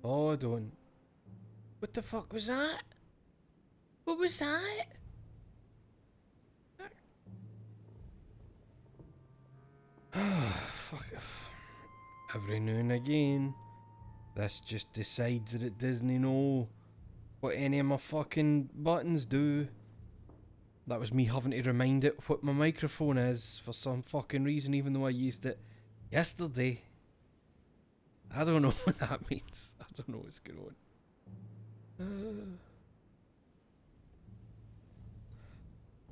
Oh, don't. What the fuck was that? What was that? Fuck. Every now and again, this just decides that it doesn't know what any of my fucking buttons do. That was me having to remind it what my microphone is for some fucking reason, even though I used it yesterday. I don't know what that means. I don't know what's going on.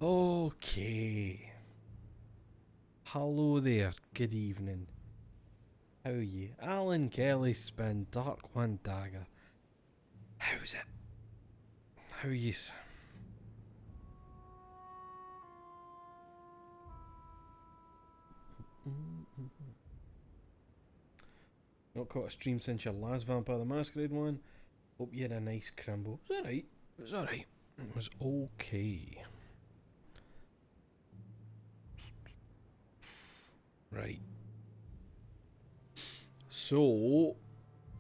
Okay. Hello there. Good evening. How are you? Alan Kelly Spin, Dark One Dagger. How's it? How are you? Not caught a stream since your last Vampire the Masquerade one. Hope you had a nice crimbo. It was alright. It was alright. It was okay. Right. So,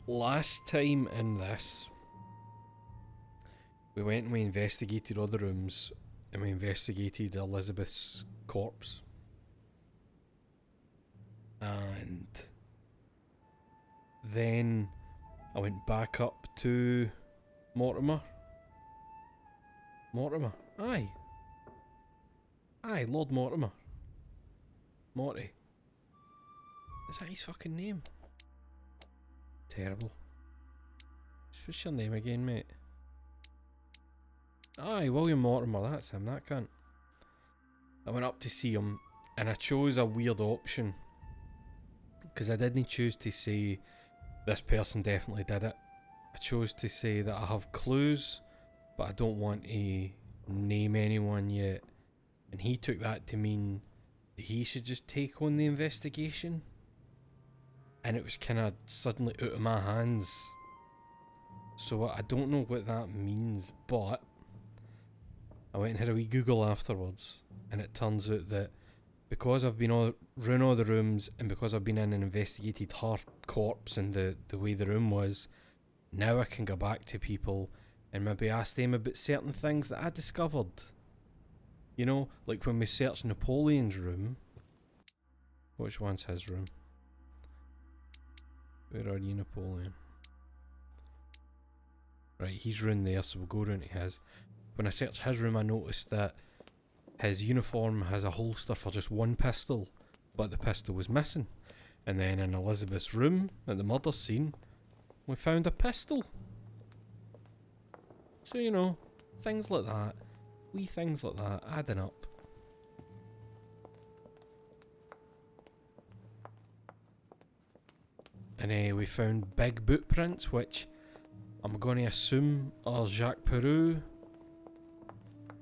last time in this, we went and we investigated all the rooms and we investigated Elizabeth's corpse. And then I went back up to Mortimer. Mortimer? Aye. Aye, Lord Mortimer. Morty. Is that his fucking name? Terrible. What's your name again, mate? Aye, William Mortimer, that's him, that cunt. I went up to see him, and I chose a weird option. Because I didn't choose to say, this person definitely did it. I chose to say that I have clues, but I don't want to name anyone yet. And he took that to mean that he should just take on the investigation. And it was kind of suddenly out of my hands. So I don't know what that means, but I went and had a wee Google afterwards, and it turns out that because I've been round all the rooms and because I've been in and investigated her corpse and the way the room was, now I can go back to people and maybe ask them about certain things that I discovered. You know, like when we searched Napoleon's room. Which one's his room? Where are you, Napoleon? Right, he's round there, so we'll go round to his. When I searched his room, I noticed that his uniform has a holster for just one pistol, but the pistol was missing. And then in Elizabeth's room, at the murder scene, we found a pistol. So, you know, things like that. Wee things like that, adding up. And we found big boot prints, which I'm going to assume are Jacques Perrot,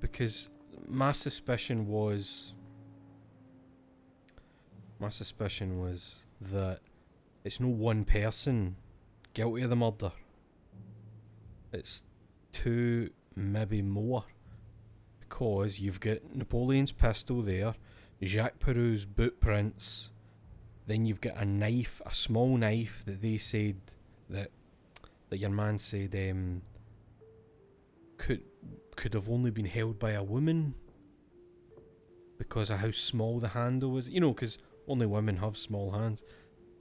because my suspicion was that it's no one person guilty of the murder. It's two, maybe more, because you've got Napoleon's pistol there, Jacques Perrot's boot prints, then you've got a knife, a small knife that they said that your man said could have only been held by a woman because of how small the handle was. You know, because only women have small hands.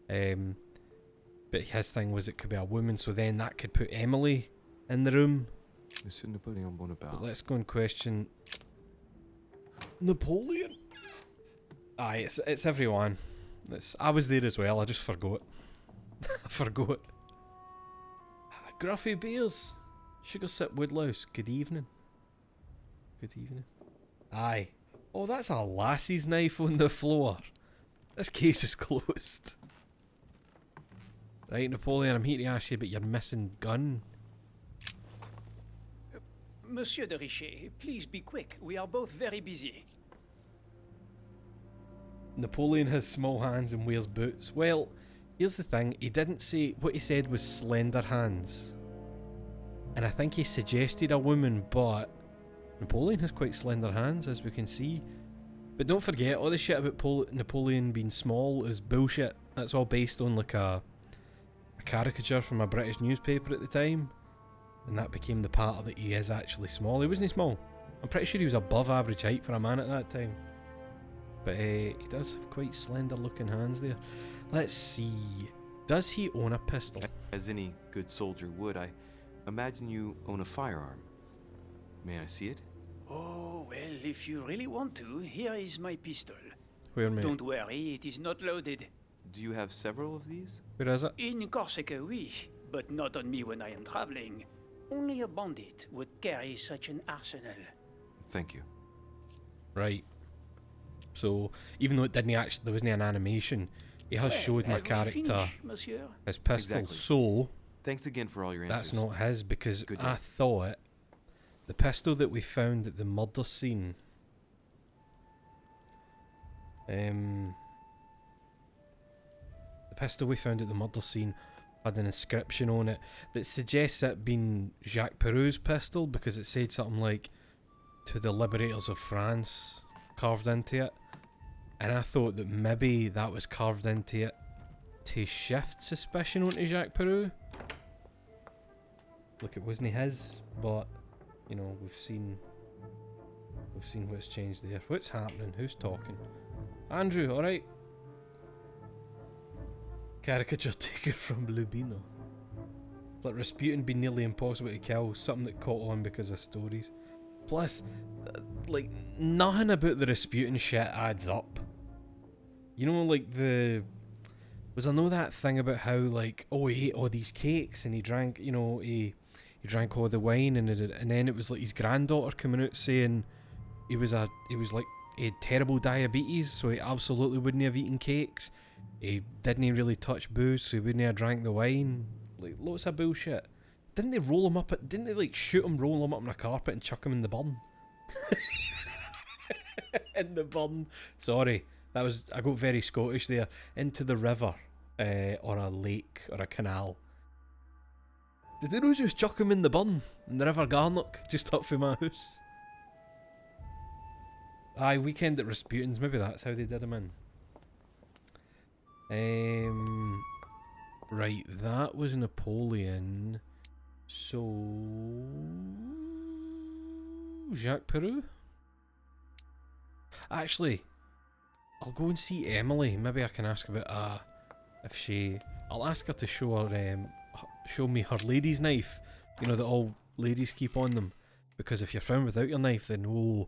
But his thing was it could be a woman, so then that could put Emily in the room. Monsieur Napoleon Bonaparte. But let's go and question Napoleon. Aye, it's everyone. I was there as well, I just forgot. I forgot. Gruffy Beers. Sugar Sip Woodlouse. Good evening. Good evening. Aye. Oh, that's a lassie's knife on the floor. This case is closed. Right, Napoleon, I'm here to ask you about your missing gun. Monsieur de Richet, please be quick. We are both very busy. Napoleon has small hands and wears boots. Well, here's the thing. He didn't say... What he said was slender hands. And I think he suggested a woman, but Napoleon has quite slender hands, as we can see. But don't forget, all the shit about Napoleon being small is bullshit. That's all based on like a caricature from a British newspaper at the time, and that became the part that he is actually small. He wasn't small. I'm pretty sure he was above average height for a man at that time. But he does have quite slender looking hands there. Let's see. Does he own a pistol? As any good soldier would, I imagine you own a firearm. May I see it? Oh, well, if you really want to, here is my pistol. Where, mate? Don't worry, it is not loaded. Do you have several of these? Where is it? In Corsica, oui, but not on me when I am traveling. Only a bandit would carry such an arsenal. Thank you. Right. So, even though it didn't actually, there wasn't an animation, he has Well, showed my have we character finished, monsieur? his pistol. Exactly. So, Thanks again for all your answers. that's not his, because Good I day. thought the pistol that we found at the murder scene, the pistol we found at the murder scene had an inscription on it that suggests it being Jacques Perou's pistol, because it said something like, "To the liberators of France," carved into it. And I thought that maybe that was carved into it to shift suspicion onto Jacques Perou. Look, it wasn't his, but you know, we've seen what's changed there. What's happening? Who's talking? Andrew, alright? Caricature taken from Lubino. Let Rasputin be nearly impossible to kill, something that caught on because of stories. Plus, like, nothing about the Rasputin shit adds up. You know, like I know that thing about how, like, oh, he ate all these cakes and he drank, you know, he drank all the wine, and then it was like his granddaughter coming out saying he had terrible diabetes, so he absolutely wouldn't have eaten cakes. He didn't really touch booze, so he wouldn't have drank the wine. Like, lots of bullshit. Didn't they like shoot him, roll him up on a carpet and chuck him in the burn? In the burn. Sorry, I got very Scottish there. Into the river, or a lake, or a canal. Did they not just chuck him in the burn? In the River Garnock, just up from my house? Aye, Weekend at Rasputin's, maybe that's how they did him in. Right, that was Napoleon. So, Jacques Perou? Actually, I'll go and see Emily. Maybe I can ask about I'll ask her to show me her lady's knife. You know that all ladies keep on them, because if you're found without your knife, then you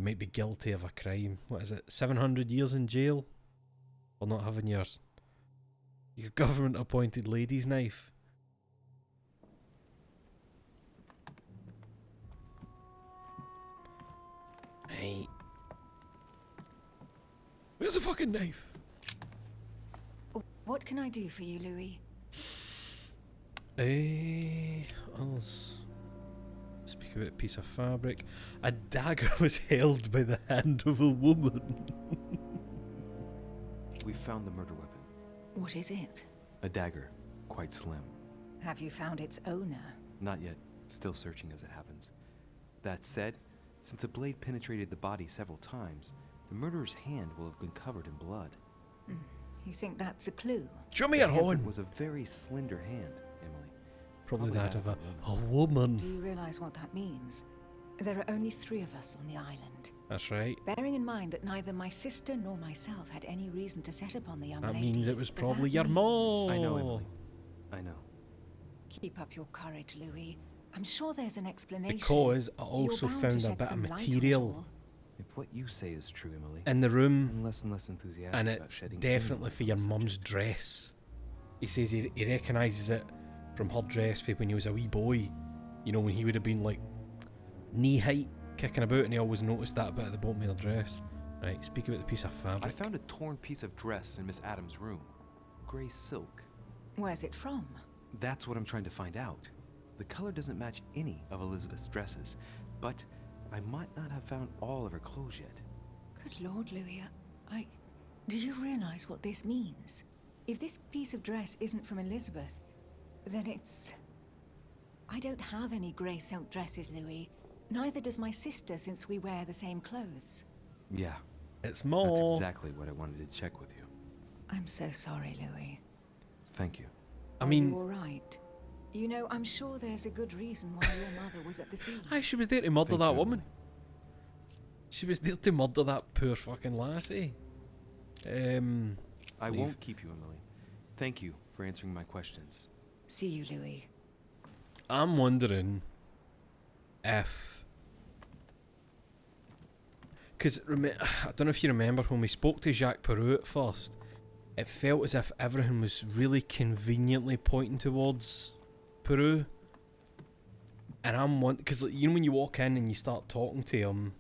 might be guilty of a crime. What is it? 700 years in jail for not having your government-appointed lady's knife. Right. Where's the fucking knife? What can I do for you, Louis? I'll speak about a piece of fabric. A dagger was held by the hand of a woman. We found the murder weapon. What is it? A dagger, quite slim. Have you found its owner? Not yet. Still searching as it happens. That said, since the blade penetrated the body several times, the murderer's hand will have been covered in blood. You think that's a clue? Show me The your hand horn. was a very slender hand, Emily. Probably that of a Do woman. you realize what that means? There are only 3 of us on the island. That's right. Bearing in mind that neither my sister nor myself had any reason to set upon the young That lady. means it was that probably your means- mom. I know, Emily. I know. Keep up your courage, Louis. I'm sure there's an explanation. Because I You're also bound to found a shed bit of some light on it material all. If what you say is true, Emily, in the room, I'm less and less enthusiastic and about it's shedding definitely any for light your on the mum's subject. dress. He says he recognises it from her dress for when he was a wee boy. You know, when he would have been like knee height, kicking about, and he always noticed that bit at the bottom of her dress. Right, speak about the piece of I fabric. found a torn piece of dress in Miss Adams' room. Grey silk. Where's it from? That's what I'm trying to find out. The color doesn't match any of Elizabeth's dresses, but I might not have found all of her clothes yet. Good Lord, Louis, do you realize what this means? If this piece of dress isn't from Elizabeth, then it's... I don't have any grey silk dresses, Louis. Neither does my sister, since we wear the same clothes. Yeah, It's that's more. exactly what I wanted to check with you. I'm so sorry, Louis. Thank you. I Are mean, you all right? You know, I'm sure there's a good reason why your mother was at the scene. aye, she was there to murder Thank that you, woman. Emily. She was there to murder that poor fucking lassie. I Leave. won't keep you, Emily. Thank you for answering my questions. See you, Louis. I'm wondering if... Because, I don't know if you remember, when we spoke to Jacques Perrault at first, it felt as if everything was really conveniently pointing towards Perrault. And I'm wondering... Because, like, you know when you walk in and you start talking to him,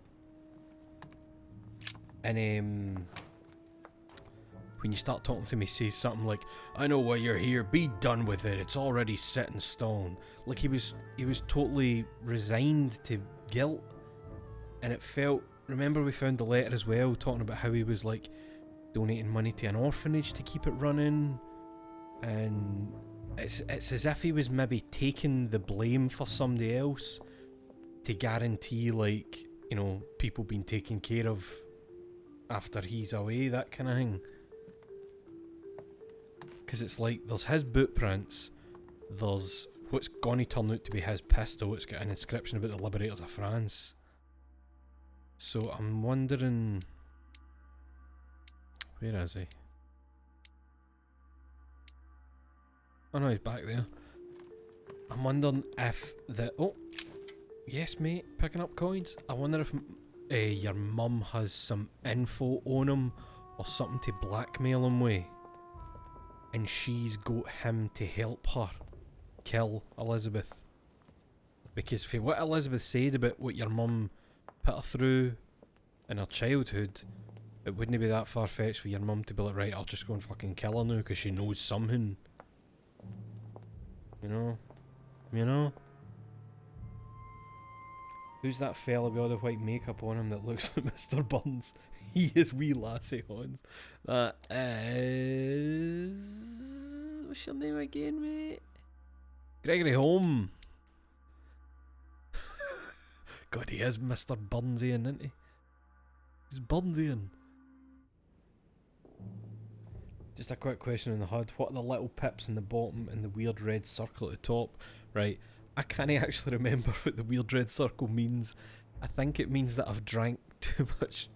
and when you start talking to him, he says something like, "I know why you're here, be done with it, it's already set in stone." Like he was totally resigned to guilt. And it felt, remember we found the letter as well, talking about how he was like donating money to an orphanage to keep it running. And it's as if he was maybe taking the blame for somebody else to guarantee, like, you know, people being taken care of after he's away, that kind of thing. Because it's like, there's his boot prints, there's what's gonna turn out to be his pistol, it's got an inscription about the Liberators of France. So I'm wondering... Where is he? Oh no, he's back there. I'm wondering if the... Oh! Yes mate, picking up coins. I wonder if your mum has some info on him or something to blackmail him with. And she's got him to help her kill Elizabeth. Because for what Elizabeth said about what your mum put her through in her childhood, it wouldn't be that far-fetched for your mum to be like, right, I'll just go and fucking kill her now because she knows something. You know? You know? Who's that fella with all the white makeup on him that looks like Mr. Burns? He is wee lassie Hans. That is... What's your name again, mate? Gregory Home. God, he is Mr. Burnsian, isn't he? He's Burnsian. Just a quick question in the HUD. What are the little pips in the bottom and the weird red circle at the top? Right, I can't actually remember what the weird red circle means. I think it means that I've drank too much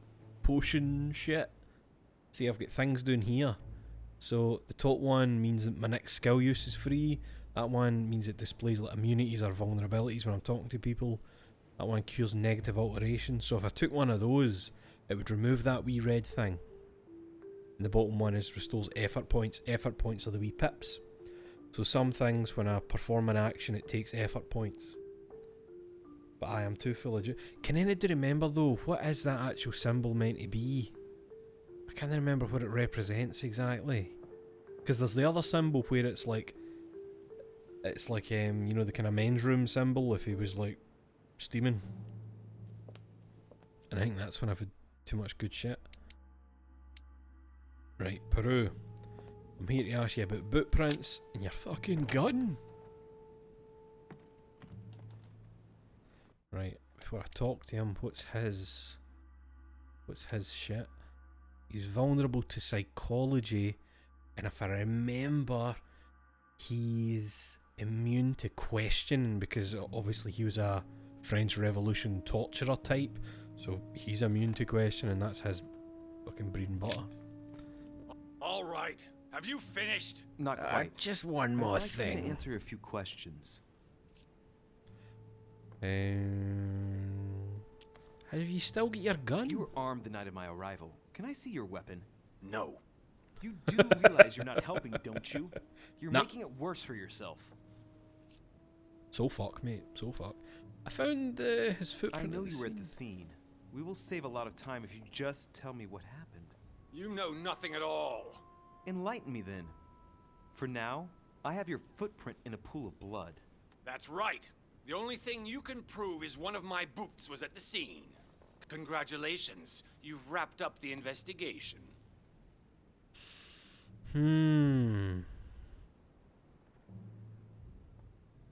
potion shit. See, I've got things down here. So the top one means that my next skill use is free. That one means it displays like immunities or vulnerabilities when I'm talking to people. That one cures negative alterations. So if I took one of those, it would remove that wee red thing. And the bottom one is restores effort points. Effort points are the wee pips. So some things, when I perform an action, it takes effort points. But I am too full of Can anybody remember though, what is that actual symbol meant to be? I can't remember what it represents exactly. Because there's the other symbol where it's like, you know, the kind of men's room symbol if he was like steaming. And I think that's when I've had too much good shit. Right, Peru. I'm here to ask you about boot prints and your fucking gun. Right, before I talk to him, what's his shit? He's vulnerable to psychology, and if I remember, he's immune to questioning because obviously he was a French Revolution torturer type, so he's immune to questioning, and that's his fucking bread and butter. All right, have you finished? Not quite. Just one I'd more like you to thing. answer a few questions. Have you still got your gun? You were armed the night of my arrival. Can I see your weapon? No. You do realize you're not helping, don't you? You're Nah. making it worse for yourself. So fuck, mate. So fuck. I found his I footprint. know at the you were at the scene. scene. We will save a lot of time if you just tell me what happened. You know nothing at all. Enlighten me then. For now, I have your footprint in a pool of blood. That's right. The only thing you can prove is one of my boots was at the scene. Congratulations. You've wrapped up the investigation.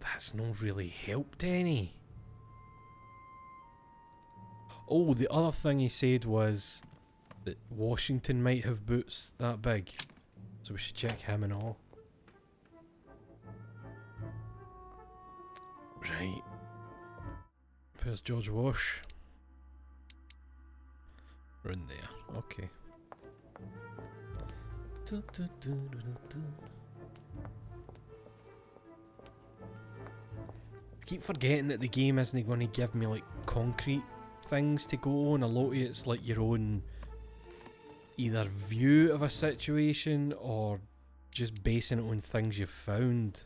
That's not really helped any. Oh, the other thing he said was that Washington might have boots that big. So we should check him and all. Right. Where's George Wash? Round there. Okay. I keep forgetting that the game isn't going to give me like concrete things to go on. A lot of it's like your own either view of a situation or just basing it on things you've found.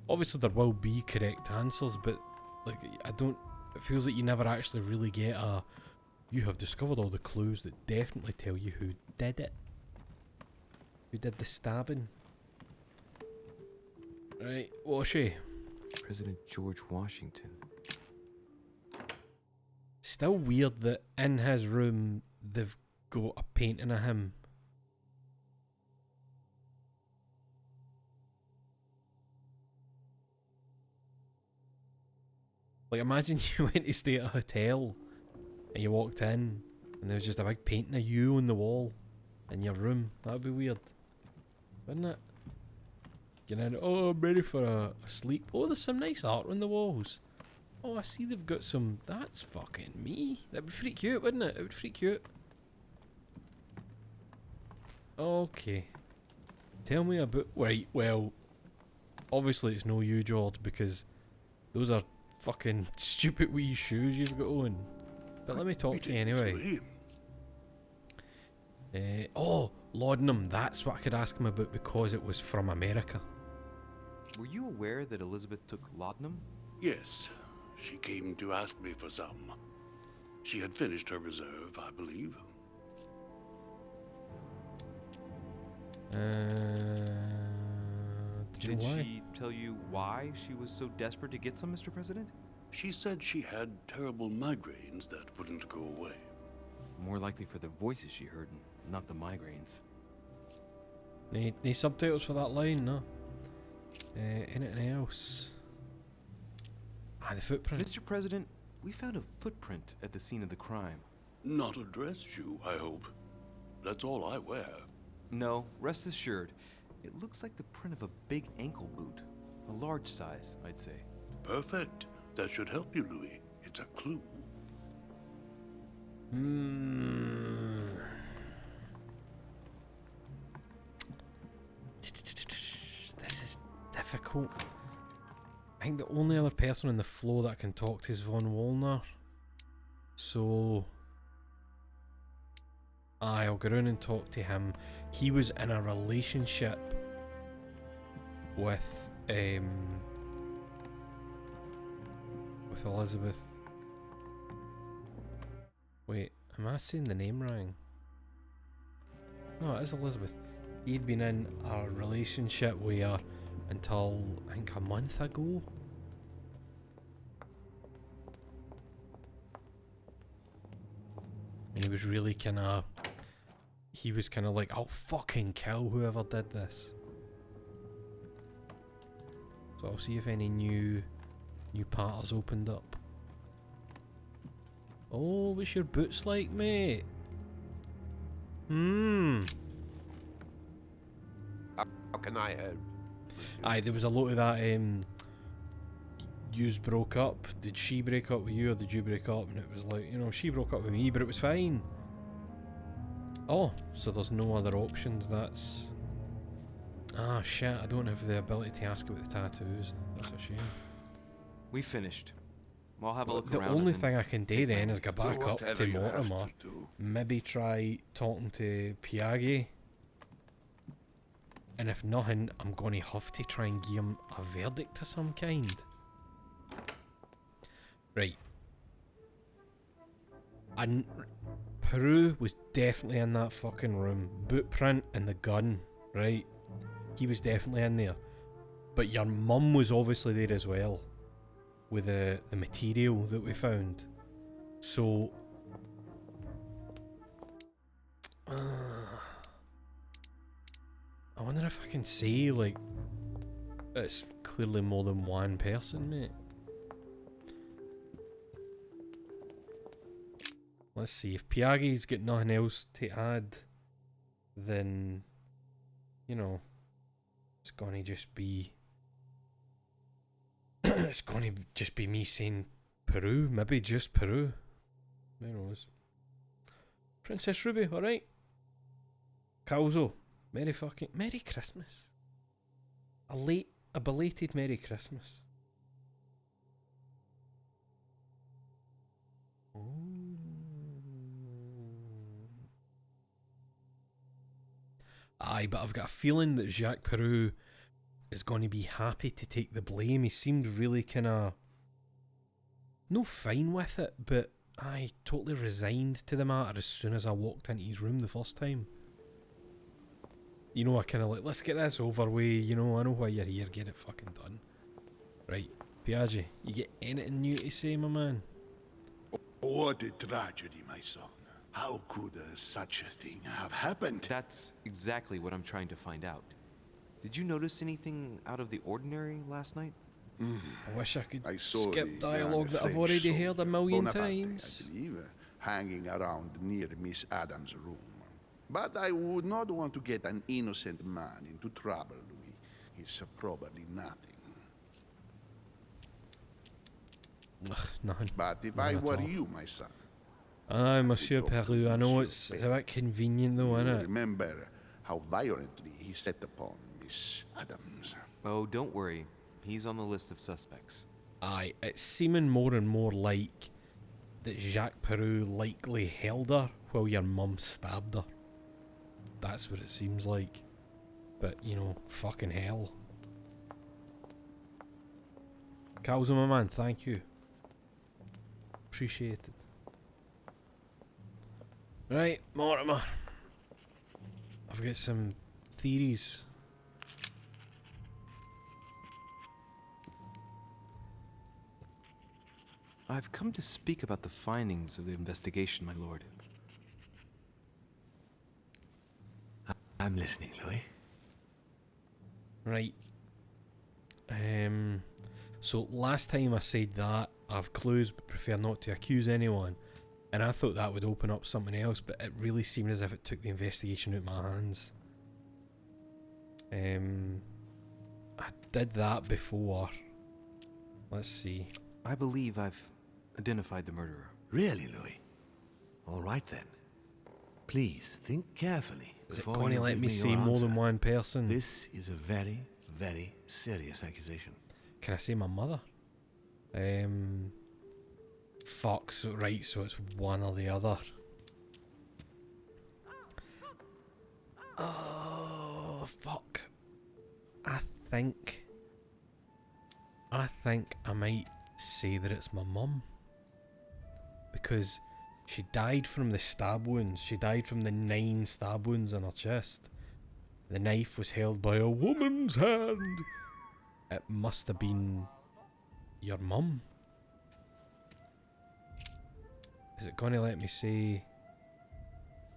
Obviously there will be correct answers, but like it feels like you never actually really get a you have discovered all the clues that definitely tell you who did it. Who did the stabbing. Right, Washy. President George Washington. Still weird that in his room they've got a painting of him. Like imagine you went to stay at a hotel and you walked in and there was just a big painting of you on the wall in your room. That would be weird, wouldn't it? You know, oh, I'm ready for a sleep. Oh, there's some nice art on the walls. Oh, I see they've got some. That's fucking me. That would freak you out, wouldn't it? It would freak you out. Okay. Tell me about. Right, well, obviously it's no you, George, because those are fucking stupid wee shoes you've got on. But let me talk to you anyway. Oh, laudanum. That's what I could ask him about because it was from America. Were you aware that Elizabeth took laudanum? Yes, she came to ask me for some. She had finished her reserve, I believe. Did she tell you why she was so desperate to get some, Mr. President? She said she had terrible migraines that wouldn't go away. More likely for the voices she heard, not the migraines. Any subtitles for that line? No. Anything else? Ah, the footprint. Mr. President, we found a footprint at the scene of the crime. Not a dress shoe, I hope. That's all I wear. No, rest assured. It looks like the print of a big ankle boot. A large size, I'd say. Perfect. That should help you, Louis. It's a clue. This is difficult. I think the only other person on the floor that I can talk to is Von Wollner. So I'll go around and talk to him. He was in a relationship with Elizabeth. Wait, am I saying the name wrong? No, it is Elizabeth. He'd been in a relationship with her until I think a month ago. And he was really he was kind of like, I'll fucking kill whoever did this. So I'll see if any new parts opened up. Oh, what's your boots like, mate? How can I help? Aye, there was a lot of that, yous broke up. Did she break up with you or did you break up? And it was like, you know, she broke up with me, but it was fine. Oh, so there's no other options, that's... Ah, shit, I don't have the ability to ask about the tattoos. That's a shame. We finished. I'll have a look The around. only thing I can do then is go Do back up to whatever you have Mortimer, to do. maybe try talking to Piaggi, and if nothing, I'm going to have to try and give him a verdict of some kind. Right. And Peru was definitely in that fucking room. Bootprint and the gun, right? He was definitely in there. But your mum was obviously there as well, with the material that we found. So I wonder if I can say, like, it's clearly more than one person, mate. Let's see, if Piaggi's got nothing else to add, then, you know, it's gonna just be It's going to just be me saying Peru, maybe just Peru. Who knows? Princess Ruby, alright. Calzo, Merry Christmas. A belated Merry Christmas. Aye, but I've got a feeling that Jacques Peru is going to be happy to take the blame. He seemed really kind of no fine with it, but I totally resigned to the matter as soon as I walked into his room the first time. You know, I kind of like, let's get this over with, you know, I know why you're here, get it fucking done. Right, Piaggi, you get anything new to say, my man? What a tragedy, my son. How could such a thing have happened? That's exactly what I'm trying to find out. Did you notice anything out of the ordinary last night? I wish I could I saw skip the dialogue that I've French already soldier, heard a million Bonaparte, times. I believe, hanging around near Miss Adams' room. But I would not want to get an innocent man into trouble, Louis. It's probably nothing. Ugh, nothing. But if None I at were all. you, my son, Aye, Monsieur talk to Peru, I know Monsieur it's a Peru. bit convenient though, you innit? remember how violently he set upon Miss Adams. Oh, don't worry. He's on the list of suspects. Aye, it's seeming more and more like that Jacques Peru likely held her while your mum stabbed her. That's what it seems like. But, you know, fucking hell. Calzo, my man, thank you. Appreciate it. Right, Mortimer. I've got some theories. I've come to speak about the findings of the investigation, my lord. I'm listening, Louis. Right. So last time I said that I've clues but prefer not to accuse anyone, and I thought that would open up something else, but it really seemed as if it took the investigation out of my hands. I did that before. Let's see. I believe I've identified the murderer. Really, Louis? All right then. Please think carefully. Is it before going to you let give me your say more than answer. one person? This is a very, very serious accusation. Can I say my mother? Fuck, so, right, so it's one or the other. Oh, fuck. I think I might say that it's my mum. Because she died from the stab wounds. She died from the 9 stab wounds on her chest. The knife was held by a woman's hand. It must have been your mum. Is it going to let me say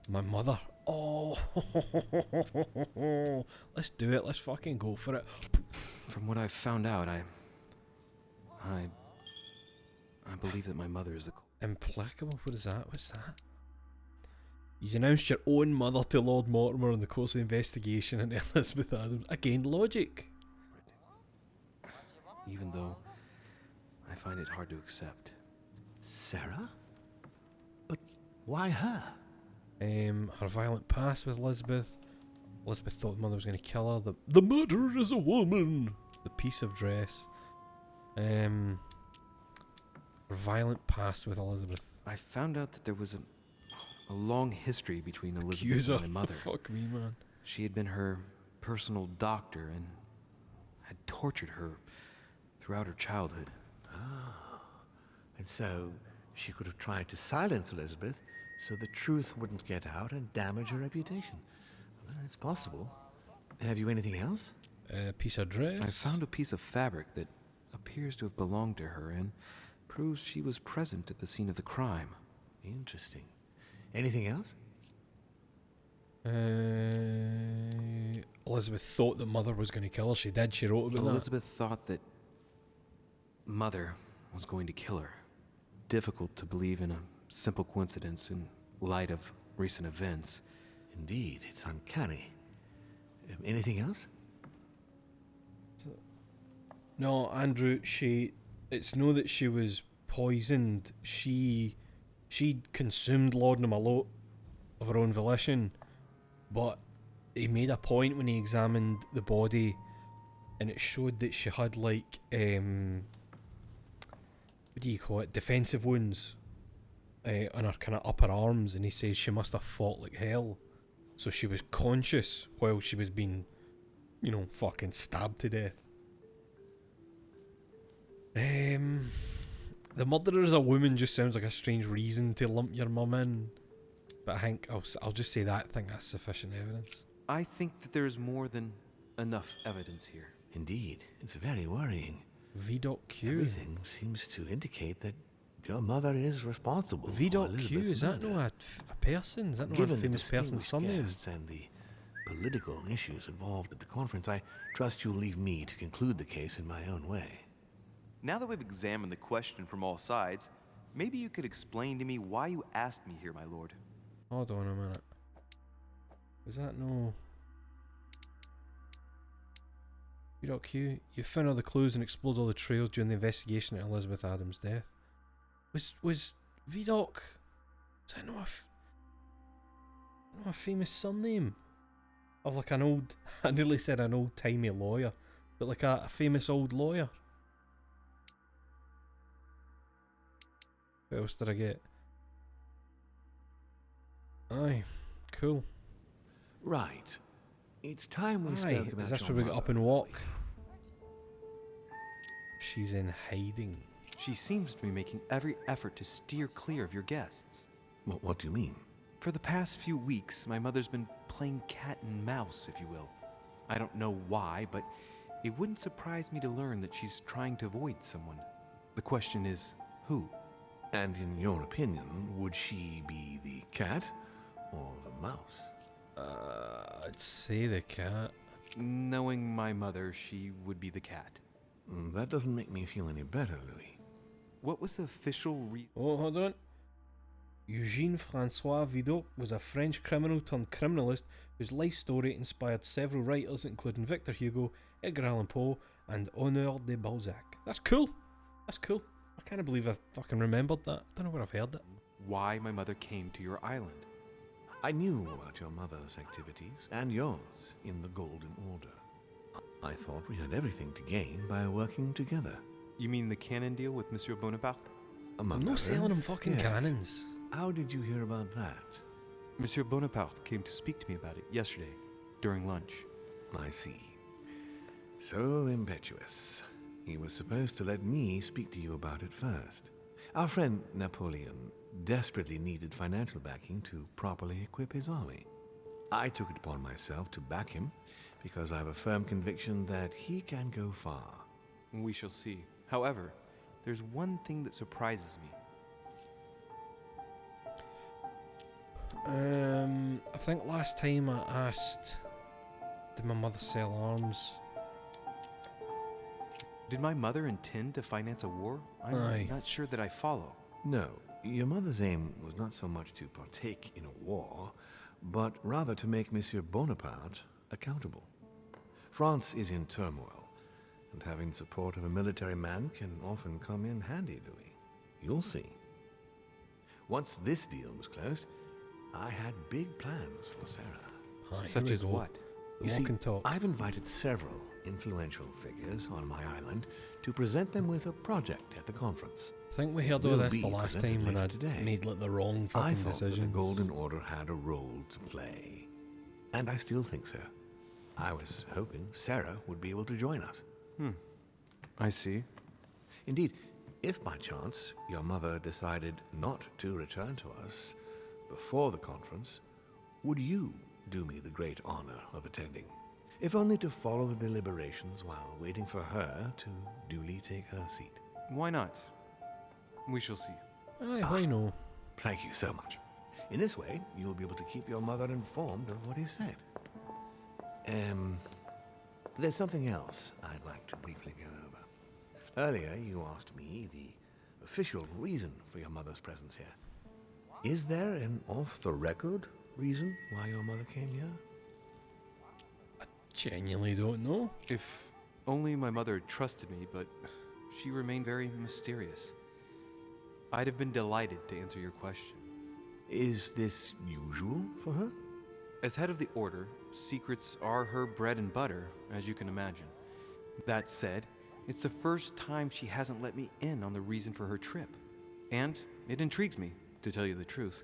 my mother? Oh, let's do it. Let's fucking go for it. From what I've found out, I believe that my mother is the Implacable? What is that? What's that? You denounced your own mother to Lord Mortimer in the course of the investigation into Elizabeth Adams. Again, logic. even though I find it hard to accept. Sarah? But why her? Her violent past with Elizabeth. Elizabeth thought the mother was going to kill her. The murderer is a woman. The piece of dress. Her violent past with Elizabeth. I found out that there was a long history between Elizabeth Accuser. and my mother. Fuck me, man. She had been her personal doctor and had tortured her throughout her childhood. Ah. And so she could have tried to silence Elizabeth so the truth wouldn't get out and damage her reputation. Well, it's possible. Have you anything else? Piece of dress. I found a piece of fabric that appears to have belonged to her and proves she was present at the scene of the crime. Interesting. Anything else? Elizabeth thought that mother was going to kill her. She did. She wrote about Elizabeth thought that mother was going to kill her. Difficult to believe in a simple coincidence in light of recent events. Indeed, it's uncanny. Anything else? No, Andrew, it's no that she was poisoned. She'd consumed laudanum a lot of her own volition, but he made a point when he examined the body, and it showed that she had like what do you call it, defensive wounds on her kind of upper arms, and he says she must have fought like hell, so she was conscious while she was being, fucking stabbed to death. The murderer as a woman just sounds like a strange reason to lump your mum in, but I think I'll just say that. I think that's sufficient evidence. I think that there's more than enough evidence here. Indeed, it's very worrying. V.Q. Everything seems to indicate that your mother is responsible. V.Q. Is that not a person? Is that not a famous person's surname? Guests and the political issues involved at the conference, I trust you'll leave me to conclude the case in my own way. Now that we've examined the question from all sides, maybe you could explain to me why you asked me here, my lord. Hold on a minute. Was that no... V.Q. You found all the clues and explored all the trails during the investigation into Elizabeth Adams' death. Was V.Doc... Is that not a famous surname? Of like an old... I nearly said an old-timey lawyer. But like a famous old lawyer. What else did I get? Aye. Cool. Right. It's time we spoke about is this your where we get mother, up and walk? Louis. She's in hiding. She seems to be making every effort to steer clear of your guests. What do you mean? For the past few weeks, my mother's been playing cat and mouse, if you will. I don't know why, but it wouldn't surprise me to learn that she's trying to avoid someone. The question is, who? And in your opinion, would she be the cat or the mouse? I'd say the cat. Knowing my mother, she would be the cat. That doesn't make me feel any better, Louis. What was the official Oh, hold on. Eugene Francois Vidocq was a French criminal turned criminalist whose life story inspired several writers, including Victor Hugo, Edgar Allan Poe, and Honore de Balzac. That's cool. That's cool. I can't believe I fucking remembered that. I don't know where I've heard it. Why my mother came to your island? I knew about your mother's activities and yours in the Golden Order. I thought we had everything to gain by working together. You mean the cannon deal with Monsieur Bonaparte? Among I'm not selling others, him fucking yes. cannons. How did you hear about that? Monsieur Bonaparte came to speak to me about it yesterday, during lunch. I see. So impetuous. He was supposed to let me speak to you about it first. Our friend Napoleon desperately needed financial backing to properly equip his army. I took it upon myself to back him because I have a firm conviction that he can go far. We shall see. However, there's one thing that surprises me. I think last time I asked, did my mother sell arms? Did my mother intend to finance a war? Aye. I'm not sure that I follow. No, your mother's aim was not so much to partake in a war, but rather to make Monsieur Bonaparte accountable. France is in turmoil, and having support of a military man can often come in handy, Louis. You'll see. Once this deal was closed, I had big plans for Sarah. Aye, Such here we as go. what? The You walk see, and talk. I've invited several influential figures on my island to present them with a project at the conference. I think we heard all will this be the last presented time when I later today. made like the wrong I fucking thought that the decisions. Golden Order had a role to play. And I still think so. I was hoping Sarah would be able to join us. I see. Indeed, if by chance your mother decided not to return to us before the conference, would you do me the great honor of attending? If only to follow the deliberations while waiting for her to duly take her seat. Why not? We shall see. Aye, why no? Thank you so much. In this way, you'll be able to keep your mother informed of what is said. There's something else I'd like to briefly go over. Earlier, you asked me the official reason for your mother's presence here. Is there an off-the-record reason why your mother came here? Genuinely don't know. If Only my mother trusted me, but she remained very mysterious. I'd have been delighted to answer your question. Is this usual for her? As head of the Order, secrets are her bread and butter, as you can imagine. That said, it's the first time she hasn't let me in on the reason for her trip. And it intrigues me, to tell you the truth.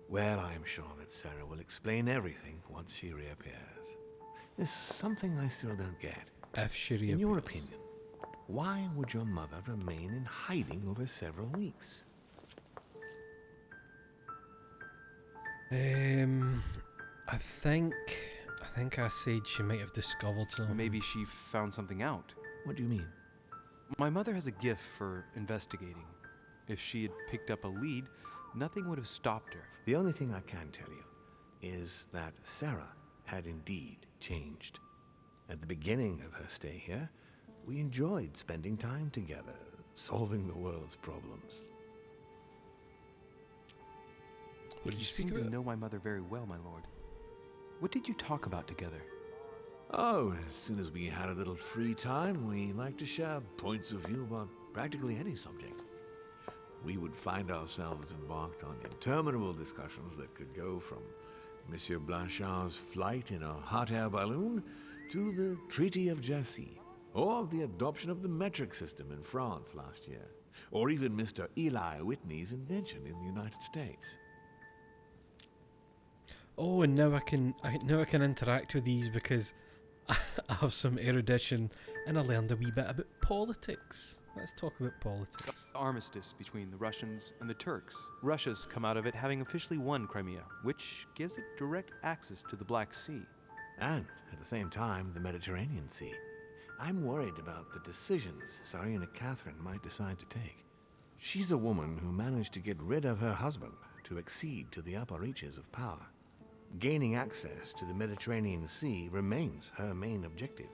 Well, I'm sure that Sarah will explain everything once she reappears. There's something I still don't get. If she In your reappears. opinion, why would your mother remain in hiding over several weeks? I think I said she might have discovered something. Maybe she found something out. What do you mean? My mother has a gift for investigating. If she had picked up a lead, nothing would have stopped her. The only thing I can tell you is that Sarah had indeed changed. At the beginning of her stay here, we enjoyed spending time together, solving the world's problems. What did you speak seem to about? know my mother very well, my lord. What did you talk about together? Oh, as soon as we had a little free time, we liked to share points of view about practically any subject. We would find ourselves embarked on interminable discussions that could go from Monsieur Blanchard's flight in a hot air balloon to the Treaty of Jassy, or the adoption of the metric system in France last year, or even Mr. Eli Whitney's invention in the United States. Oh, and now I can interact with these because I have some erudition and I learned a wee bit about politics. Let's talk about politics. Armistice between the Russians and the Turks. Russia's come out of it having officially won Crimea, which gives it direct access to the Black Sea. And, at the same time, the Mediterranean Sea. I'm worried about the decisions Tsarina Catherine might decide to take. She's a woman who managed to get rid of her husband to accede to the upper reaches of power. Gaining access to the Mediterranean Sea remains her main objective.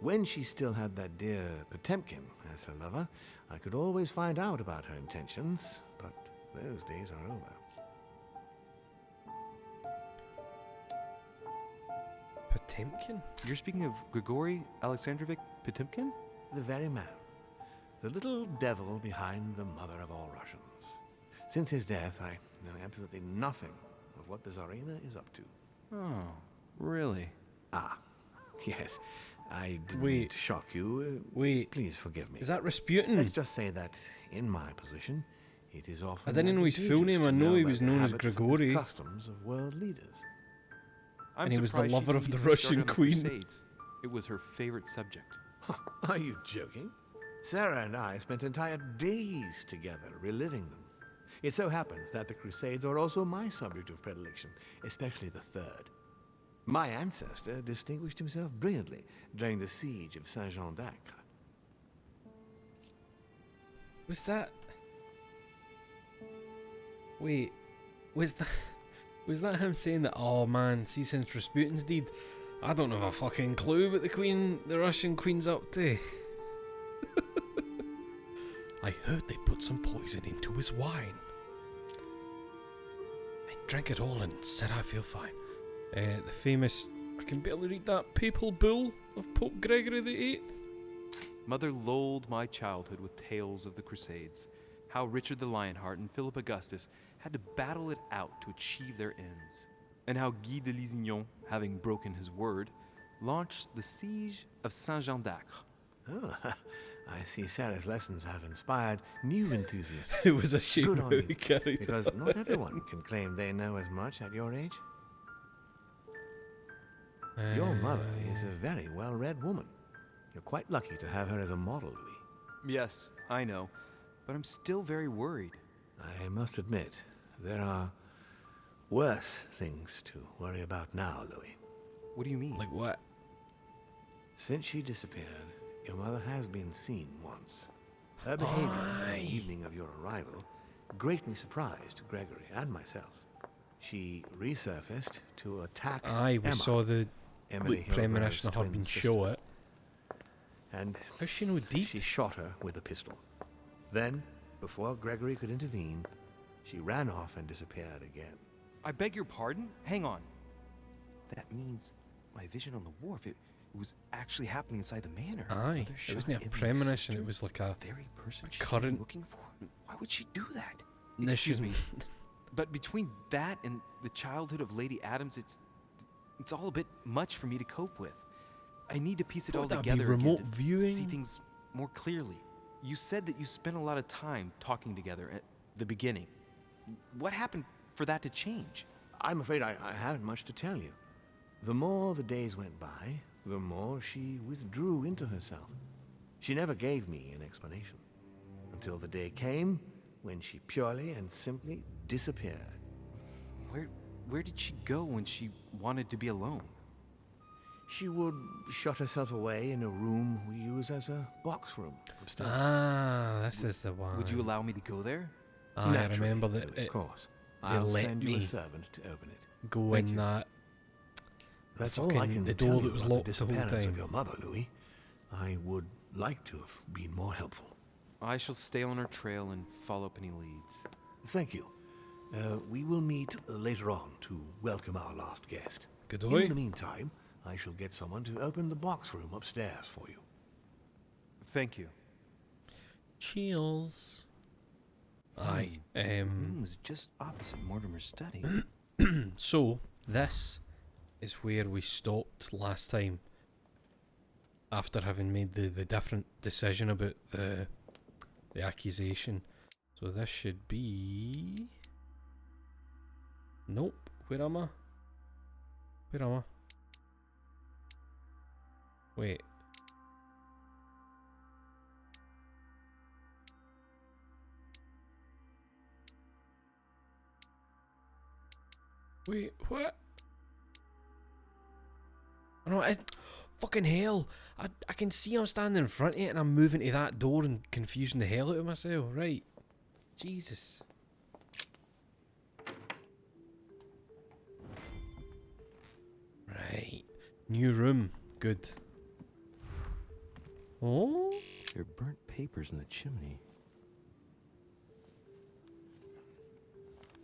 When she still had that dear Potemkin as her lover, I could always find out about her intentions, but those days are over. Potemkin? You're speaking of Grigory Alexandrovich Potemkin? The very man. The little devil behind the mother of all Russians. Since his death, I know absolutely nothing of what the Tsarina is up to. Oh, really? Ah, yes. I didn't Wait. mean to shock you. Wait. Please forgive me. Is that Rasputin? Let's just say that, in my position, it is often I didn't know his full advantageous name. to I know he about was the known as habits and Grigory. customs of world leaders. I'm And he was the surprised she lover of didn't the get started Russian on the queen. Crusades. It was her favorite subject. Are you joking? Sarah and I spent entire days together reliving them. It so happens that the Crusades are also my subject of predilection, especially the third. My ancestor distinguished himself brilliantly during the siege of Saint-Jean d'Acre. Was that? Wait, was that him saying that? Oh man, see, since Rasputin's deed, I don't have a fucking clue what the Russian queen's up to. I heard they put some poison into his wine. I drank it all and said I feel fine. The famous, I can barely read that, papal bull of Pope Gregory VIII. Mother lulled my childhood with tales of the Crusades, how Richard the Lionheart and Philip Augustus had to battle it out to achieve their ends, and how Guy de Lusignan, having broken his word, launched the siege of Saint-Jean d'Acre. Oh, I see Sarah's lessons have inspired new enthusiasts. It was a shame Good how on he you, carried because it. not everyone can claim they know as much at your age. Your mother is a very well-read woman. You're quite lucky to have her as a model, Louis. Yes, I know, but I'm still very worried. I must admit, there are worse things to worry about now, Louis. What do you mean? Like what? Since she disappeared, your mother has been seen once. Her behavior on the evening of your arrival greatly surprised Gregory and myself. She resurfaced to attack Aye, we Emma, saw the Emily like, Hillgrove's premonition of her twin being sister. show it. And How's she no deep? she shot her with a pistol. Then, before Gregory could intervene, she ran off and disappeared again. I beg your pardon? Hang on. That means my vision on the wharf, it was actually happening inside the manor. Aye, Mother it wasn't shot a Emily's premonition, sister, it was like a the very person she's current- been looking for. Why would she do that? mission. Excuse me, but between that and the childhood of Lady Adams, it's all a bit much for me to cope with. I need to piece it all Would that be together remote again to viewing? see things more clearly. You said that you spent a lot of time talking together at the beginning. What happened for that to change? I'm afraid I haven't much to tell you. The more the days went by, the more she withdrew into herself. She never gave me an explanation. Until the day came when she purely and simply disappeared. Where did she go when she wanted to be alone? She would shut herself away in a room we use as a box room upstairs. Ah, this is the one. Would you allow me to go there? I Naturally, remember that of course. they I'll let send you a me servant to open it. go Thank in you. that. That's fucking- all I can the tell door you that was about locked the the whole disappearance time. of your mother, Louis. I would like to have been more helpful. I shall stay on her trail and follow up any leads. Thank you. We will meet later on to welcome our last guest. Good In boy. the meantime, I shall get someone to open the box room upstairs for you. Thank you. Cheers. Aye. Room was just opposite Mortimer's study. So this is where we stopped last time. After having made the different decision about the accusation. So this should be. Nope. Where am I? Where am I? Wait. Wait, what? No, it's fucking hell. I can see I'm standing in front of it and I'm moving to that door and confusing the hell out of myself. Right. Jesus. Right. New room. Good. Oh? There are burnt papers in the chimney.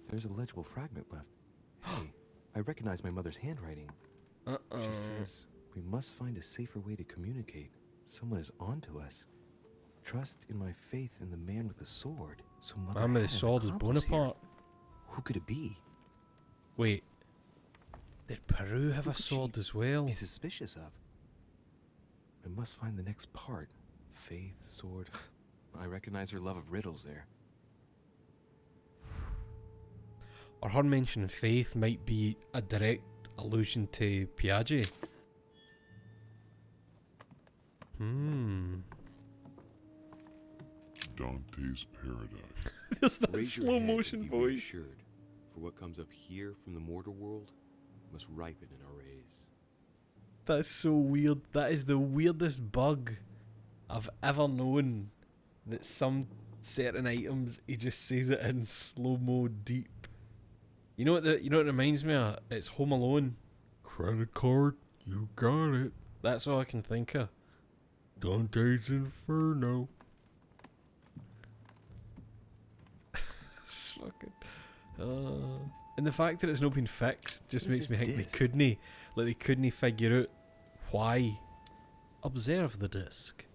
There's a legible fragment left. Hey, I recognize my mother's handwriting. Uh-oh. She says, we must find a safer way to communicate. Someone is onto us. Trust in my faith in the man with the sword. So Mother Man with had the an sword is accomplice here. Bonaparte. Who could it be? Wait. Did Peru have Who a could sword she as well? Be suspicious of. I must find the next part. Faith, sword. I recognize her love of riddles there. Or her mentioning faith might be a direct allusion to Piaget. Dante's Paradise. There's that Raise your slow head and motion be voice. reassured, for what comes up here from the mortal world must ripen in our rays. That's so weird. That is the weirdest bug I've ever known. That some certain items he just says it in slow mo deep. You know what it reminds me of? It's Home Alone. Credit card, you got it. That's all I can think of. Dante's Inferno. It's fucking. And the fact that it's not been fixed just What is makes me this think disc? they couldn't figure out why. Observe the disc.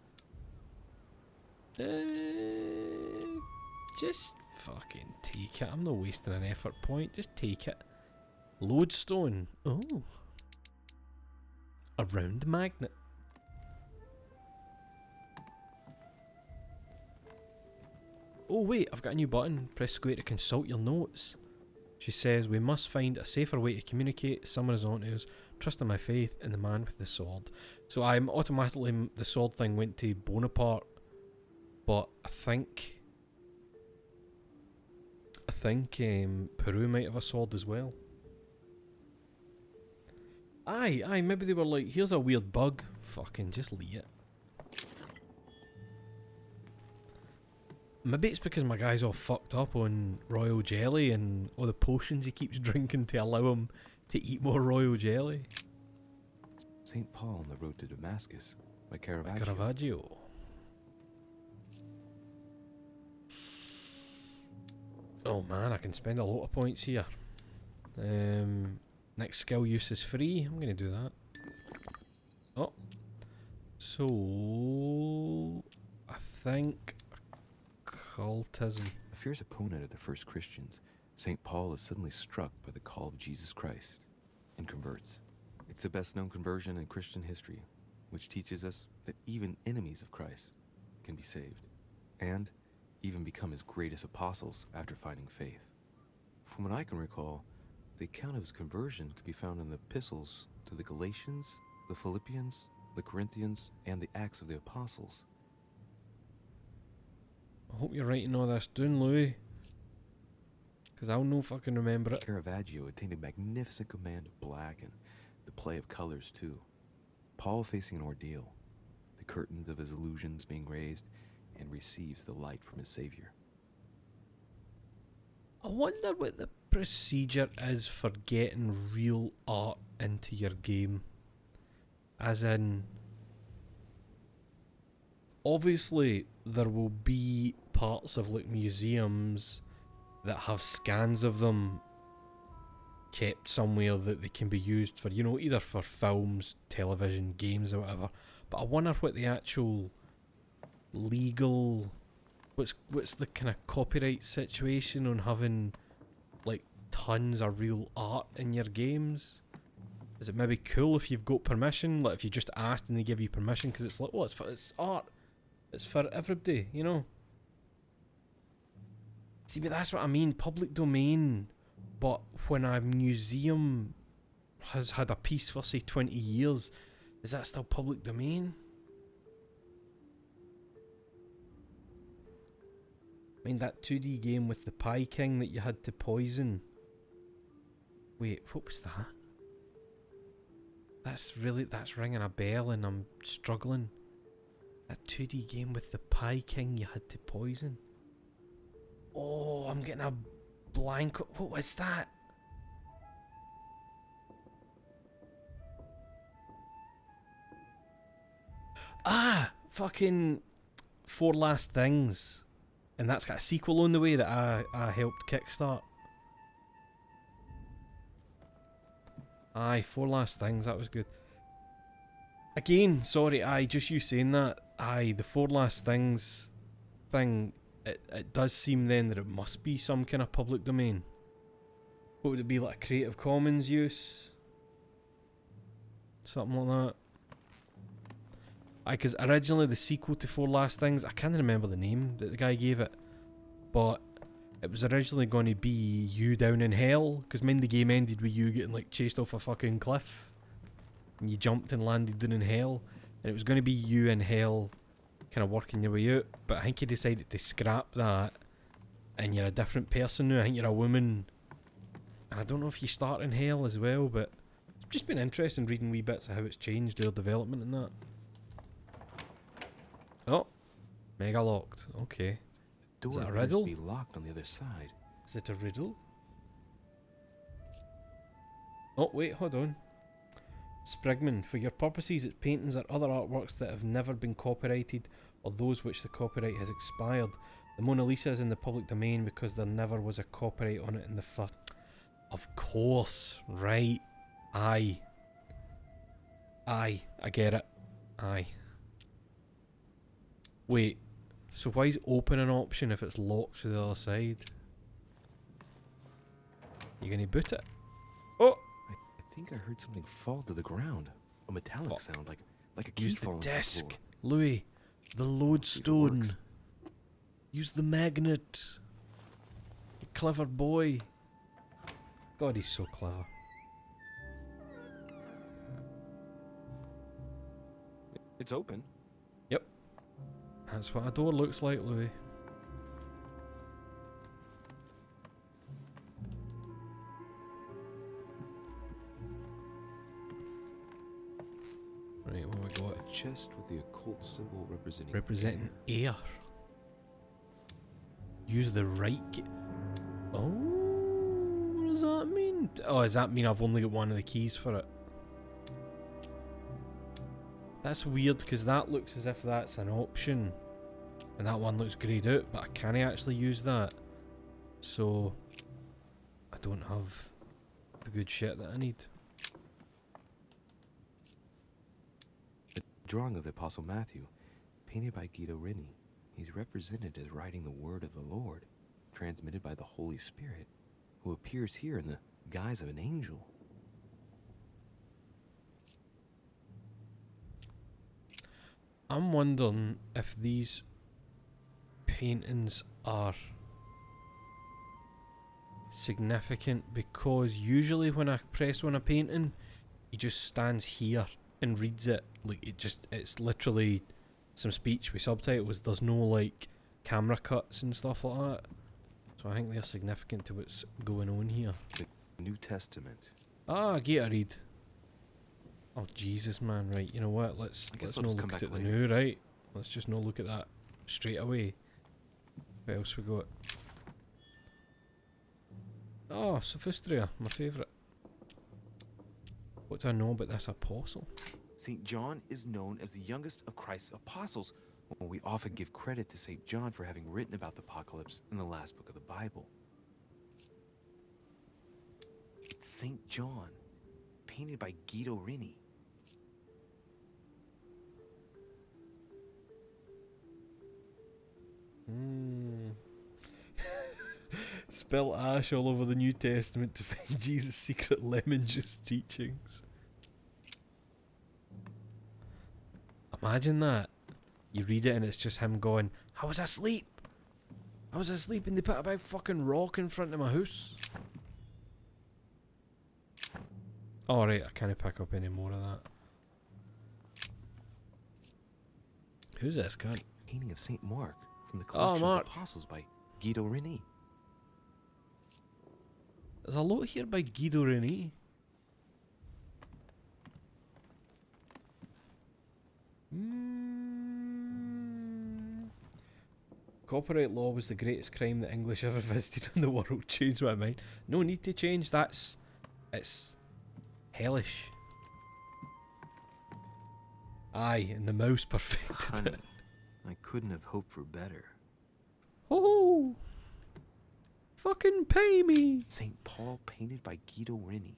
Just fucking take it. I'm not wasting an effort point. Just take it. Lodestone. Oh. A round magnet. Oh wait, I've got a new button. Press square to consult your notes. She says, we must find a safer way to communicate. Someone is on to us. Trust in my faith in the man with the sword. So I'm automatically, the sword thing went to Bonaparte. But I think Peru might have a sword as well. Aye, maybe they were like, here's a weird bug. Fucking just leave it. Maybe it's because my guy's all fucked up on royal jelly and all the potions he keeps drinking to allow him to eat more royal jelly. St. Paul on the road to Damascus by Caravaggio. Caravaggio. Oh man, I can spend a lot of points here. Next skill use is free. I'm going to do that. Oh. So... I think... Cultism. A fierce opponent of the first Christians, St. Paul is suddenly struck by the call of Jesus Christ and converts. It's the best known conversion in Christian history, which teaches us that even enemies of Christ can be saved, and even become his greatest apostles after finding faith. From what I can recall, the account of his conversion could be found in the epistles to the Galatians, the Philippians, the Corinthians, and the Acts of the Apostles. I hope you're writing all this down, Louis. Because I'll no fucking remember it. Caravaggio attained a magnificent command of black and the play of colors too. Paul facing an ordeal, the curtains of his illusions being raised, and receives the light from his Savior. I wonder what the procedure is for getting real art into your game. As in, obviously there will be parts of like museums that have scans of them kept somewhere that they can be used for, you know, either for films, television, games or whatever. But I wonder what the actual legal, what's the kind of copyright situation on having like tons of real art in your games? Is it maybe cool if you've got permission, like if you just asked and they give you permission, because it's like, well, it's art, it's for everybody, you know? See, but that's what I mean, public domain. But when a museum has had a piece for say 20 years, is that still public domain? I mean, that 2D game with the Pie King that you had to poison. Wait, what was that? That's ringing a bell and I'm struggling. That 2D game with the Pie King you had to poison. Oh, I'm getting a blank. What was that? Ah, fucking Four Last Things. And that's got a sequel on the way that I helped kickstart. Aye, Four Last Things, that was good. Again, sorry, just you saying that. Aye, the Four Last Things thing, it does seem then that it must be some kind of public domain. What would it be, like a Creative Commons use? Something like that. Aye, because originally the sequel to Four Last Things, I can't remember the name that the guy gave it, but it was originally going to be you down in hell, because when the game ended with you getting like chased off a fucking cliff, and you jumped and landed down in hell, and it was going to be you in hell, kind of working your way out, but I think he decided to scrap that, and you're a different person now. I think you're a woman, and I don't know if you start in hell as well, but it's just been interesting reading wee bits of how it's changed their development and that. Oh, mega locked. Okay. The Is door that a appears riddle? to be locked on the other side. Is it a riddle? Oh, wait, hold on. Sprigman, for your purposes, its paintings or other artworks that have never been copyrighted or those which the copyright has expired. The Mona Lisa is in the public domain because there never was a copyright on it in the first... Of course, right. Aye. Aye, I get it. Aye. Wait, so why is open an option if it's locked to the other side? You gonna boot it? Oh! I think I heard something fall to the ground. A metallic Fuck. sound, like a key Use the falling to the disc, floor. Louis. The See if it lodestone. works. Use the magnet. You clever boy. God, he's so clever. It's open. Yep. That's what a door looks like, Louis. Right, what we got? A chest with the occult symbol representing Representing air. Use the right Oh, what does that mean? Oh, does that mean I've only got one of the keys for it? That's weird, because that looks as if that's an option. And that one looks greyed out, but I can't actually use that. So, I don't have the good shit that I need. Drawing of the Apostle Matthew, painted by Guido Reni. He's represented as writing the word of the Lord, transmitted by the Holy Spirit, who appears here in the guise of an angel. I'm wondering if these paintings are significant, because usually when I press on a painting, he just stands here and reads it. Like, it's literally some speech with subtitles. There's no like camera cuts and stuff like that. So I think they're significant to what's going on here. The New Testament. Ah, Gatorade. Oh Jesus, man! Right, you know what? Let's I'll no just look come at back the later. new, right? Let's just no look at that straight away. What else we got? Oh, Sophistria, my favourite. What do I know about this apostle? St. John is known as the youngest of Christ's apostles. Well, we often give credit to St. John for having written about the apocalypse in the last book of the Bible. It's St. John, painted by Guido Reni. Spill ash all over the New Testament to find Jesus' secret lemon juice teachings. Imagine that. You read it and it's just him going, I was asleep and they put a big fucking rock in front of my house. Alright, I can't pick up any more of that. Who's this cunt? Painting of St. Mark from the Oh, collection of Mark. Apostles by Guido Reni. There's a lot here by Guido Reni. Copyright law was the greatest crime that English ever visited in the world. Changed my mind. No need to change. It's hellish. Aye, and the mouse perfected Honey, it. I couldn't have hoped for better. Oh, fucking pay me. St. Paul, painted by Guido Reni.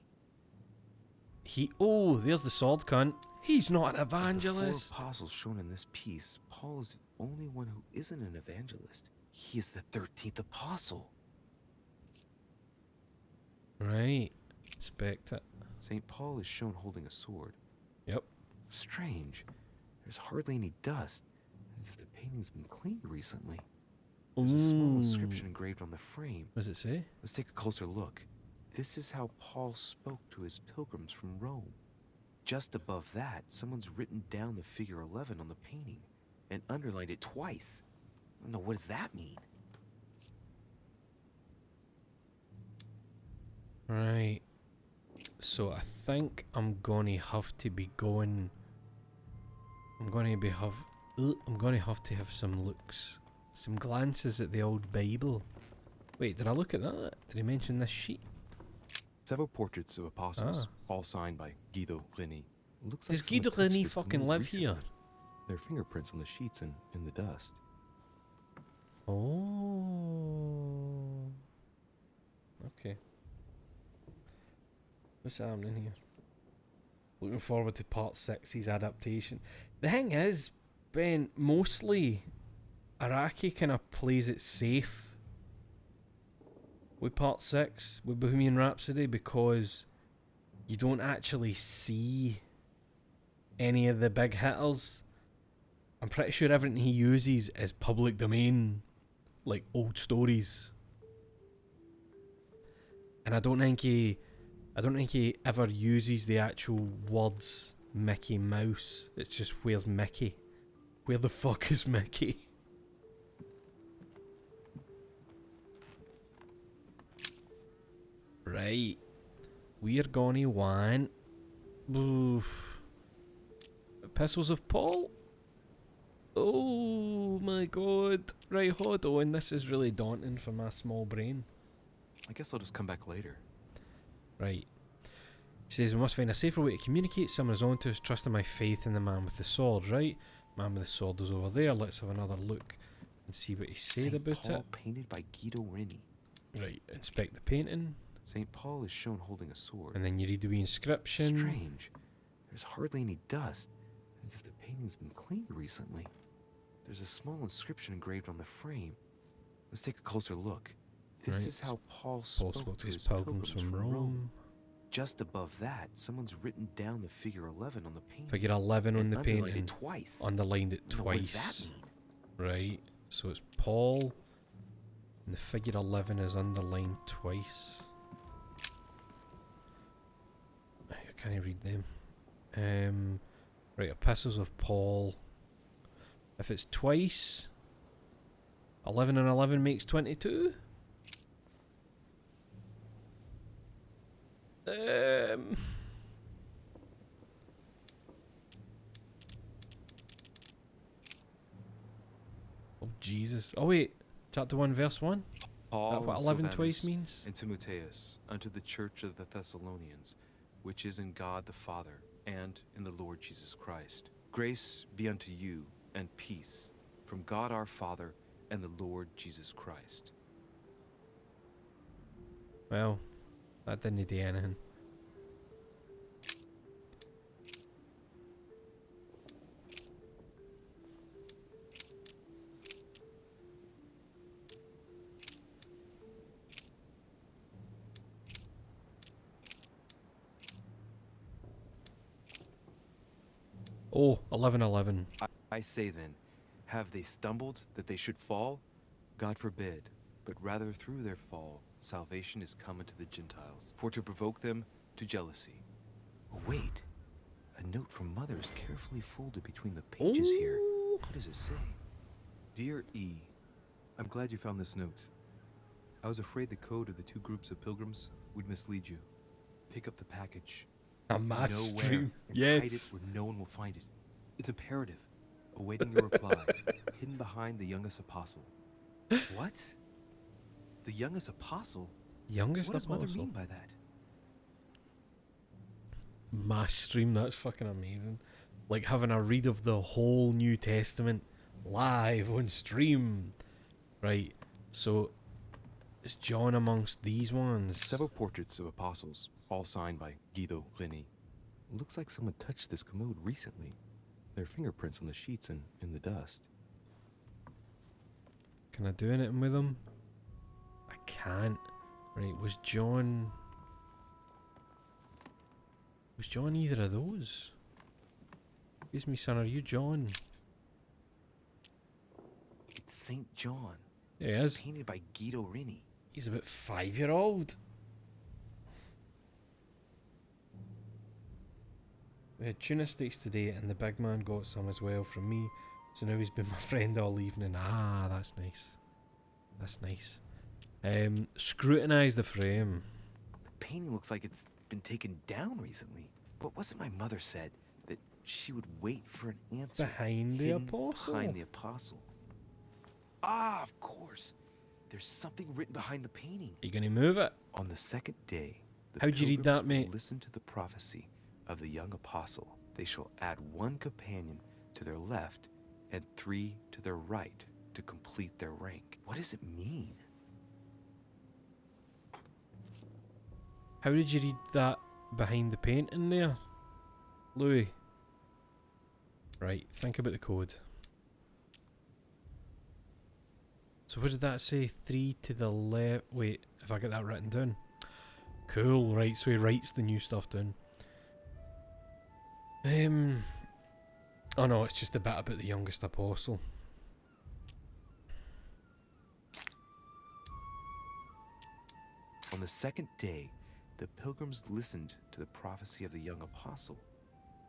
Oh, there's the sword cunt. He's not an Of the evangelist. 4 apostles shown in this piece, Paul is the only one who isn't an evangelist. He is the 13th apostle. Right, inspect it. St. Paul is shown holding a sword. Yep. Strange. There's hardly any dust, as if the painting's been cleaned recently. Ooh. There's a small inscription engraved on the frame. What does it say? Let's take a closer look. This is how Paul spoke to his pilgrims from Rome. Just above that, someone's written down the figure 11 on the painting and underlined it twice. No, what does that mean? Right. So I think I'm gonna have to be going. I'm gonna have to have some looks, some glances at the old Bible. Wait, did I look at that? Did he mention this sheet? Several portraits of apostles, Ah. all signed by Guido Reni. Looks Does someone Guido touched Reni this fucking glue live recently. here? There are fingerprints on the sheets and in the dust. Oh. Okay. What's happening here? Looking forward to part 6's adaptation. The thing is, Ben, mostly Araki kind of plays it safe with part 6, with Bohemian Rhapsody, because you don't actually see any of the big hitters. I'm pretty sure everything he uses is public domain, like old stories. And I don't think he ever uses the actual words Mickey Mouse. It's just, where's Mickey? Where the fuck is Mickey? Right. We're gonna want Epistles of Paul. Oh my god. Right, hold on. This is really daunting for my small brain. I guess I'll just come back later. Right. She says we must find a safer way to communicate. Someone is on to us, trusting my faith in the man with the sword, right? Man with the sword is over there. Let's have another look and see what he said St. about Paul, it. painted by Guido Reni. Right, inspect the painting. St. Paul is shown holding a sword. And then you read the wee inscription. Strange. There's hardly any dust, as if the painting's been cleaned recently. There's a small inscription engraved on the frame. Let's take a closer look. This is how Paul spoke to his pilgrims from Rome. Just above that, someone's written down the figure 11 on the painting. Figure 11 on the painting. Underlined it twice. Underlined it twice. What does that mean? Right. So it's Paul, and the figure 11 is underlined twice. I can't read them. Right, epistles of Paul. If it's twice, 11 and 11 makes 22. Oh Jesus! Oh wait, chapter 1, verse 1. Paul That what and 11 Silvanus twice means? and Timotheus, unto the church of the Thessalonians, which is in God the Father, and in the Lord Jesus Christ. Grace be unto you, and peace, from God our Father, and the Lord Jesus Christ. Well, that didn't do anything. Oh, 11:11. I say then, have they stumbled that they should fall? God forbid, but rather through their fall, salvation is come unto the Gentiles, for to provoke them to jealousy. Oh, wait. A note from Mother is carefully folded between the pages here. What does it say? Dear E, I'm glad you found this note. I was afraid the code of the two groups of pilgrims would mislead you. Pick up the package. A mass Know stream. where, and hide it Yes. where no one will find it. It's imperative. Awaiting your reply. Hidden behind the youngest apostle. What? The youngest apostle? Youngest What does Mother apostle. mean by that? Mass stream, that's fucking amazing. Like having a read of the whole New Testament live on stream. Right, so is John amongst these ones? Several portraits of apostles, all signed by Guido Reni. Looks like someone touched this commode recently. Their fingerprints on the sheets and in the dust. Can I do anything with them? I can't. Right, was John either of those? Excuse me, son, are you John? It's St. John, There he is. painted by Guido Reni. He's about 5-year-old. We had tuna steaks today and the big man got some as well from me. So now he's been my friend all evening. Ah, that's nice. That's nice. Scrutinise the frame. The painting looks like it's been taken down recently. But wasn't my mother said that she would wait for an answer Behind the hidden apostle. Behind the apostle. Ah, of course. There's something written behind the painting. Are you going to move it? On the second day, the How'd you read that, pilgrims will mate? listen to the prophecy of the young apostle. They shall add one companion to their left and 3 to their right to complete their rank. What does it mean? How did you read that behind the painting there, Louis? Right, think about the code. So what did that say? 3 to the left. Wait, if I get that written down. Cool, right, so he writes the new stuff down. Oh no, it's just a bit about the youngest apostle. On the second day, the pilgrims listened to the prophecy of the young apostle.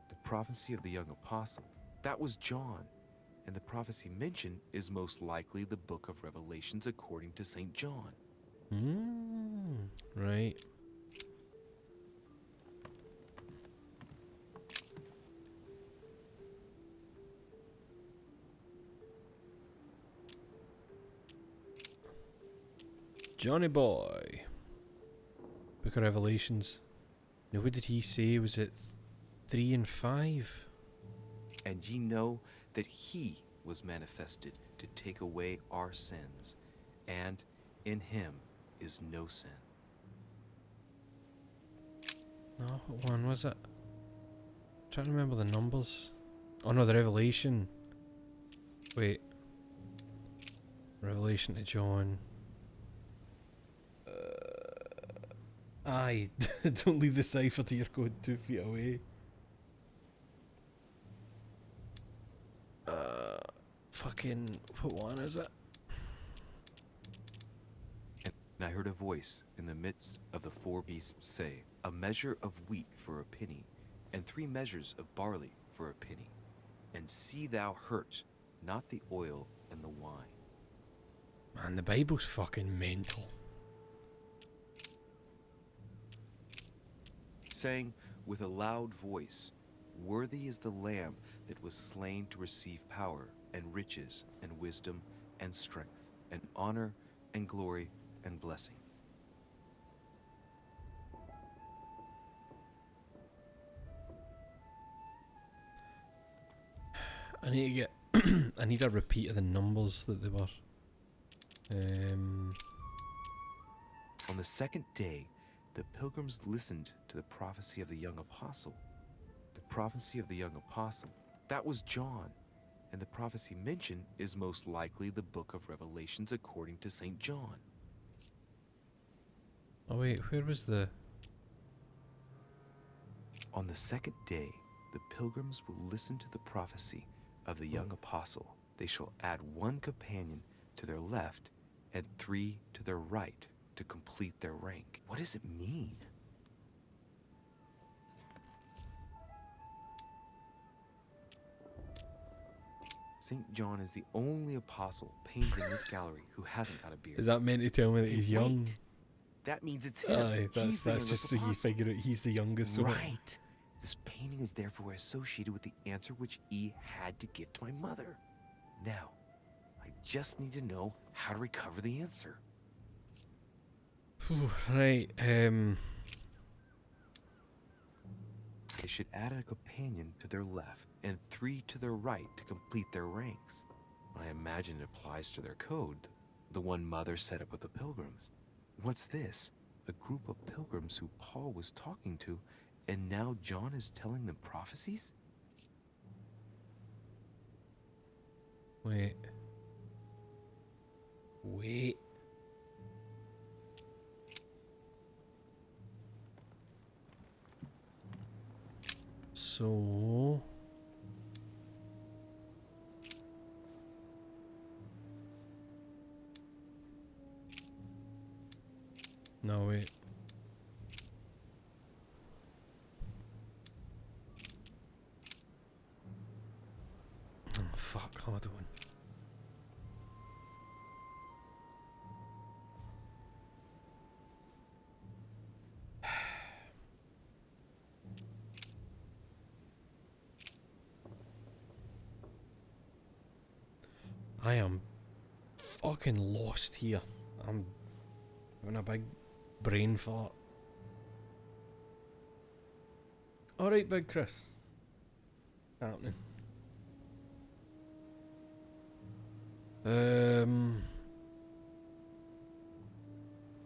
The prophecy of the young apostle. That was John. And the prophecy mentioned is most likely the book of Revelations according to St. John. Right. Johnny boy. Book of Revelations. Now what did he say? Was it 3 and 5? And ye know that he was manifested to take away our sins, and in him is no sin. No, what one was it? Trying to remember the numbers. Oh no, the Revelation. Wait. Revelation to John. Aye, don't leave the cipher till you're going 2 feet away. Fucking, what one is it? And I heard a voice in the midst of the 4 beasts say, "A measure of wheat for a penny, and 3 measures of barley for a penny. And see thou hurt not the oil and the wine." Man, the Bible's fucking mental. Saying with a loud voice, "Worthy is the Lamb that was slain to receive power and riches and wisdom and strength and honor and glory and blessing." I need to get I need a repeat of the numbers that they were. On the 2nd day, the pilgrims listened to the prophecy of the young apostle. The prophecy of the young apostle, that was John. And the prophecy mentioned is most likely the book of Revelations according to St. John. Oh wait, where was the... On the 2nd day, the pilgrims will listen to the prophecy of the young apostle. They shall add 1 companion to their left and 3 to their right to complete their rank. What does it mean? St. John is the only apostle painted in this gallery who hasn't got a beard. Is that meant to tell me that Hey, he's young? wait. That means it's him. Aye, He's the that's just so youngest you apostle. figure out he's the youngest one. Right. This painting is therefore associated with the answer which E had to give to my mother. Now, I just need to know how to recover the answer. Right, They should add a companion to their left and 3 to their right to complete their ranks. I imagine it applies to their code, the one Mother set up with the pilgrims. What's this? A group of pilgrims who Paul was talking to, and now John is telling them prophecies? wait. So... No, wait. Oh, fuck, hold on. I am fucking lost here. I'm having a big brain fart. Alright, Big Chris. Happening.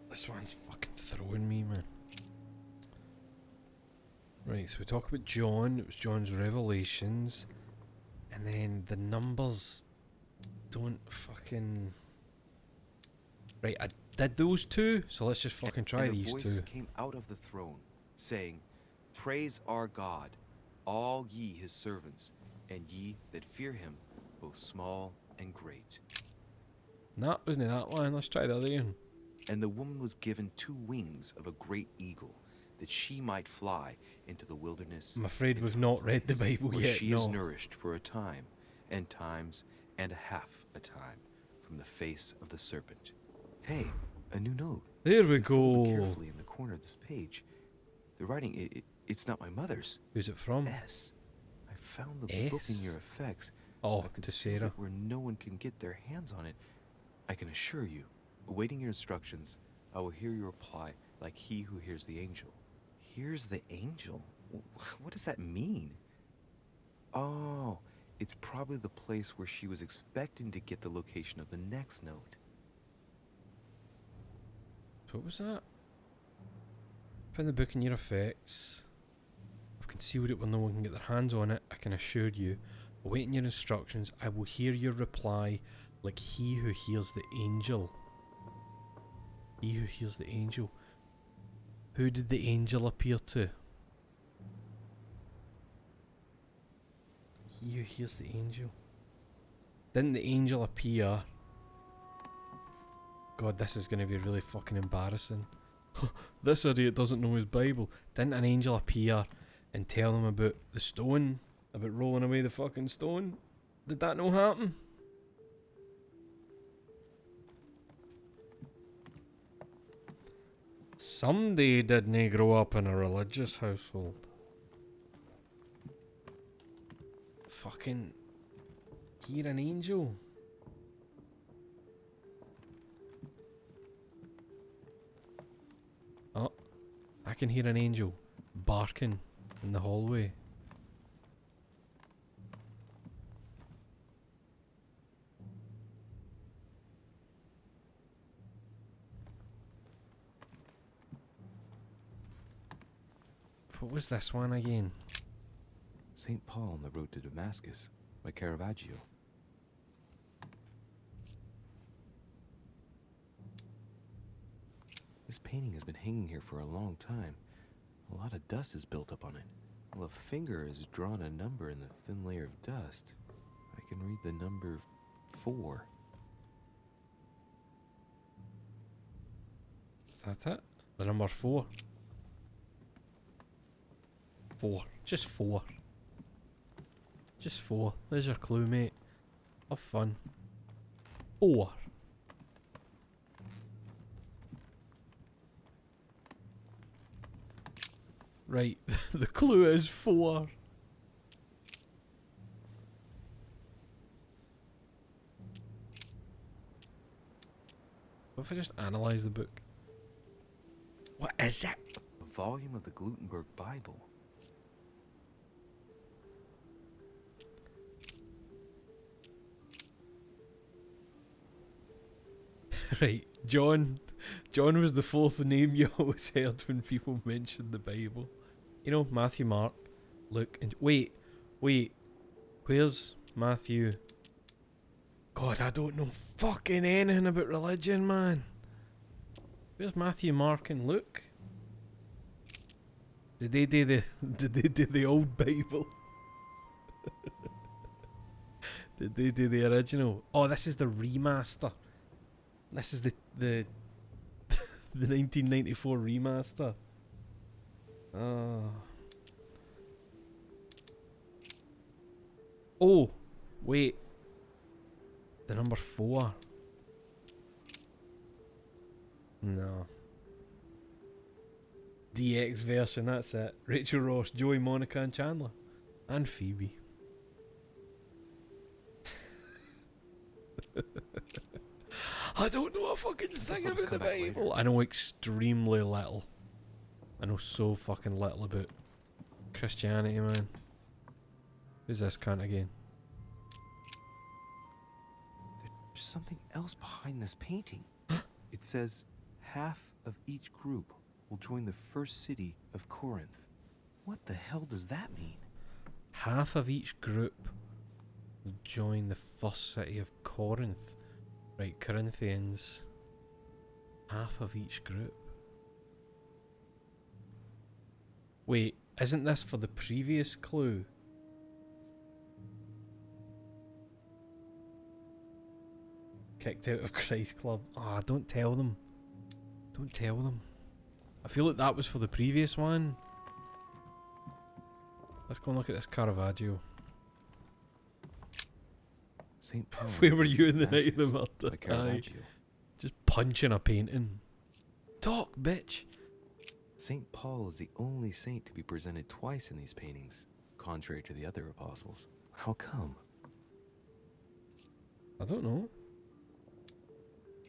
This one's fucking throwing me, man. Right, so we talk about John. It was John's revelations. And then the numbers don't fucking... Right, I did those 2, so let's just fucking try And these a voice 2. came out of the throne, saying, "Praise our God, all ye his servants, and ye that fear him, both small and great." Nah, wasn't it that one? Let's try the other one. And the woman was given 2 wings of a great eagle, that she might fly into the wilderness. I'm afraid into we've a not read the place Bible where yet, she no. is nourished for a time, and times, and a half a time, from the face of the serpent. Hey, a new note. There we Fold it go. carefully in the corner of this page. The writing, it's not my mother's. Who's it from? S. I found the book in S? your effects. Oh, I've to concealed Sarah. it where no one can get their hands on it. I can assure you, awaiting your instructions, I will hear your reply like he who hears the angel. Hears the angel? What does that mean? Oh, it's probably the place where she was expecting to get the location of the next note. So what was that? Found the book in your effects. I've concealed it where no one can get their hands on it. I can assure you, awaiting your instructions, I will hear your reply like he who hears the angel. He who hears the angel. Who did the angel appear to? He who hears the angel. Didn't the angel appear? God, this is going to be really fucking embarrassing. This idiot doesn't know his Bible. Didn't an angel appear and tell him about the stone? About rolling away the fucking stone? Did that not happen? Somebody didn't grow up in a religious household. Fucking hear an angel. Oh, I can hear an angel barking in the hallway. What was this one again? St. Paul on the Road to Damascus by Caravaggio. This painting has been hanging here for a long time. A lot of dust is built up on it. Well, a finger has drawn a number in the thin layer of dust. I can read the number 4. Is that it? The number 4? 4. Just 4. Just 4. There's your clue, mate. Have fun. 4. Right, the clue is 4. What if I just analyse the book? What is it? A volume of the Gutenberg Bible. Right, John was the 4th name you always heard when people mentioned the Bible. You know, Matthew, Mark, Luke, and wait, where's Matthew? God, I don't know fucking anything about religion, man. Where's Matthew, Mark, and Luke? Did they do the old Bible? Did they do the original? Oh, this is the remaster. This is the 1994 remaster. Oh, wait. The number 4. No. DX version, that's it. Rachel Ross, Joey, Monica, and Chandler. And Phoebe. I don't know a fucking thing about the Bible. I know extremely little. I know so fucking little about Christianity, man. Who's this cunt again? There's something else behind this painting. It says, half of each group will join the first city of Corinth. What the hell does that mean? Half of each group will join the first city of Corinth. Right, Corinthians. Half of each group. Wait, isn't this for the previous clue? Kicked out of Christ Club. Ah, don't tell them. Don't tell them. I feel like that was for the previous one. Let's go and look at this Caravaggio. St. Paul. Where were you in the night of the murder? By Caravaggio. Just punching a painting. Talk, bitch. St. Paul is the only saint to be presented twice in these paintings, contrary to the other apostles. How come? I don't know.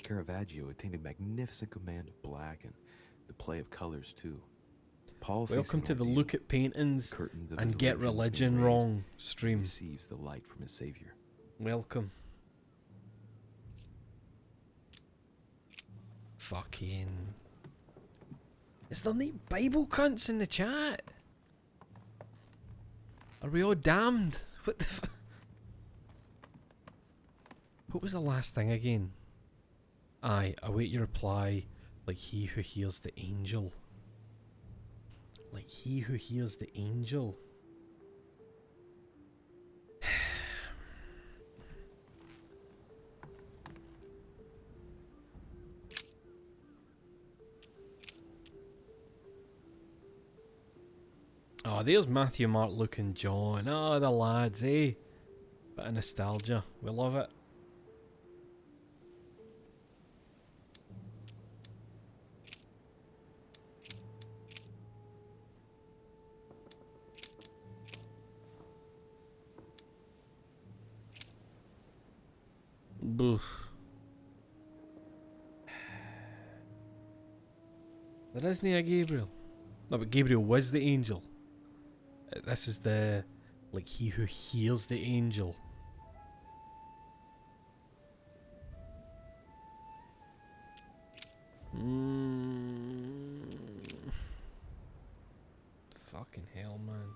Caravaggio attained a magnificent command of black and the play of colors too. Paul, welcome to the Look at Paintings and Get Religion Wrong stream. Receives the light from his Savior. Welcome. Fucking. Is there any Bible cunts in the chat? Are we all damned? What the What was the last thing again? Aye, await your reply, like he who hears the angel. Like he who hears the angel. Oh, there's Matthew, Mark, Luke and John. Oh, the lads, eh? Bit of nostalgia. We love it. Boof. There isn't a Gabriel. No, but Gabriel was the angel. This is the, like, he who hears the angel. Fucking hell, man.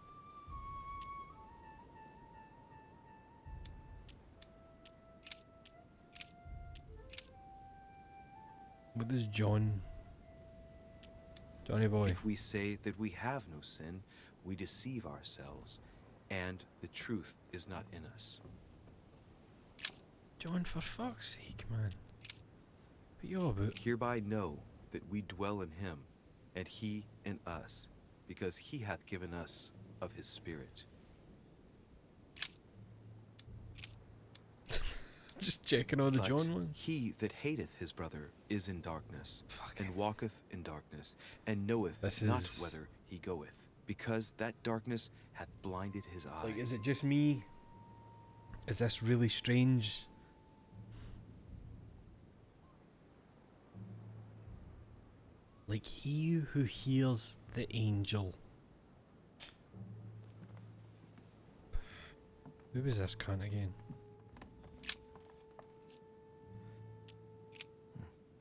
What is Johnny boy? If we say that we have no sin, we deceive ourselves, and the truth is not in us. John, for fuck's sake, man. What you all about? Hereby know that we dwell in him, and he in us, because he hath given us of his Spirit. Just checking all the But John ones. he that hateth his brother is in darkness, and walketh in darkness, and knoweth not whither he goeth, because that darkness hath blinded his eyes. Like, is it just me? Is this really strange? Like, he who hears the angel. Who was this cunt again?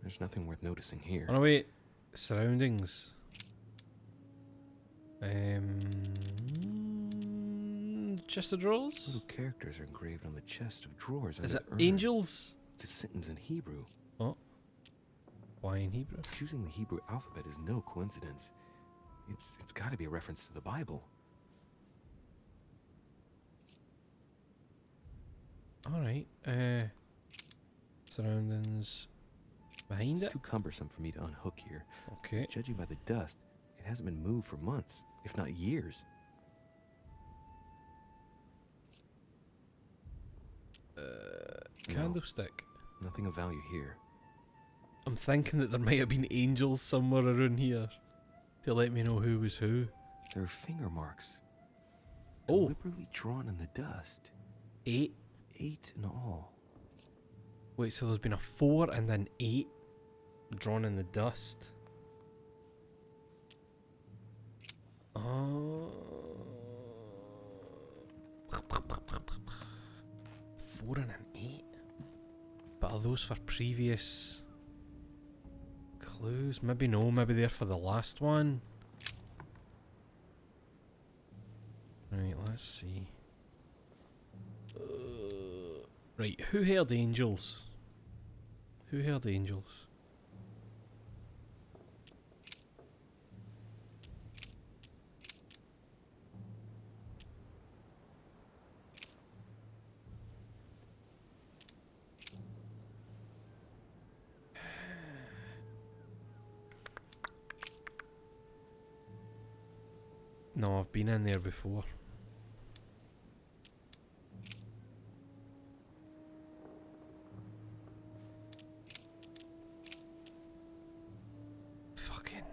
There's nothing worth noticing here. Oh no, wait. Surroundings. Chest of drawers? Little characters are engraved on the chest of drawers. Is under it the urn. angels? It's a sentence in Hebrew. Oh. Why in Hebrew? Choosing the Hebrew alphabet is no coincidence. It's got to be a reference to the Bible. Alright. Surroundings. Behind It's it? too cumbersome for me to unhook here. Okay. Judging by the dust, it hasn't been moved for months, if not years. Candlestick. Nothing of value here. I'm thinking that there might have been angels somewhere around here to let me know who was who. There are finger marks. Oh. Deliberately drawn in the dust. 8. 8 in all. Wait, so there's been a 4 and then 8 drawn in the dust. Oh. 4 and an 8. But are those for previous clues? Maybe no, maybe they're for the last one. Right, let's see. Right, who heard angels? Who heard angels? No, I've been in there before. Fucking.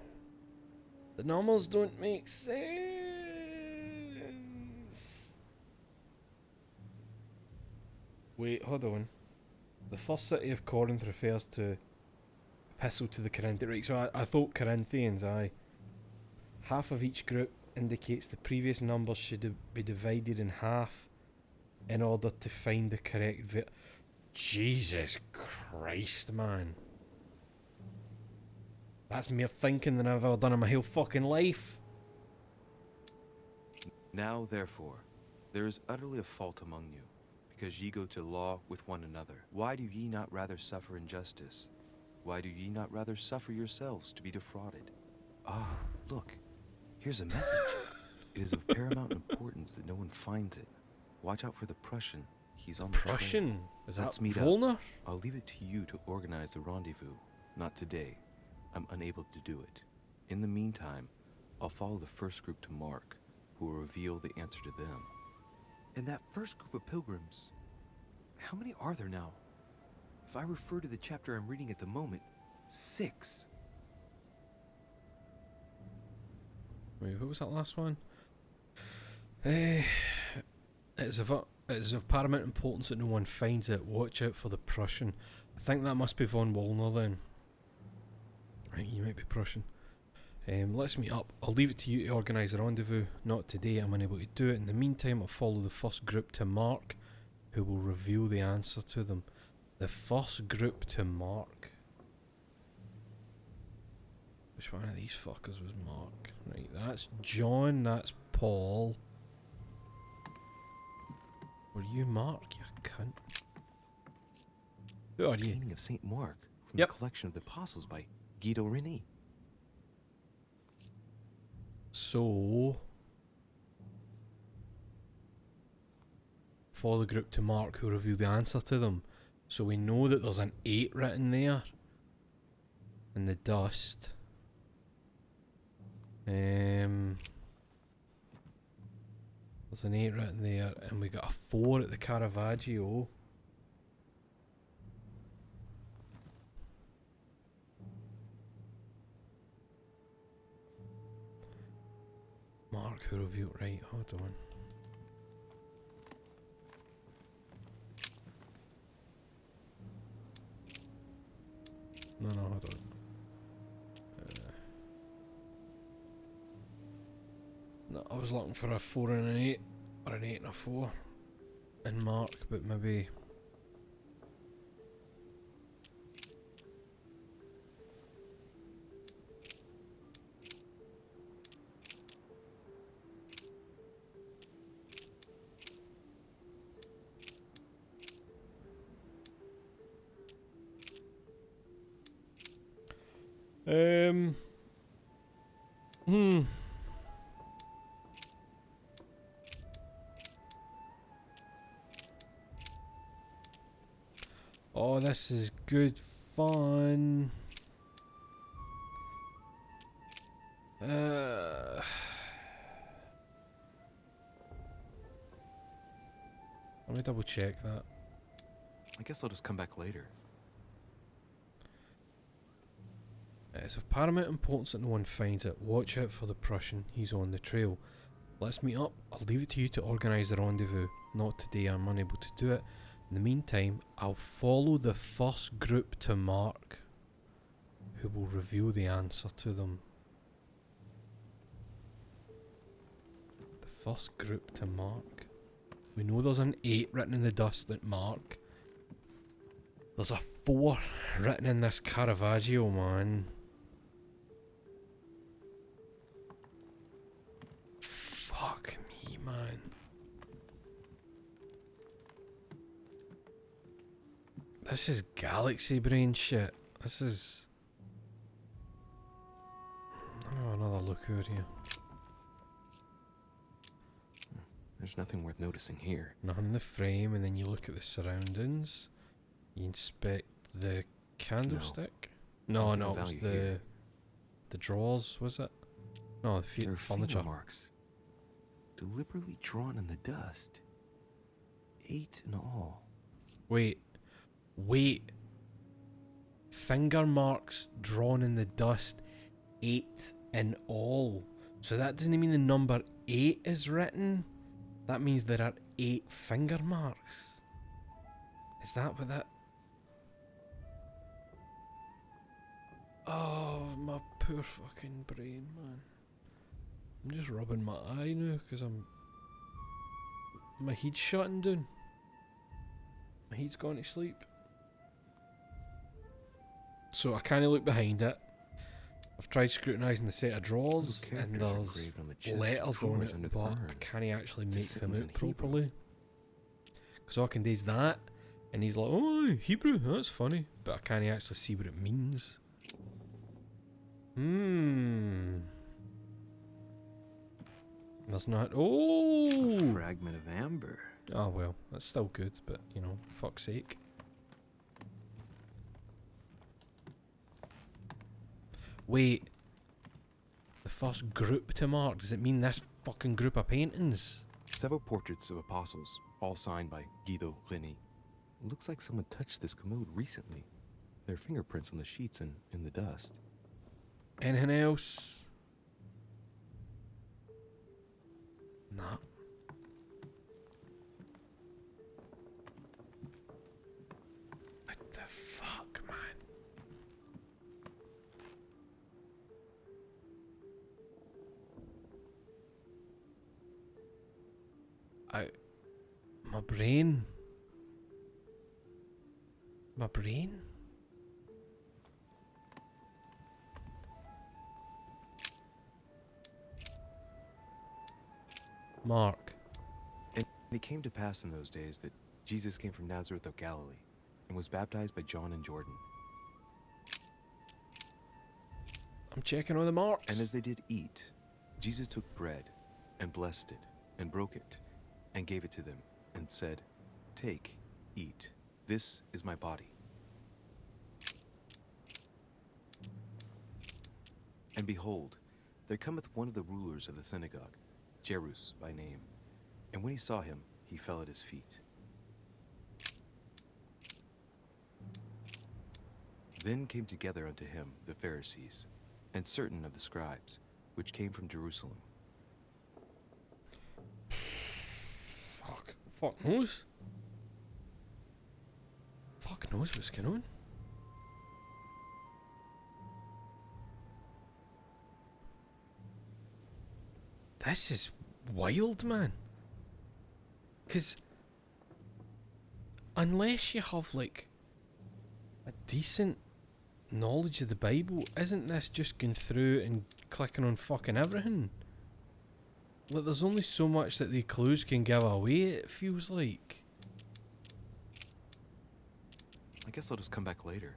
The numbers don't make sense. Wait, hold on. The first city of Corinth refers to epistle to the Corinthians. Right, so I thought Corinthians, aye. Half of each group indicates the previous numbers should be divided in half in order to find the correct Jesus Christ, man. That's mere thinking than I've ever done in my whole fucking life. Now, therefore, There is utterly a fault among you, because ye go to law with one another. Why do ye not rather suffer injustice? Why do ye not rather suffer yourselves to be defrauded? Ah, look, here's a message. It is of paramount importance that no one finds it. Watch out for the Prussian. He's on the trail. Prussian? Is that Let's meet Volner? up. I'll leave it to you to organize the rendezvous. Not today. I'm unable to do it. In the meantime, I'll follow the first group to Mark, who will reveal the answer to them. And that first group of pilgrims, how many are there now? If I refer to the chapter I'm reading at the moment, 6. Wait, what was that last one? It is of paramount importance that no one finds it. Watch out for the Prussian. I think that must be von Wollner then. Right, you might be Prussian. Let's meet up. I'll leave it to you to organise a rendezvous. Not today, I'm unable to do it. In the meantime, I'll follow the first group to Mark, who will reveal the answer to them. The first group to Mark. Which one of these fuckers was Mark? Right, that's John, that's Paul. Were you Mark, you cunt? Who are you? Painting of St. Mark from Yep. the collection of the Apostles by Guido Reni. So, follow the group to Mark, who reveal the answer to them. So we know that there's an 8 written there in the dust. There's an 8 written there, and we got a 4 at the Caravaggio. Mark, who revealed, right, hold on. No, hold on. No, I was looking for a 4 and an 8, or an 8 and a 4 in Mark, but maybe. Oh, this is good fun. Let me double check that. I guess I'll just come back later. It's of paramount importance that no one finds it. Watch out for the Prussian, he's on the trail. Let's meet up. I'll leave it to you to organise the rendezvous. Not today, I'm unable to do it. In the meantime, I'll follow the first group to Mark, who will reveal the answer to them. The first group to Mark. We know there's an 8 written in the dust at Mark. There's a 4 written in this Caravaggio, man. Fuck me, man. This is galaxy brain shit. This is... Let me have another look over here. There's nothing worth noticing here. Nothing in the frame, and then you look at the surroundings. You inspect the candlestick. No, Nothing of it was value here. the drawers, was it? No, the There are furniture. finger marks, deliberately drawn in the dust. 8 in all. Wait. Finger marks drawn in the dust, 8 in all. So that doesn't mean the number 8 is written. That means there are 8 finger marks. Is that what that... Oh, my poor fucking brain, man. I'm just rubbing my eye now because my head's shutting down. My head's gone to sleep. So I can't look behind it. I've tried scrutinising the set of drawers, Little and characters are there's engraved on the chest letters on drawers it, under the but I urn. can't actually It's make them sentence out in Hebrew. properly. Because all I can do is that, and he's like, oh, Hebrew, that's funny, but I can't actually see what it means. There's not. Oh! Fragment of amber. Oh well, that's still good, but you know, fuck's sake. Wait. The first group to mark, does it mean this fucking group of paintings? Several portraits of apostles, all signed by Guido Reni. Looks like someone touched this commode recently. There are fingerprints on the sheets and in the dust. Anything else? Nah. What the fuck, man? My brain. My brain? Mark. And it came to pass in those days that Jesus came from Nazareth of Galilee and was baptized by John in Jordan. I'm checking all the marks. And as they did eat, Jesus took bread and blessed it and broke it and gave it to them and said, "Take, eat. This is my body." And behold, there cometh one of the rulers of the synagogue, Jairus by name. And when he saw him, he fell at his feet. Then came together unto him the Pharisees, and certain of the scribes, which came from Jerusalem. Fuck knows. Fuck knows what's going on. This is wild, man. Because unless you have, like, a decent knowledge of the Bible, isn't this just going through and clicking on fucking everything? Like, there's only so much that the clues can give away, it feels like. I guess I'll just come back later.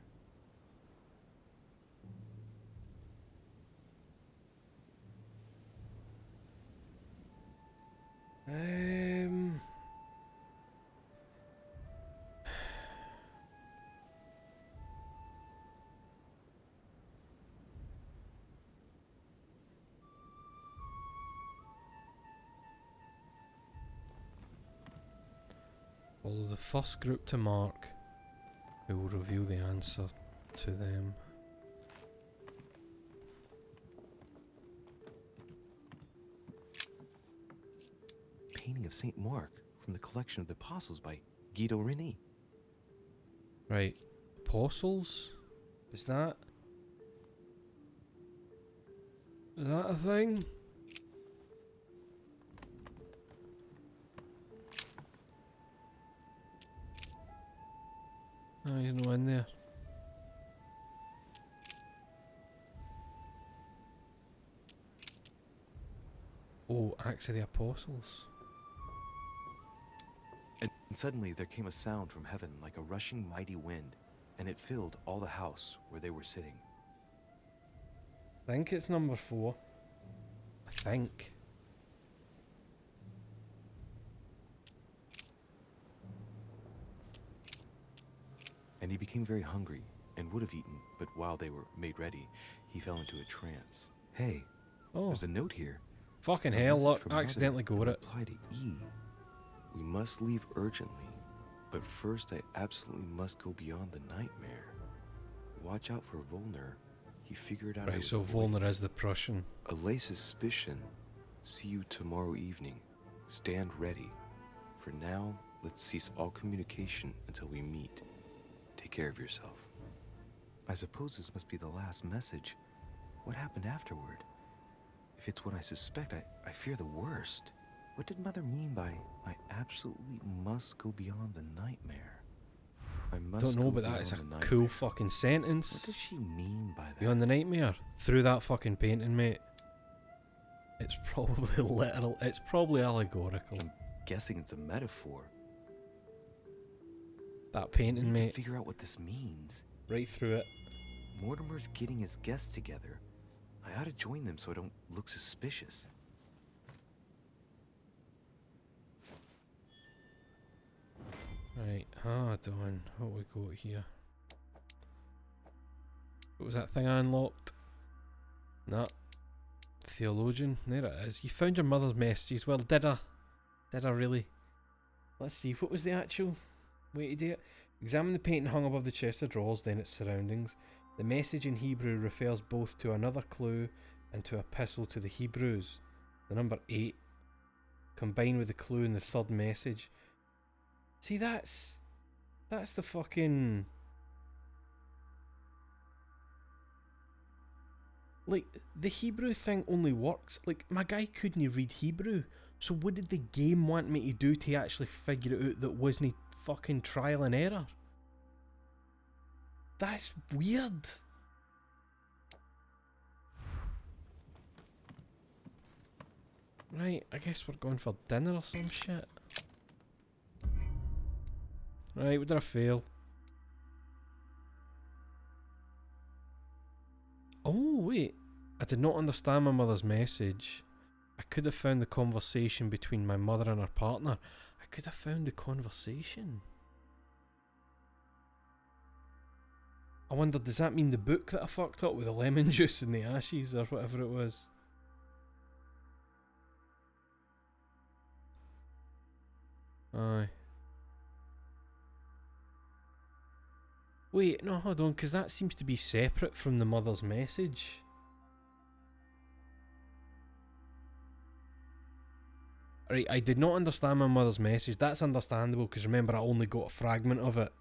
Follow the first group to mark, who will reveal the answer to them. Painting of Saint Mark from the collection of the apostles by Guido Reni. Right, apostles? Is that a thing? Oh, he's no in there. Oh, Acts of the Apostles. And suddenly there came a sound from heaven like a rushing mighty wind, and it filled all the house where they were sitting. I think it's number 4. I think. And he became very hungry, and would have eaten, but while they were made ready, he fell into a trance. Hey, Oh, there's a note here. fucking A hell, message look, from I Mother accidentally got it. Reply to E. We must leave urgently, but first I absolutely must go beyond the nightmare. Watch out for Volner. He figured out I Right, was so avoiding Volner is the Prussian. Allay suspicion. See you tomorrow evening. Stand ready. For now, let's cease all communication until we meet. Take care of yourself. I suppose this must be the last message. What happened afterward? If it's what I suspect, I fear the worst. What did Mother mean by I absolutely must go beyond the nightmare? I must Don't know, go but that is a beyond the cool nightmare. fucking What sentence. does she mean by that? Beyond the nightmare. Through that fucking painting, mate. It's probably literal. It's probably allegorical. I'm guessing it's a metaphor. That I painting, need mate. to figure out what this means. Right through it. Mortimer's getting his guests together. I ought to join them so I don't look suspicious. Right, Dawn. What we got here? What was that thing I unlocked? Nah. Theologian. There it is. You found your mother's messages. Well, did I? Did I really? Let's see. What was the actual way to do it? Examine the painting hung above the chest of drawers, then its surroundings. The message in Hebrew refers both to another clue and to epistle to the Hebrews. The number 8 combined with the clue in the third message. See, that's the fucking... Like, the Hebrew thing only works. Like, my guy couldn't read Hebrew. So what did the game want me to do to actually figure it out that wasn't fucking trial and error? That's weird. Right, I guess we're going for dinner or some shit. Right, what did I fail? Oh, wait. I did not understand my mother's message. I could have found the conversation between my mother and her partner. I could have found the conversation. I wonder, does that mean the book that I fucked up with the lemon juice and the ashes or whatever it was? Aye. Wait, no, hold on, because that seems to be separate from the mother's message. Right, I did not understand my mother's message. That's understandable, because remember, I only got a fragment of it.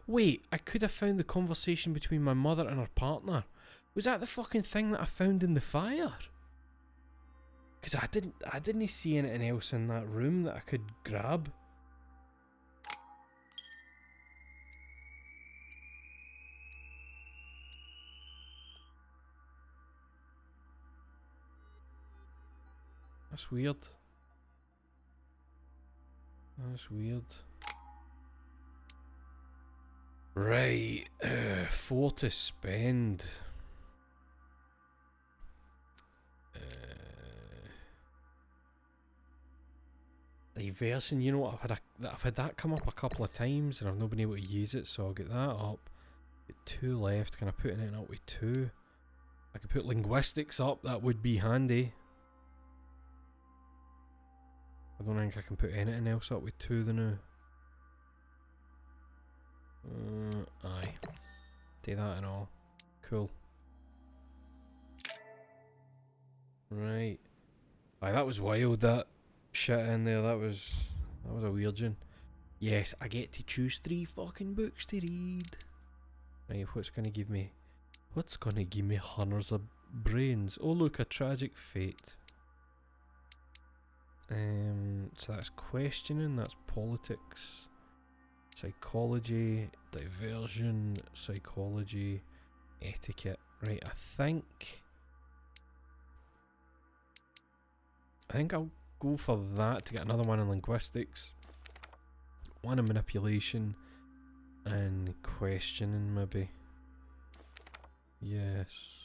Wait, I could have found the conversation between my mother and her partner. Was that the fucking thing that I found in the fire? Because I didn't see anything else in that room that I could grab. That's weird. That's weird. Right, 4 to spend. Diversion, you know what? I've had that come up a couple of times and I've not been able to use it, so I'll get that up. Get 2 left. Can I put anything up with 2? I could put linguistics up. That would be handy. I don't think I can put anything else up with 2 though now. Aye. Do that and all. Cool. Right. Aye, that was wild, that shit in there. That was a weird one. Yes, I get to choose 3 fucking books to read. Right, what's gonna give me hundreds of brains? Oh look, a tragic fate. So that's questioning, that's politics, psychology, diversion, psychology, etiquette. Right, I think I'll go for that to get another one in linguistics, one in manipulation, and questioning maybe. Yes.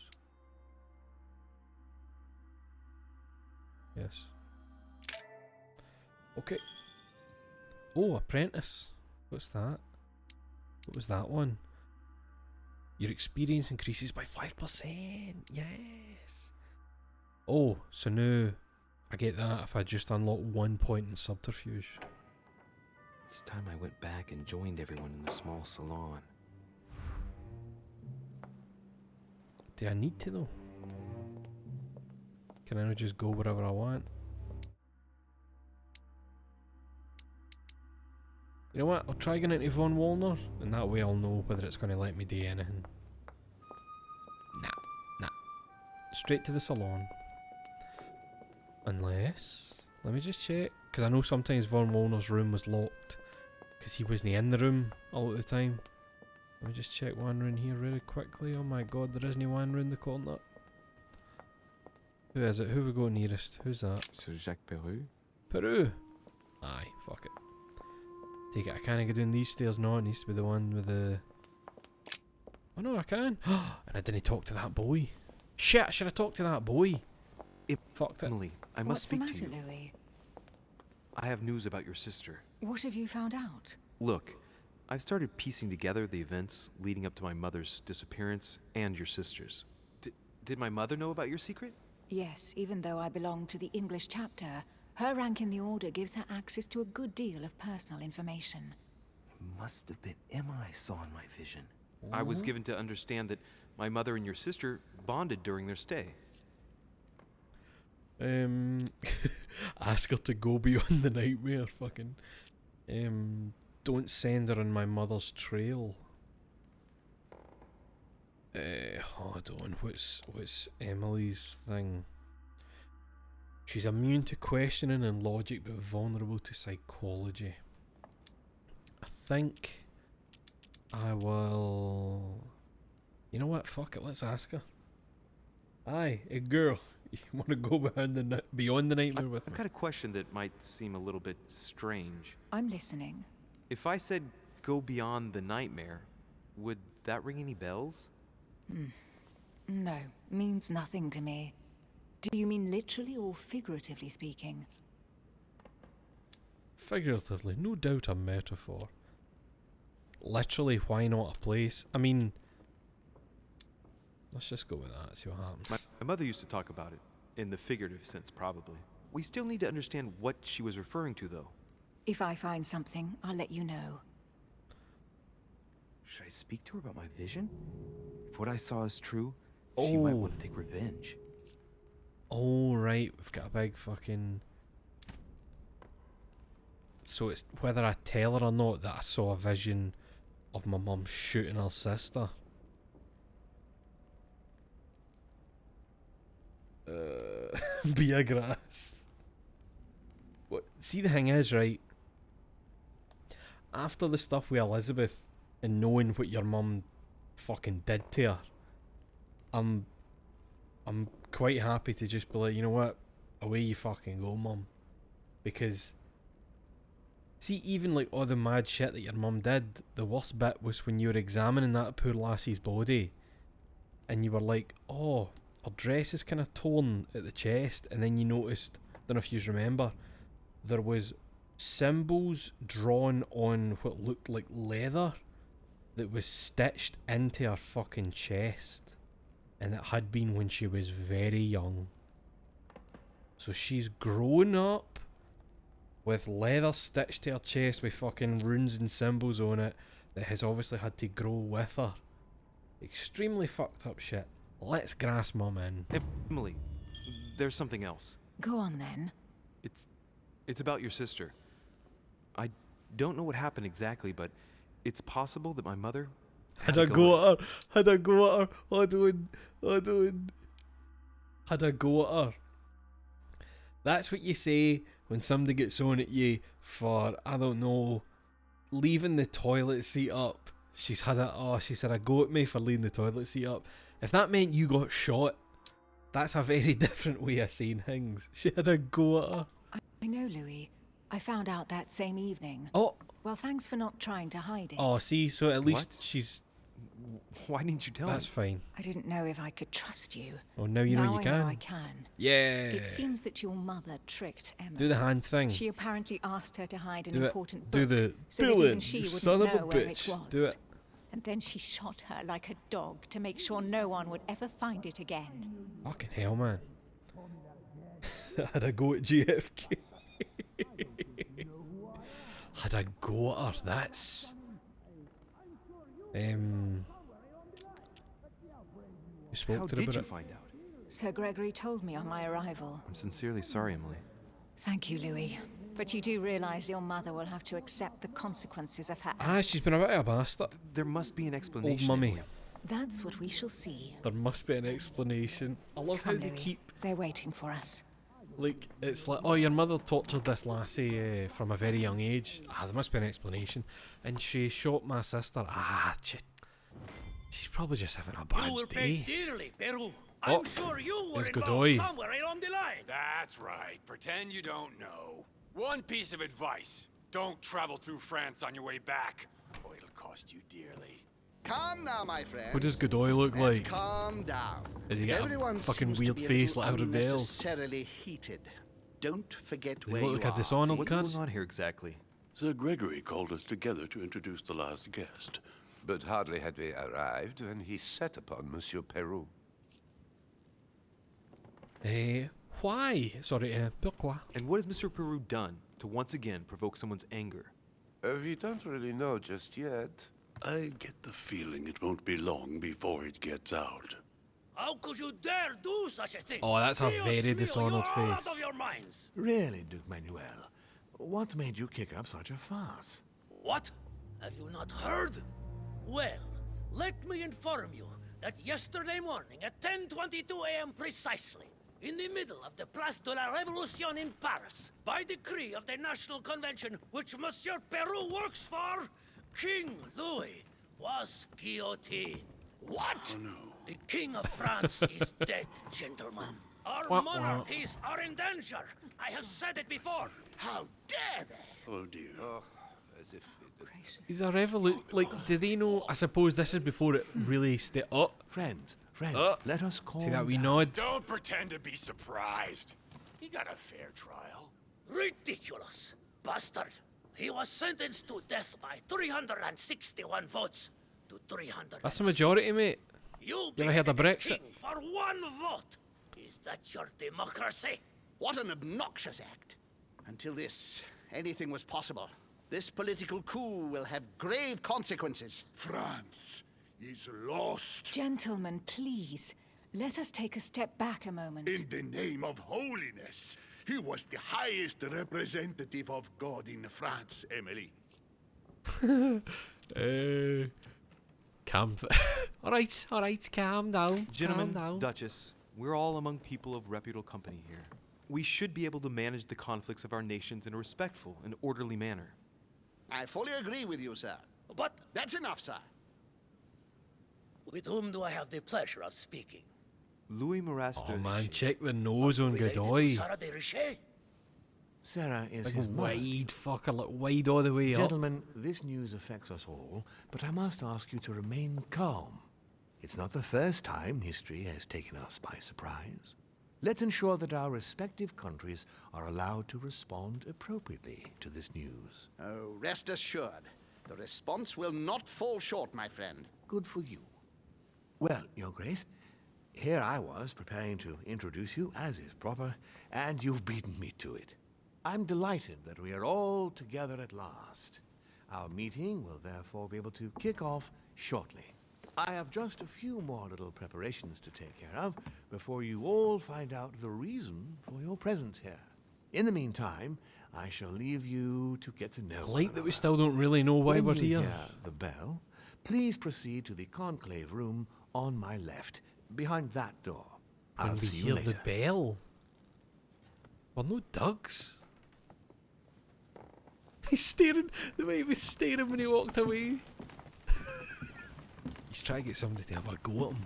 Yes. Okay. Oh, apprentice. What's that? What was that one? Your experience increases by 5%. Yes. Oh, so now I get that if I just unlock 1 point in subterfuge. It's time I went back and joined everyone in the small salon. Do I need to though? Can I not just go wherever I want? You know what? I'll try getting into Von Wallner, and that way I'll know whether it's going to let me do anything. Nah. Straight to the salon. Unless... Let me just check, because I know sometimes Von Wolner's room was locked, because he wasn't in the room all the time. Let me just check one room here really quickly. Oh my god, there isn't one room the corner. Who is it? Who have we got nearest? Who's that? Sir Jacques Peru? Peru! Aye, fuck it. Take it, I can't get down these stairs. No, it needs to be the one with the... Oh no, I can! And I didn't talk to that boy. Shit, I should have talked to that boy. Fucked it. Emily, I must What's the speak to matter, you. Louis? I have news about your sister. What have you found out? Look, I've started piecing together the events leading up to my mother's disappearance and your sister's. Did my mother know about your secret? Yes, even though I belong to the English chapter, her rank in the Order gives her access to a good deal of personal information. It must have been Emma I saw in my vision. I was given to understand that my mother and your sister bonded during their stay. Ask her to go beyond the nightmare, fucking. Don't send her on my mother's trail. Hold on, what's Emily's thing? She's immune to questioning and logic, but vulnerable to psychology. I think I will... You know what, fuck it, let's ask her. Aye, hey girl, you want to go beyond the nightmare with I've me? got a question that might seem a little bit strange. I'm listening. If I said go beyond the nightmare, would that ring any bells? No, means nothing to me. Do you mean literally or figuratively speaking? Figuratively, no doubt a metaphor. Literally, why not a place? I mean, let's just go with that, see what happens. My mother used to talk about it, in the figurative sense probably. We still need to understand what she was referring to though. If I find something, I'll let you know. Should I speak to her about my vision? If what I saw is true, she might want to take revenge. Oh, right, we've got a big fucking... So it's whether I tell her or not that I saw a vision of my mum shooting her sister. Beer grass. What? See, the thing is, right? After the stuff with Elizabeth and knowing what your mum fucking did to her, I'm quite happy to just be like, you know what? Away you fucking go, mum. Because, see, even like all the mad shit that your mum did, the worst bit was when you were examining that poor lassie's body and you were like, oh, her dress is kind of torn at the chest, and then you noticed, don't know if you remember, there was symbols drawn on what looked like leather that was stitched into her fucking chest, and it had been when she was very young. So she's grown up with leather stitched to her chest with fucking runes and symbols on it that has obviously had to grow with her. Extremely fucked up shit. Let's grass mum in. Emily, there's something else. Go on then. It's about your sister. I don't know what happened exactly, but it's possible that my mother Had a go at her. Had a go at her. Hold on. Had a go at her. That's what you say when somebody gets on at you for, I don't know, leaving the toilet seat up. She said a go at me for leaving the toilet seat up. If that meant you got shot, that's a very different way of saying things. She had a go at her. I know, Louis. I found out that same evening. Oh. Well, thanks for not trying to hide it. Oh, see, so at least What? she's... Why didn't you tell me? That's fine. I didn't know if I could trust you. Oh, now you know you I can. know I can. Yeah. It seems that your mother tricked Emma. Do the hand thing. She apparently asked her to hide an Do it. important Do book, the... so Do that even it, she you wouldn't son of a know where it bitch. was. Do it. And then she shot her like a dog to make sure no one would ever find it again. Fucking hell, man. Had a go at GFK. Had a go at her, that's... You spoke How to her did about you it? find out? Sir Gregory told me on my arrival. I'm sincerely sorry, Emily. Thank you, Louis. But you do realize your mother will have to accept the consequences of her acts. She's been a bit of a bastard. There must be an explanation. Old mummy. Emily. That's what we shall see. There must be an explanation. I love how Come, they Louis. keep... They're waiting for us. Like, it's like, oh, your mother tortured this lassie from a very young age. There must be an explanation. And she shot my sister. She's probably just having a bad You will day. pay dearly, Peru. Oh, I'm sure you were there's involved Godoy. somewhere along the line. That's right. Pretend you don't know. One piece of advice. Don't travel through France on your way back, or it'll cost you dearly. Calm now, my friend. What does Godoy look Let's like? calm down. Does he get Everyone a fucking seems to weird be a face little like Howard Bells? unnecessarily heated. Don't forget Does he where look you like a are. Dishonored What's cunt? going on here exactly? Sir Gregory called us together to introduce the last guest. But hardly had we arrived when he set upon Monsieur Peru. Why? Sorry, pourquoi? And what has Mr. Peru done to once again provoke someone's anger? We don't really know just yet. I get the feeling it won't be long before it gets out. How could you dare do such a thing? Oh, that's a Dios very mío, Dishonored you're all face. out of your minds. Really, Duke Manuel? What made you kick up such a fuss? What? Have you not heard? Well, let me inform you that yesterday morning at 10:22 a.m. precisely, in the middle of the Place de la Révolution in Paris, by decree of the National Convention which Monsieur Peru works for, King Louis was guillotined. What? Oh no. The King of France is dead, gentlemen. Our Wah, wah. monarchies are in danger. I have said it before. How dare they? Oh dear. Oh, as if it... He's a like, do they know? I suppose this is before it really Friends, let us calm see that wee down. nod? Don't pretend to be surprised. He got a fair trial. Ridiculous. Bastard. He was sentenced to death by 361 votes to 300. That's the majority, mate. You ever heard of beheaded Brexit? the king for one vote. Is that your democracy? What an obnoxious act. Until this, anything was possible. This political coup will have grave consequences. France is lost. Gentlemen, please, let us take a step back a moment. In the name of holiness. He was the highest representative of God in France, Emily. Calm. Alright, calm down. Gentlemen, calm down. Duchess, we're all among people of reputable company here. We should be able to manage the conflicts of our nations in a respectful and orderly manner. I fully agree with you, sir. But That's enough, sir. with whom do I have the pleasure of speaking? Louis Maras Oh de man, Richelieu. check the nose on Related to Godoy. Sarah de Richet? Sarah is Like his mother. wide fucker, like wide all the way up. Gentlemen, this news affects us all, but I must ask you to remain calm. It's not the first time history has taken us by surprise. Let's ensure that our respective countries are allowed to respond appropriately to this news. Oh, rest assured. The response will not fall short, my friend. Good for you. Well, Your Grace, here I was preparing to introduce you as is proper, and you've beaten me to it. I'm delighted that we are all together at last. Our meeting will therefore be able to kick off shortly. I have just a few more little preparations to take care of before you all find out the reason for your presence here. In the meantime, I shall leave you to get to know I one like that we another. still don't really know why When we're you here. hear the bell, please proceed to the conclave room on my left, behind that door. When I'll we see you hear later. the bell. Well, no ducks. He's staring, the way he was staring when he walked away. He's trying to get somebody to have a go at him.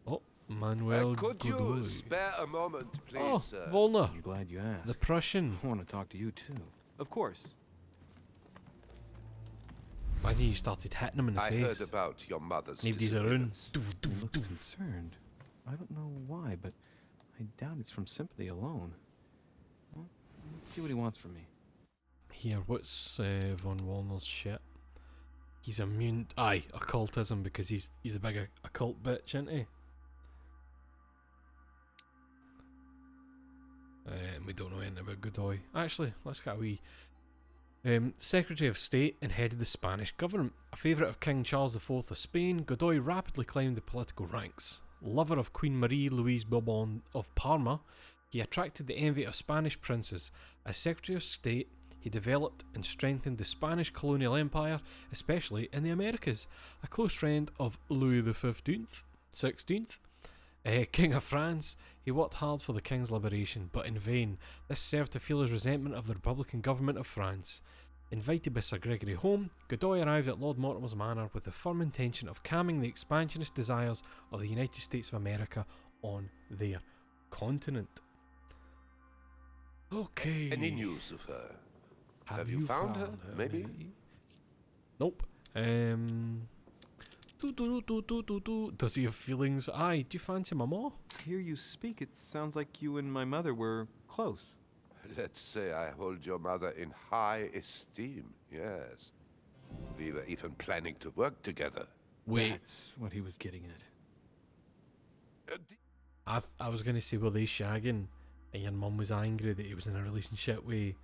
Oh, Manuel could you Godoy. spare a moment, please, Oh, sir? Volner, I'm glad you asked. the Prussian. I want to talk to you too. Of course. I knew you started hitting him in the I face. heard about your mother's Nobody's around. disappearance. You look concerned. I don't know why, but I doubt it's from sympathy alone. Well, let's see what he wants from me. Here, what's Von Wallner's shit? He's immune. Aye, occultism because he's a big occult bitch, isn't he? We don't know anything about Godoy. Actually, let's get a wee. Secretary of State and head of the Spanish government. A favourite of King Charles IV of Spain, Godoy rapidly climbed the political ranks. Lover of Queen Marie Louise Bourbon of Parma, he attracted the envy of Spanish princes. As Secretary of State, he developed and strengthened the Spanish colonial empire, especially in the Americas. A close friend of Louis XV, King of France. He worked hard for the king's liberation, but in vain. This served to fuel his resentment of the Republican government of France. Invited by Sir Gregory home, Godoy arrived at Lord Mortimer's manor with the firm intention of calming the expansionist desires of the United States of America on their continent. Okay. Any news of her? Have you found her, maybe? Nope. Does he have feelings? Aye, do you fancy my ma? To hear you speak, it sounds like you and my mother were close. Let's say I hold your mother in high esteem, yes. We were even planning to work together. Wait. That's what he was getting at. I was going to say, were they shagging and your mum was angry that he was in a relationship with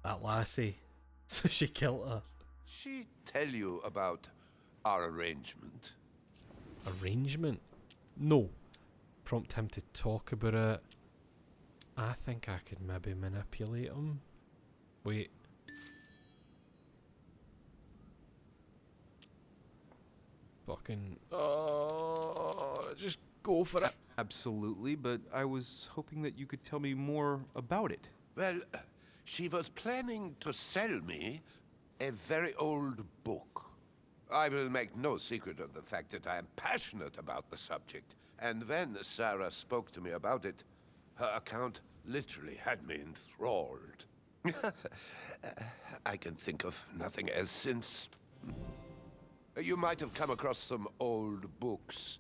that lassie, so she killed her? She tell you about our arrangement? Arrangement? No. Prompt him to talk about it. I think I could maybe manipulate him. Wait. Fucking... just go for it. Absolutely, but I was hoping that you could tell me more about it. Well, she was planning to sell me a very old book. I will make no secret of the fact that I am passionate about the subject, and when Sarah spoke to me about it, her account literally had me enthralled. I can think of nothing else since. You might have come across some old books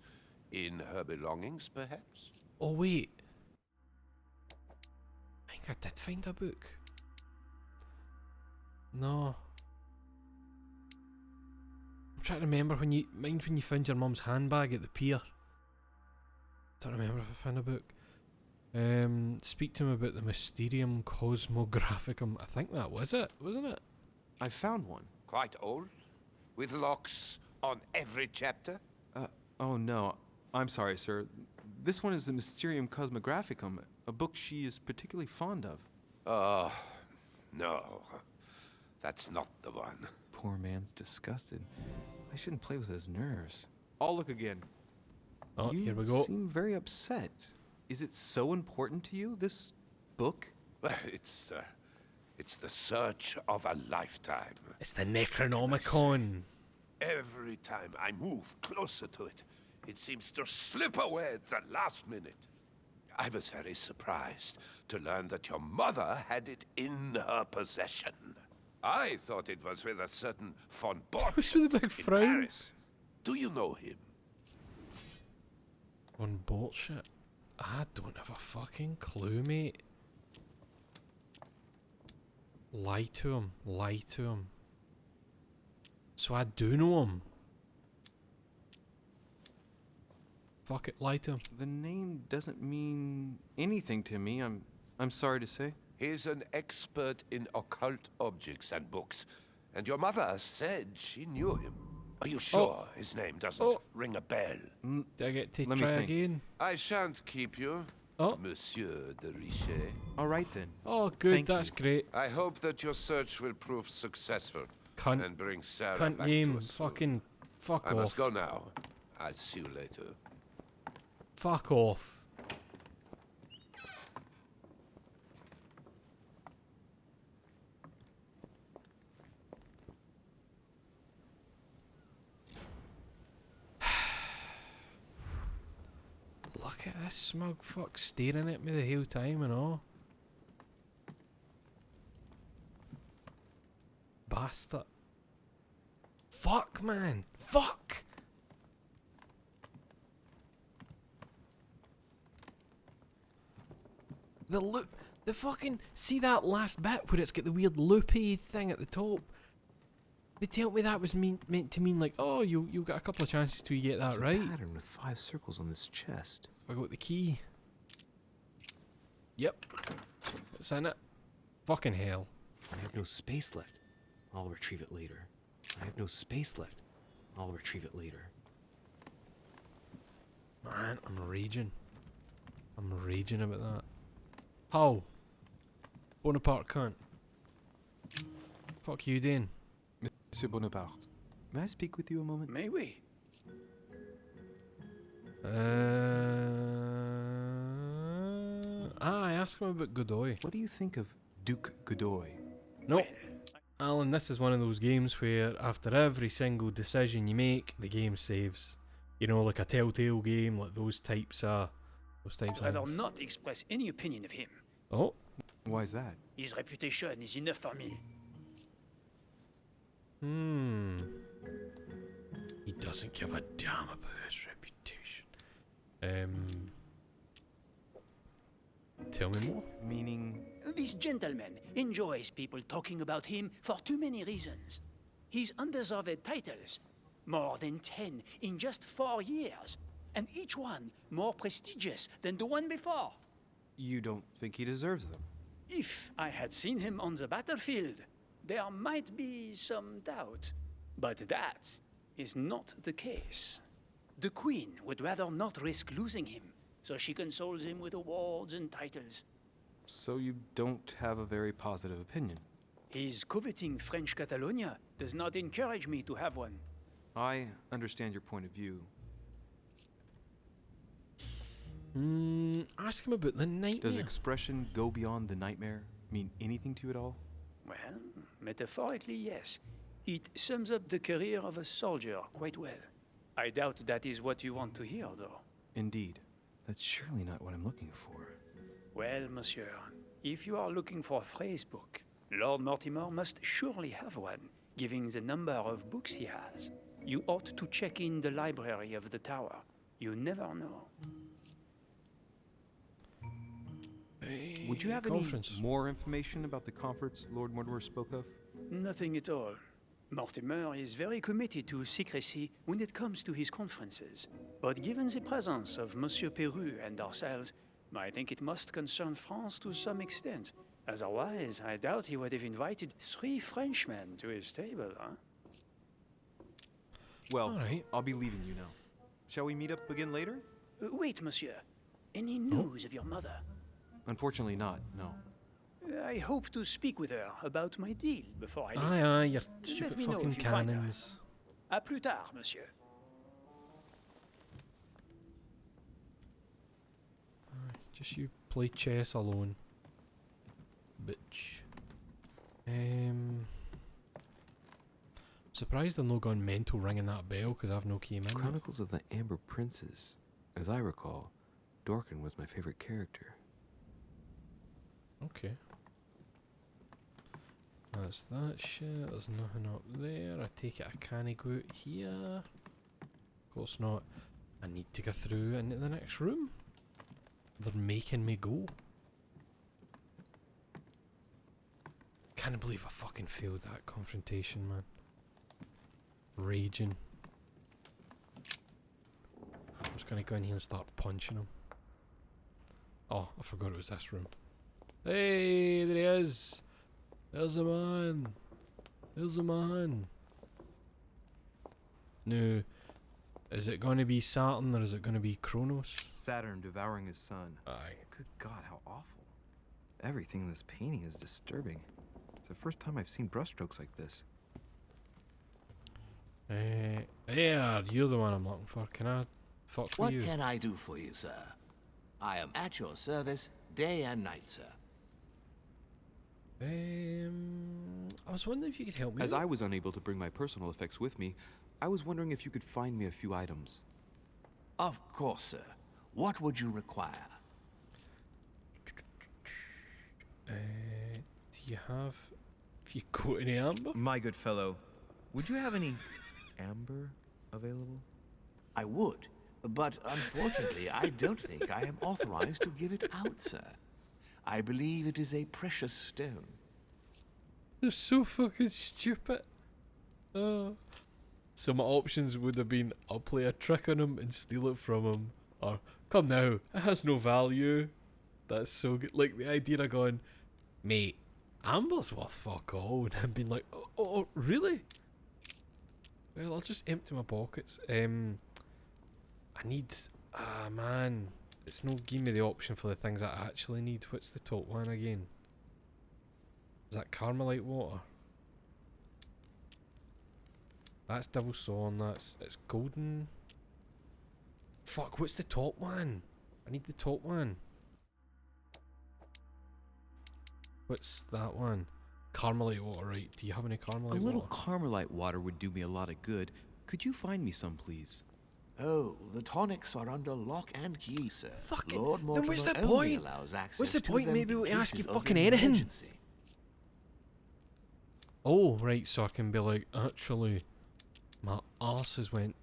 in her belongings, perhaps? Oh, wait. I think I did find a book. No. I'm trying to remember when you found your mum's handbag at the pier. Don't remember if I found a book. Speak to him about the Mysterium Cosmographicum. I think that was it, wasn't it? I found one. Quite old? With locks on every chapter? Oh no. I'm sorry, sir. This one is the Mysterium Cosmographicum, a book she is particularly fond of. Oh, no. That's not the one. Poor man's disgusted. I shouldn't play with his nerves. I'll look again. Oh, you here we go. seem very upset. Is it so important to you, this book? Well, it's the search of a lifetime. It's the Necronomicon. Every time I move closer to it, it seems to slip away at the last minute. I was very surprised to learn that your mother had it in her possession. I thought it was with a certain von Who's with the big in frown? Paris. Do you know him? On bullshit. I don't have a fucking clue, mate. Lie to him. Lie to him. So I do know him. Fuck it, lie to him. The name doesn't mean anything to me, I'm sorry to say. He's an expert in occult objects and books, and your mother said she knew him. Are you sure his name doesn't ring a bell? Do I get to Let me try think. again? I shan't keep you, Monsieur de Richet. All right then. Oh, good, Thank that's great. I hope that your search will prove successful Cunt. and bring Sarah Cunt back game. to us soon. Fucking fuck I off. must go now. I'll see you later. Fuck off. Look at this smug fuck staring at me the whole time and all. Bastard. Fuck, man. Fuck. The loop, the fucking, see that last bit where it's got the weird loopy thing at the top? They tell me that was meant to mean like, oh, you got a couple of chances to get that right. Pattern with 5 circles on this chest. I got the key. Yep. What's in it? Fucking hell. I have no space left. I'll retrieve it later. I have no space left. I'll retrieve it later. Man, I'm raging. I'm raging about that. How? Bonaparte cunt. Fuck you, Dane. Monsieur Bonaparte, may I speak with you a moment? May we? Aye, ask him about Godoy. What do you think of Duke Godoy? No, Alan, this is one of those games where after every single decision you make, the game saves. You know, like a Telltale game, like those types of I'd rather things. not express any opinion of him. Oh, Why is that? His reputation is enough for me. He doesn't give a damn about his reputation. Tell me more. Meaning, This gentleman enjoys people talking about him for too many reasons. His undeserved titles, more than 10 in just 4 years, and each one more prestigious than the one before. you don't think he deserves them? If I had seen him on the battlefield, there might be some doubt. But that is not the case. The Queen would rather not risk losing him, so she consoles him with awards and titles. So you don't have a very positive opinion? His coveting French Catalonia does not encourage me to have one. I understand your point of view. Ask him about the nightmare. Does expression go beyond the nightmare mean anything to you at all? Well, metaphorically, yes. It sums up the career of a soldier quite well. I doubt that is what you want to hear, though. Indeed. That's surely not what I'm looking for. Well, monsieur, if you are looking for a phrase book, Lord Mortimer must surely have one, given the number of books he has. You ought to check in the library of the tower. You never know. Would you have conference. any more information about the conference Lord Mortimer spoke of? Nothing at all. Mortimer is very committed to secrecy when it comes to his conferences. But given the presence of Monsieur Peru and ourselves, I think it must concern France to some extent. Otherwise, I doubt he would have invited 3 Frenchmen to his table, huh? Well, Alright. I'll be leaving you now. Shall we meet up again later? Wait, monsieur. Any news of your mother? Unfortunately not, no. I hope to speak with her about my deal before I leave. Aye, your Let stupid me know fucking if you find her. cannons. À plus tard, monsieur. Just you play chess alone. Bitch. Surprised I'm not gone mental ringing that bell because I've no key in it. Chronicles of the Amber Princes. As I recall, Dorkin was my favorite character. Okay. That's that shit. There's nothing up there. I take it I can't go out here. Of course not. I need to go through into the next room. They're making me go. Can't believe I fucking failed that confrontation, man. Raging. I'm just gonna go in here and start punching him. Oh, I forgot it was this room. Hey, there he is. There's a man. There's a man. No. Is it going to be Saturn or is it going to be Kronos? Saturn devouring his son. Aye. Good God, how awful. Everything in this painting is disturbing. It's the first time I've seen brushstrokes like this. Yeah, you're the one I'm looking for. Can I fuck with What you? can I do for you, sir? I am at your service day and night, sir. I was wondering if you could help me. As out. I was unable to bring my personal effects with me, I was wondering if you could find me a few items. Of course, sir. What would you require? Do you have... If you got any amber? My good fellow, would you have any amber available? I would, but unfortunately, I don't think I am authorized to give it out, sir. I believe it is a precious stone. They're so fucking stupid. So my options would have been I'll play a trick on him and steal it from him, or come now, it has no value. That's so good. Like the idea of going, mate, amber's worth fuck all, and him being like, oh really? Well, I'll just empty my pockets. I need, man, it's no give me the option for the things I actually need. What's the top one again? Is that Carmelite water? That's Devil's Sworn, it's golden. Fuck, what's the top one? I need the top one. What's that one? Carmelite water, right? Do you have any Carmelite A little water? Carmelite water would do me a lot of good. Could you find me some, please? Oh, the tonics are under lock and key, sir. Fucking- Lord then Mortimer what's the only point? allows access What's the to point? them Maybe in we ask you cases of fucking anything. emergency. Oh, right, so I can be like, actually, my arse has went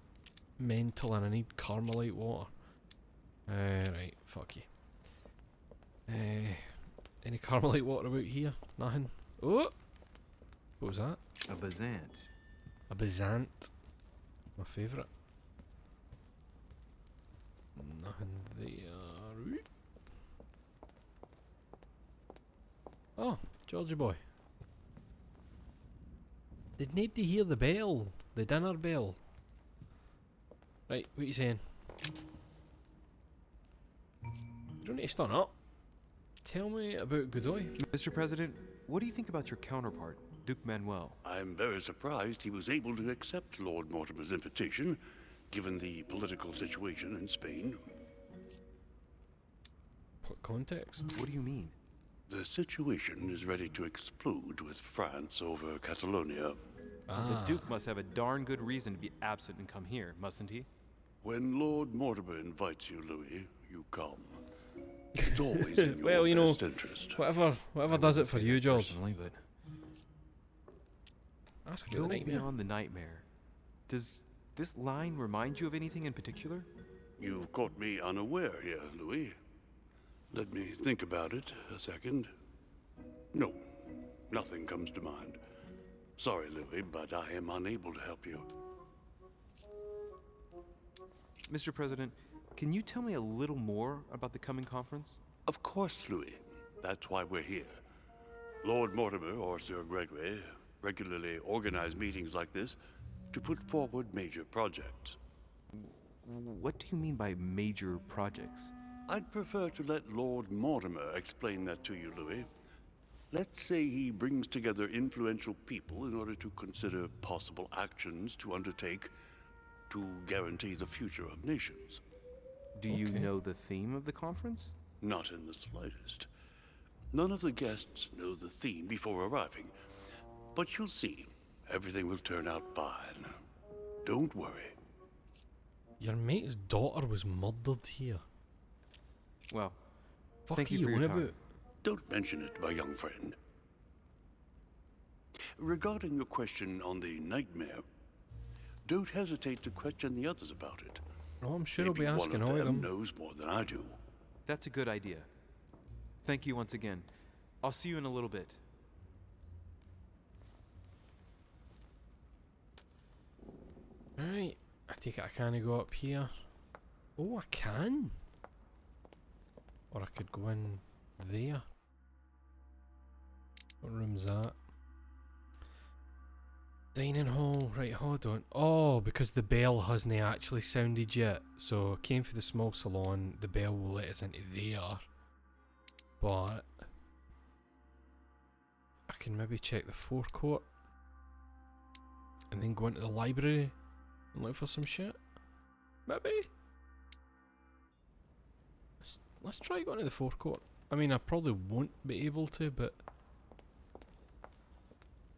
mental and I need Carmelite water. Right, fuck you. Any Carmelite water about here? Nothing. Oh! What was that? A Bazant. A Bazant. My favourite. Nothing there. Oh, Georgie boy. Did nobody hear the bell? The dinner bell? Right, what are you saying? You don't need to stand up. Tell me about Godoy. Mr. President, what do you think about your counterpart, Duke Manuel? I'm very surprised he was able to accept Lord Mortimer's invitation, given the political situation in Spain. What context? What do you mean? The situation is ready to explode with France over Catalonia. The Duke must have a darn good reason to be absent and come here, mustn't he? When Lord Mortimer invites you, Louis, you come. It's always in your well, you know, best interest. whatever does it for you, George. Personally, but Ask about go the nightmare. beyond the nightmare. Does this line remind you of anything in particular? You've caught me unaware here, Louis. Let me think about it a second. No, nothing comes to mind. Sorry, Louis, but I am unable to help you. Mr. President, can you tell me a little more about the coming conference? Of course, Louis. That's why we're here. Lord Mortimer or Sir Gregory regularly organize meetings like this to put forward major projects. What do you mean by major projects? I'd prefer to let Lord Mortimer explain that to you, Louis. Let's say he brings together influential people in order to consider possible actions to undertake to guarantee the future of nations. Do you know the theme of the conference? Not in the slightest. None of the guests know the theme before arriving. But you'll see, everything will turn out fine. Don't worry. Your mate's daughter was murdered here. Well, Fuck thank you are for your on time. about? Don't mention it, my young friend. Regarding your question on the nightmare, don't hesitate to question the others about it. Oh, I'm sure he'll Maybe be asking one all of of them them. knows more than I do. That's a good idea. Thank you once again. I'll see you in a little bit. Right, I take it I can't go up here. Oh, I can. Or I could go in there. What room's that? Dining hall, right, hold on. Oh, because the bell hasn't actually sounded yet. So I came for the small salon, the bell will let us into there. But I can maybe check the forecourt. And then go into the library and look for some shit. Maybe? Let's try going to the forecourt. I mean, I probably won't be able to, but...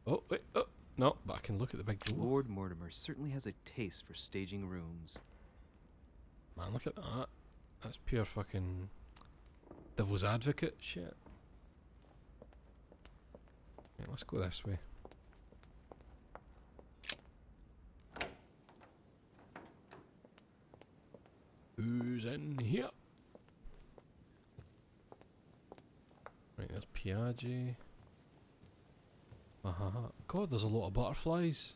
Oh, wait, oh. No, but I can look at the big door. Lord Mortimer certainly has a taste for staging rooms. Man, look at that. That's pure fucking devil's advocate shit. Right, let's go this way. Who's in here? Right, there's Piaggi. God, there's a lot of butterflies.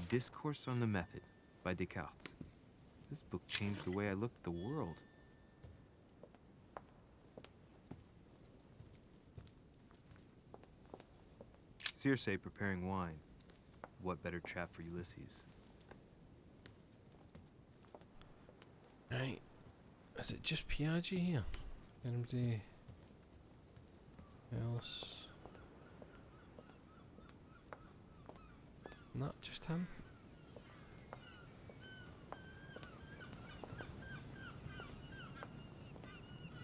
Discourse on the Method by Descartes. This book changed the way I looked at the world. Circe preparing wine. What better trap for Ulysses? Right. Is it just Piaggi here? Anybody else? Not just him.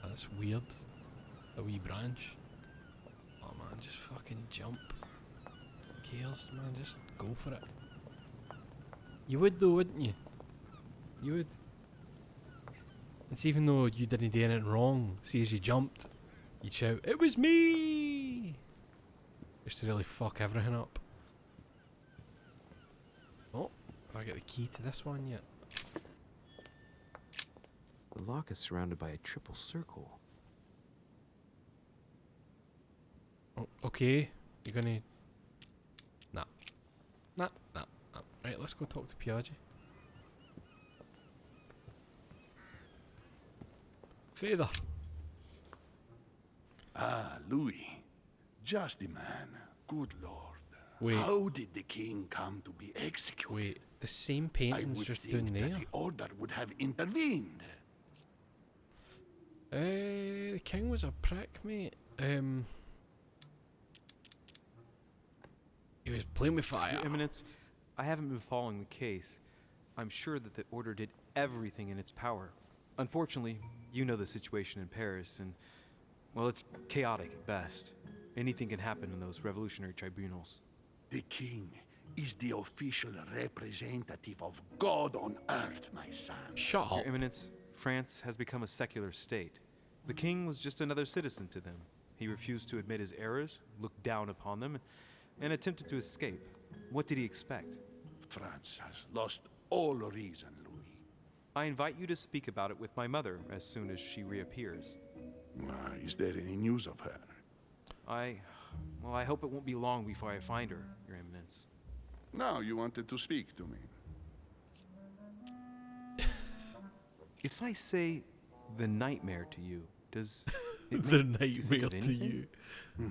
That's weird. A wee branch. man. Just fucking jump. Who cares, man? Just go for it. You would though, wouldn't you? You would. It's even though you didn't do anything wrong. See, as you jumped, you'd shout, "It was me!" Just to really fuck everything up. Oh, have I got the key to this one yet? The lock is surrounded by a triple circle. Oh, okay. You're gonna... Nah. Nah. Right, let's go talk to Piaggi. Feather. Ah, Louis. Just the man. Good Lord. Wait. How did the king come to be executed? Wait, the same I painting's would just think down there. that the order would have intervened. The king was a prick, mate. He was playing with fire. Your Eminence, I haven't been following the case. I'm sure that the Order did everything in its power. Unfortunately, you know the situation in Paris, and, well, it's chaotic at best. Anything can happen in those revolutionary tribunals. The king is the official representative of God on earth, my son. Shut Your up. Eminence, France has become a secular state. The king was just another citizen to them. He refused to admit his errors, looked down upon them, and attempted to escape. What did he expect? France has lost all reason, Louis. I invite you to speak about it with my mother as soon as she reappears. Is there any news of her? Well, I hope it won't be long before I find her, Your Eminence. Now you wanted to speak to me. If I say the nightmare to you, does it The make you think nightmare of to anything? you.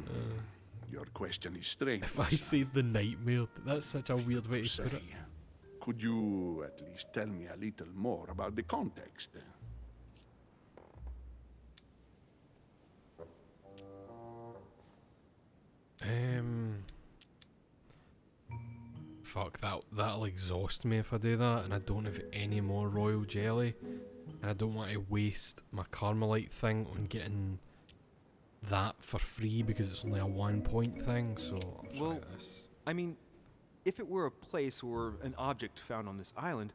Your question is strange. If my I son. say the nightmare, that's such a weird way to Say, put it. could you at least tell me a little more about the context? Fuck, that'll exhaust me if I do that, and I don't have any more royal jelly, and I don't want to waste my Carmelite thing on getting that for free because it's only a 1 point thing, so I'll try Well, this. I mean, if it were a place or an object found on this island,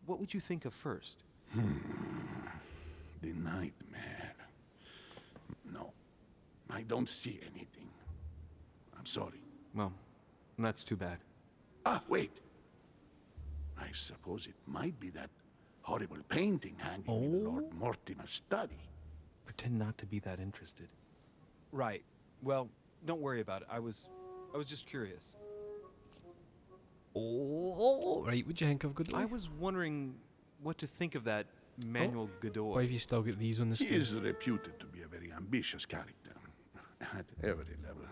what would you think of first? The nightmare. No, I don't see anything. I'm sorry. Well, that's too bad. Ah, wait. I suppose it might be that horrible painting hanging in Lord Mortimer's study. Pretend not to be that interested. Right. Well, don't worry about it. I was just curious. Oh, right, what'd you think of Godoy? I was wondering what to think of that Manuel Godoy. Why have you still got these on the He screen? is reputed to be a very ambitious character, at every level.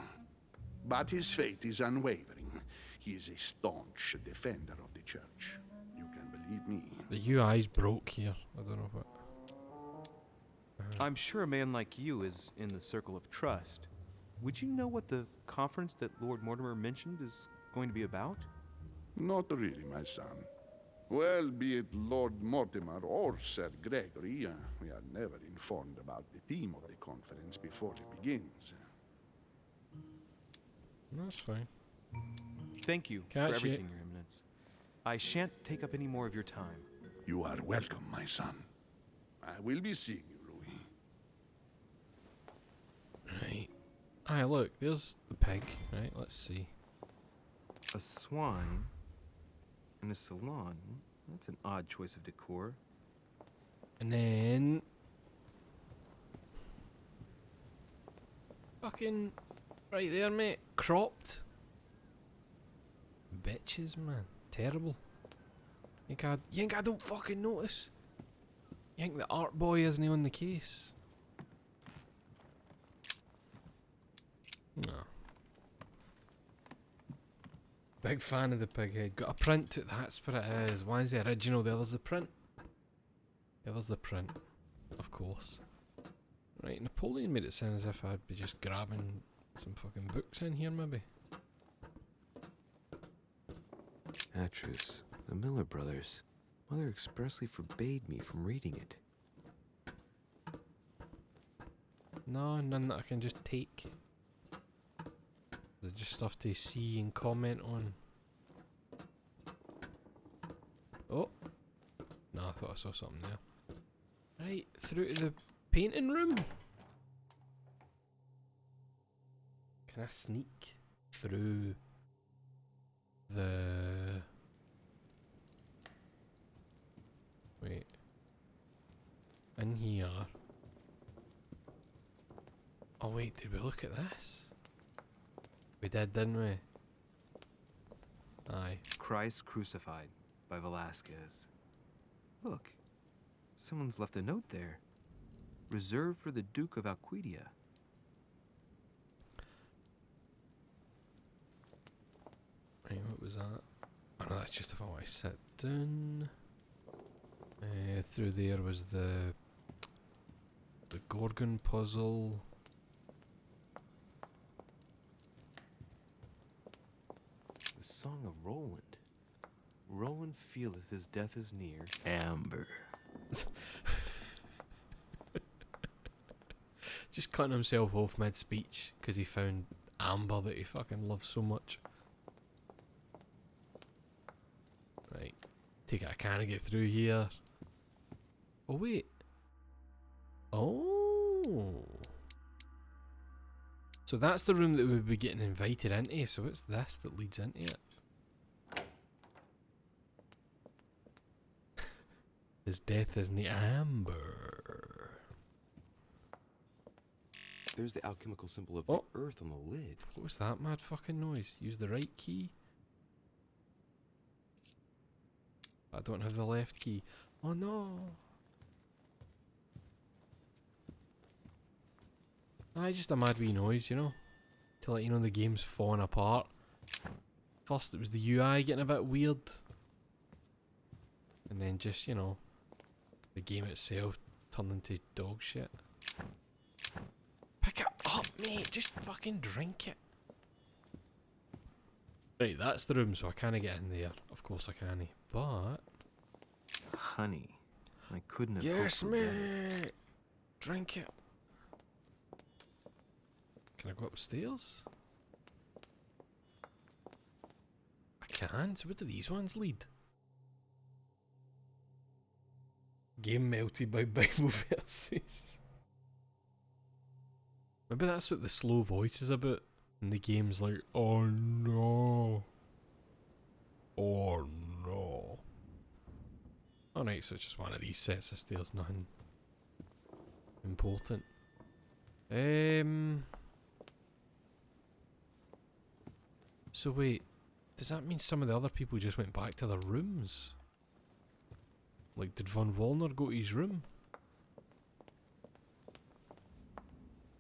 But his faith is unwavering. He is a staunch defender of the church. You can believe me. The UI's broke here. I don't know what. I'm sure a man like you is in the circle of trust. Would you know what the conference that Lord Mortimer mentioned is going to be about? Not really, my son. Well, be it Lord Mortimer or Sir Gregory, we are never informed about the theme of the conference before it begins. That's fine. Thank you Catch for you. everything, Your Eminence. I shan't take up any more of your time. You are welcome, my son. I will be seeing you, Louis. Right. Aye, look, there's the pig. Right, let's see. A swine in a salon. That's an odd choice of decor. And then... Fucking... Right there, mate. Cropped. Bitches, man. Terrible. You think I don't fucking notice? You think the art boy isn't on the case? No. Big fan of the pig head. Got a print to it, that's what it is. One's the original, the other's the print. The other's the print, of course. Right, Napoleon made it sound as if I'd be just grabbing some fucking books in here, maybe. Atrus, the Miller brothers. Mother expressly forbade me from reading it. No, none that I can just take. just stuff to see and comment on? Oh. No, I thought I saw something there. Right, through to the painting room. Can I sneak through the... Wait. In here. Oh wait, did we look at this? We did, didn't we? Aye. Christ Crucified by Velasquez. Look, someone's left a note there. Reserved for the Duke of Alquidia. Right, what was that? Oh no, that's just if I want to sit down. Through there was the Gorgon puzzle. The Song of Roland. Roland feeleth his death is near. Amber. Just cutting himself off mid-speech because he found Amber that he fucking loves so much. Right. Take it, I can't get through here. Oh wait. Oh. So that's the room that we would be getting invited into, so it's this that leads into it. His death is near Amber. There's the alchemical symbol of Oh. the earth on the lid. What was that mad fucking noise? Use the right key. I don't have the left key. Oh no. Aye, just a mad wee noise, you know? To let you know the game's falling apart. First it was the UI getting a bit weird. And then just, you know, the game itself turned into dog shit. Pick it up, mate! Just fucking drink it. Right, that's the room, so I can't get in there. Of course I can't. But... Honey. I couldn't have yes, hoped for better. mate! Drink it. Can I go upstairs? I can. So where do these ones lead? Game melted by Bible verses. Maybe that's what the slow voice is about. And the game's like, oh no. Oh no. Alright, so it's just one of these sets of stairs, nothing important. So wait, does that mean some of the other people just went back to their rooms? Like, did Von Wollner go to his room?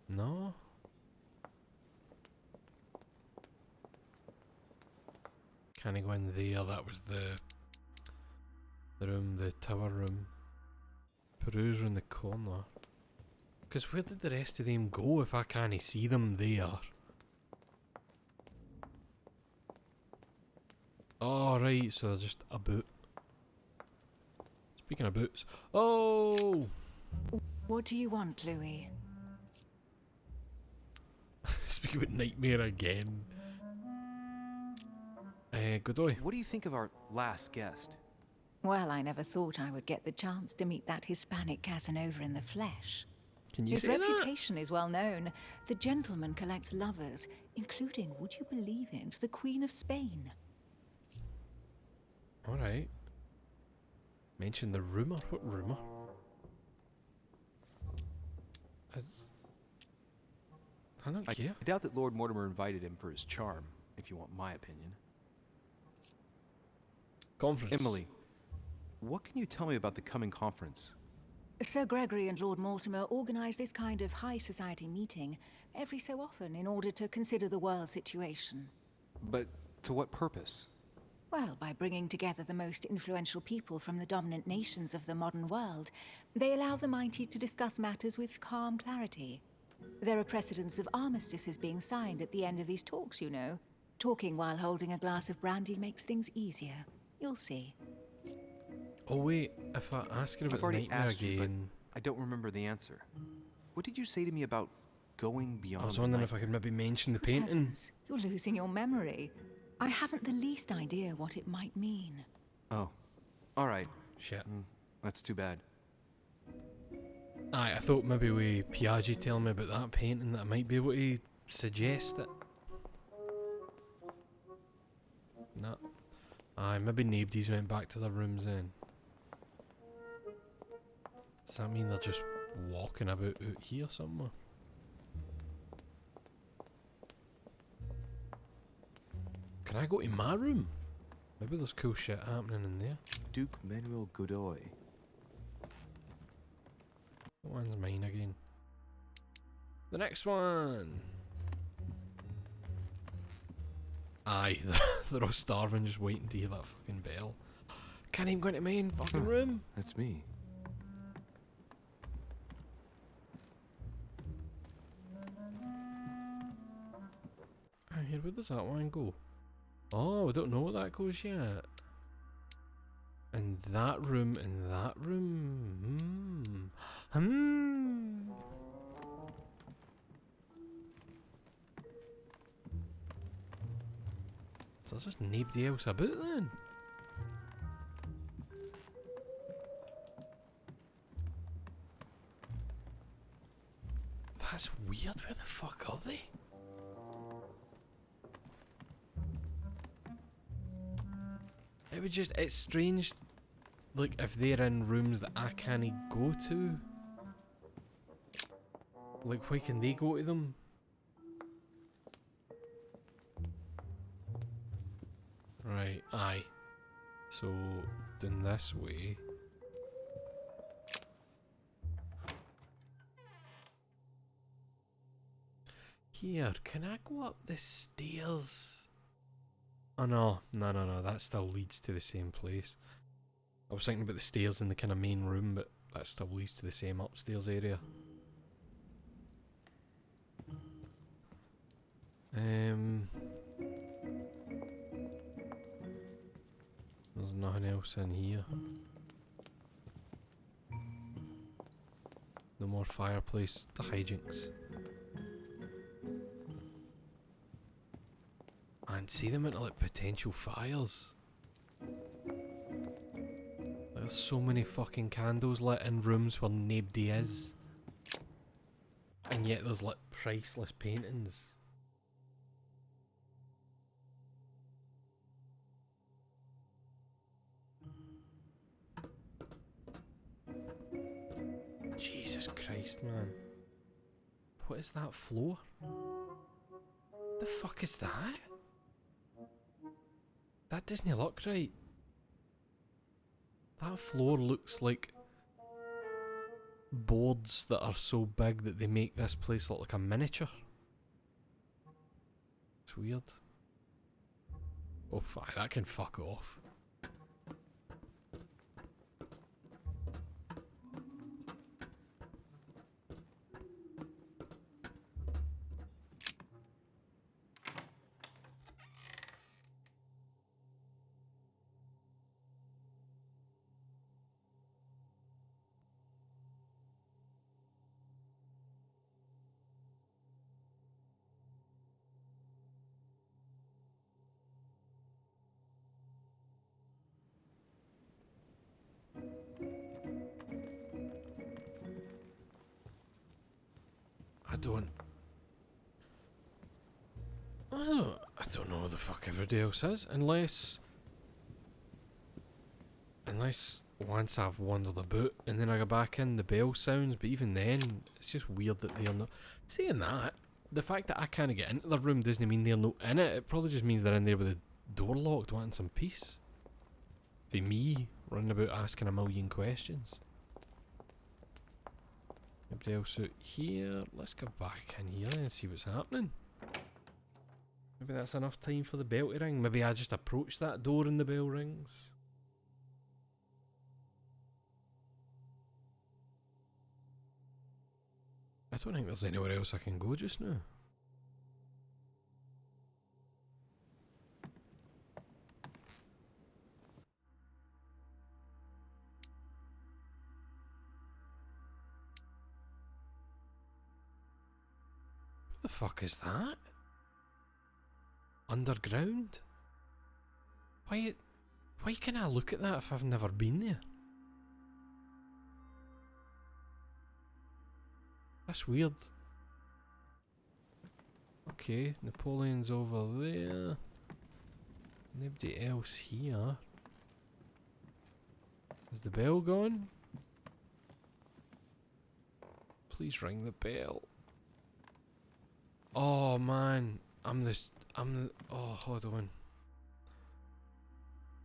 No? Can't go in there, that was the room, the tower room. Peru's in the corner. Because where did the rest of them go if I can't see them there? Oh, right, so they're just a boot. Speaking of boots. Oh! What do you want, Louis? Speaking about Nightmare again. Godoy. What do you think of our last guest? Well, I never thought I would get the chance to meet that Hispanic Casanova in the flesh. Can you His say that? reputation is well known. The gentleman collects lovers, including, would you believe it, the Queen of Spain. Alright. Mention the rumour? What rumour? I don't care. I doubt that Lord Mortimer invited him for his charm, if you want my opinion. Conference. Emily, what can you tell me about the coming conference? Sir Gregory and Lord Mortimer organise this kind of high society meeting every so often in order to consider the world situation. But to what purpose? Well, by bringing together the most influential people from the dominant nations of the modern world, they allow the mighty to discuss matters with calm clarity. There are precedents of armistices being signed at the end of these talks, you know. Talking while holding a glass of brandy makes things easier. You'll see. Oh wait, if I ask her I've about already Nightmare asked you, but again... I don't remember the answer. What did you say to me about going beyond. I was wondering if I could maybe mention the painting. Heavens, you're losing your memory. I haven't the least idea what it might mean. Oh, all right. Shit. That's too bad. Aye, I thought maybe with Piaggi telling me about that painting that I might be able to suggest it. Nah. Aye, maybe nobody's went back to their rooms then. Does that mean they're just walking about out here somewhere? Can I go to my room? Maybe there's cool shit happening in there. Duke Manuel Godoy. That one's mine again. The next one! Aye, they're all starving just waiting to hear that fucking bell. Can't even go into my own fucking room! That's me. I hear, where does that one go? Oh, I don't know what that goes yet. And that room, and that room. So there's just nobody else about then. That's weird. Where the fuck are they? It would just, it's strange, like, if they're in rooms that I can't go to. Like, why can they go to them? Right, aye. So, doing this way. Here, can I go up the stairs? Oh no, no, that still leads to the same place. I was thinking about the stairs in the kind of main room, but that still leads to the same upstairs area. There's nothing else in here. No more fireplace, the hijinks. And see them into like potential fires. There's so many fucking candles lit in rooms where nobody is. And yet there's like priceless paintings. Jesus Christ, man. What is that floor? The fuck is that? That doesn't look right. That floor looks like boards that are so big that they make this place look like a miniature. It's weird. Oh, that can fuck off. I don't know who the fuck everybody else is, unless once I've wandered about and then I go back in, the bell sounds, but even then, it's just weird that they're not. Saying that, the fact that I can't get into the room doesn't mean they're not in it, it probably just means they're in there with the door locked, wanting some peace. For me, running about asking a million questions. Everybody else out here, let's go back in here and see what's happening. Maybe that's enough time for the bell to ring. Maybe I just approach that door and the bell rings. I don't think there's anywhere else I can go just now. The fuck is that? Underground? Why can I look at that if I've never been there? That's weird. Okay, Napoleon's over there. Nobody else here. Is the bell gone? Please ring the bell. Oh man, oh, hold on.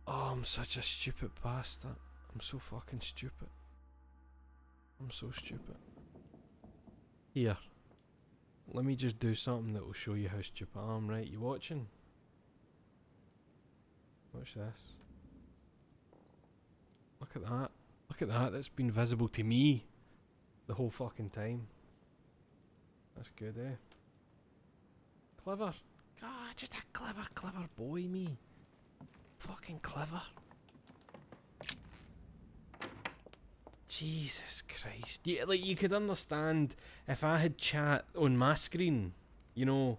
Oh, I'm such a stupid bastard. I'm so fucking stupid. I'm so stupid. Here. Let me just do something that will show you how stupid I am, right? You watching? Watch this. Look at that. Look at that. That's been visible to me the whole fucking time. That's good, eh? Clever. God, just a clever boy, me. Fucking clever. Jesus Christ. Yeah, like, you could understand if I had chat on my screen, you know,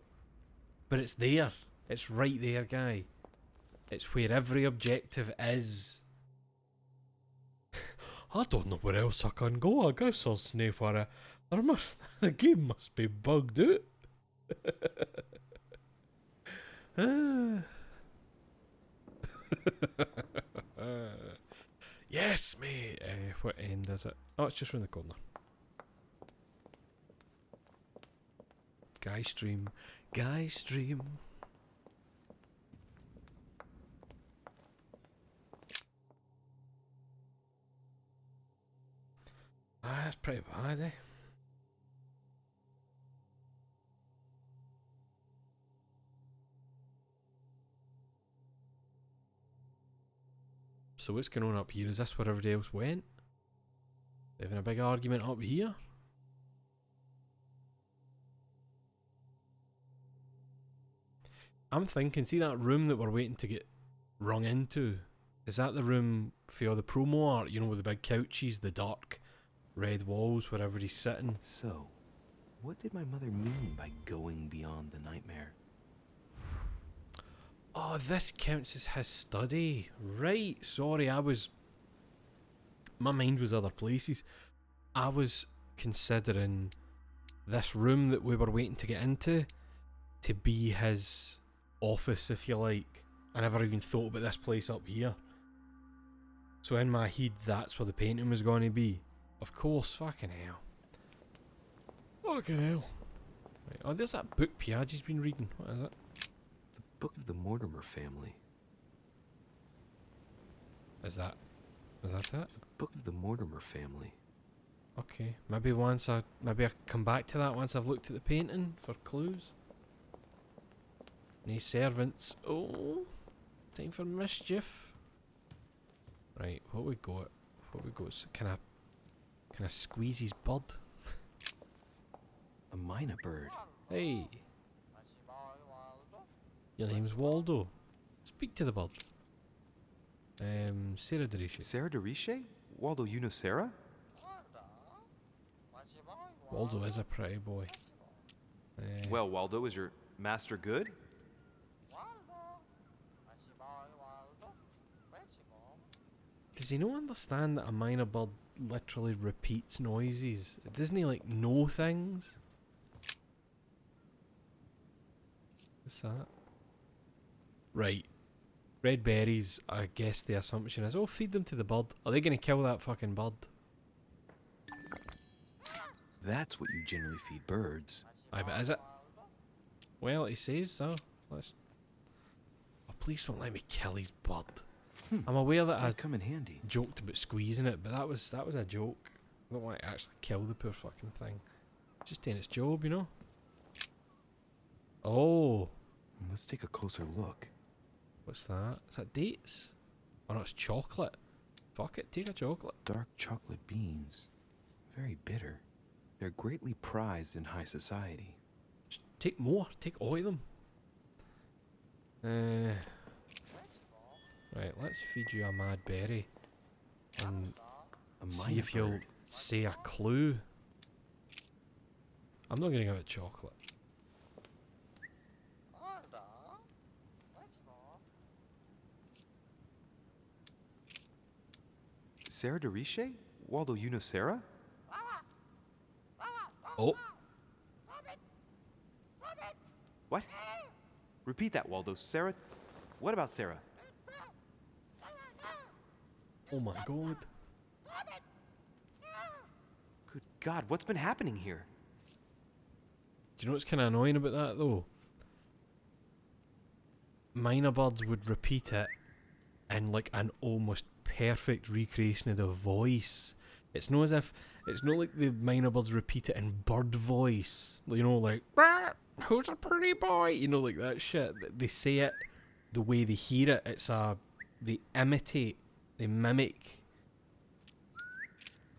but it's there. It's right there, guy. It's where every objective is. I don't know where else I can go. I guess I'll sniff where the game must be bugged out. Yes, mate. What end is it? Oh, it's just round the corner. Guy stream. Guy stream. Ah, that's pretty bad, eh? So what's going on up here? Is this where everybody else went? They're having a big argument up here? I'm thinking, see that room that we're waiting to get rung into? Is that the room for all the promo art? You know, with the big couches, the dark red walls where everybody's sitting? So, what did my mother mean by going beyond the nightmare? Oh, this counts as his study. Right, sorry, my mind was other places. I was considering this room that we were waiting to get into to be his office, if you like. I never even thought about this place up here. So in my head, that's where the painting was going to be. Of course, fucking hell. Fucking hell. Right, oh, there's that book Piaggi's been reading. What is it? Book of the Mortimer family. Is that it? The Book of the Mortimer family. Okay, maybe I come back to that once I've looked at the painting for clues. No servants. Oh, time for mischief. Right, what we got? So can I squeeze his bud? A mynah bird. Hey. Your name's Waldo. Speak to the bird. Sarah Deriche. Sarah Deriche? Waldo, you know Sarah? Waldo is a pretty boy. Well, Waldo, is your master good? Does he not understand that a mynah bird literally repeats noises? Doesn't he like know things? What's that? Right. Red berries, I guess the assumption is, oh, feed them to the bird. Are they going to kill that fucking bird? That's what you generally feed birds. Aye, but is it? Well, he says so. Let's... Oh, please don't let me kill his bird. I'm aware that I come in handy. Joked about squeezing it, but that was a joke. I don't want to actually kill the poor fucking thing. It's just doing its job, you know? Oh. Let's take a closer look. What's that? Is that dates? Oh no, it's chocolate. Fuck it, take a chocolate. Dark chocolate beans. Very bitter. They're greatly prized in high society. Just take more. Take all of them. Right, let's feed you a mad berry. And see if you'll say a clue. I'm not going to give it chocolate. Sarah de Riche? Waldo, you know Sarah? Oh. What? Repeat that, Waldo. Sarah? What about Sarah? Oh my god. Good God, what's been happening here? Do you know what's kind of annoying about that though? Minor Birds would repeat it in like an almost perfect recreation of the voice. It's not as if, it's not like the Minor Birds repeat it in bird voice. You know, like, who's a pretty boy? You know, like that shit. They say it the way they hear it. It's they imitate, they mimic.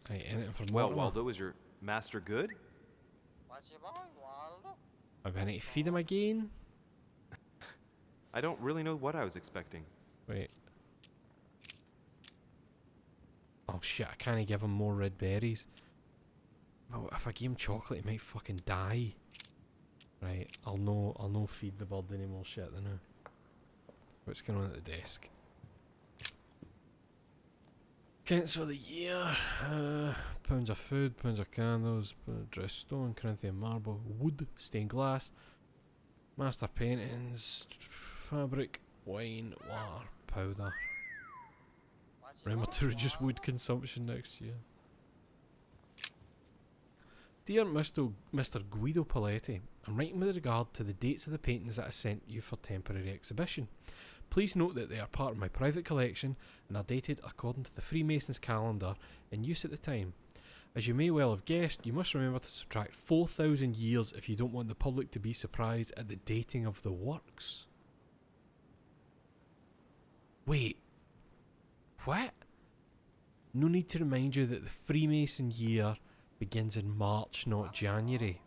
Right, anything from Well, Mortimer? Waldo, is your master good? Maybe I need to feed him again? I don't really know what I was expecting. Wait. Oh shit, I can't give him more red berries. Oh, if I give him chocolate he might fucking die. Right, I'll no feed the bird any more shit than now. What's going on at the desk? Counts for the year. Pounds of food, pounds of candles, dress stone, Corinthian marble, wood, stained glass, master paintings, fabric, wine, water, powder. Remember to reduce wood consumption next year. Dear Mr. Guido Paletti, I'm writing with regard to the dates of the paintings that I sent you for temporary exhibition. Please note that they are part of my private collection and are dated according to the Freemasons calendar in use at the time. As you may well have guessed, you must remember to subtract 4,000 years if you don't want the public to be surprised at the dating of the works. Wait. What? No need to remind you that the Freemason year begins in March, not January.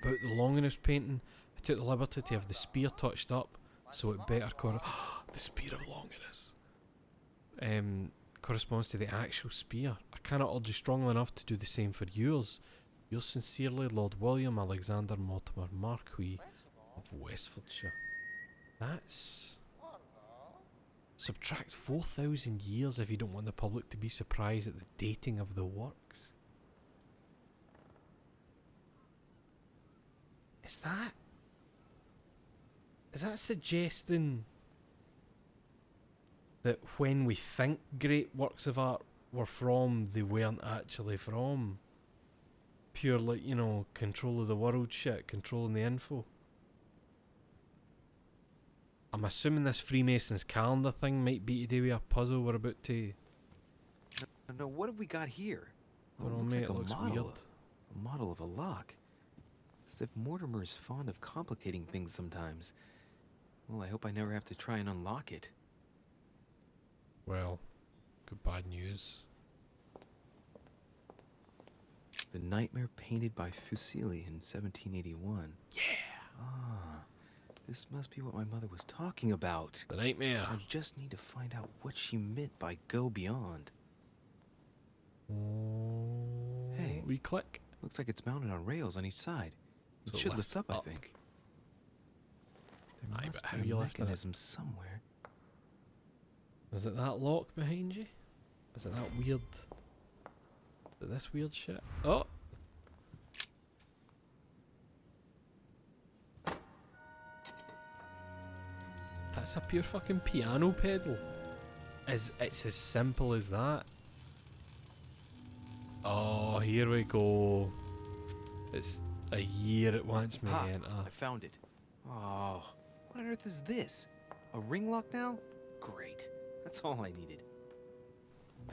About the Longinus painting, I took the liberty to have the spear touched up so it better the spear of Longinus corresponds to the actual spear. I cannot urge you strongly enough to do the same for yours. Yours sincerely, Lord William Alexander Mortimer, Marquis of Westfordshire. That's... Subtract 4,000 years if you don't want the public to be surprised at the dating of the works. Is that suggesting that when we think great works of art were from, they weren't actually from? Pure, like, you know, control of the world shit, controlling the info. I'm assuming this Freemasons calendar thing might be to do with a puzzle we're about to... No, what have we got here? Don't know, looks mate, like it looks model. weird. A model of a lock. It's as if Mortimer is fond of complicating things sometimes. Well, I hope I never have to try and unlock it. Well, good bad news. The Nightmare painted by Fuseli in 1781. Yeah! Ah, this must be what my mother was talking about. The Nightmare. I just need to find out what she meant by go beyond. Hey, we click. Looks like it's mounted on rails on each side. It So should lift lift up, up. I think. There Aye, must but how be you a lifting it? mechanism somewhere. Is it that lock behind you? Is it that weird... Is it this weird shit? Oh! That's a pure fucking piano pedal. It's as simple as that. Oh, here we go. It's a year it wants me to enter. I found it. Oh, what on earth is this? A ring lock now? Great. That's all I needed.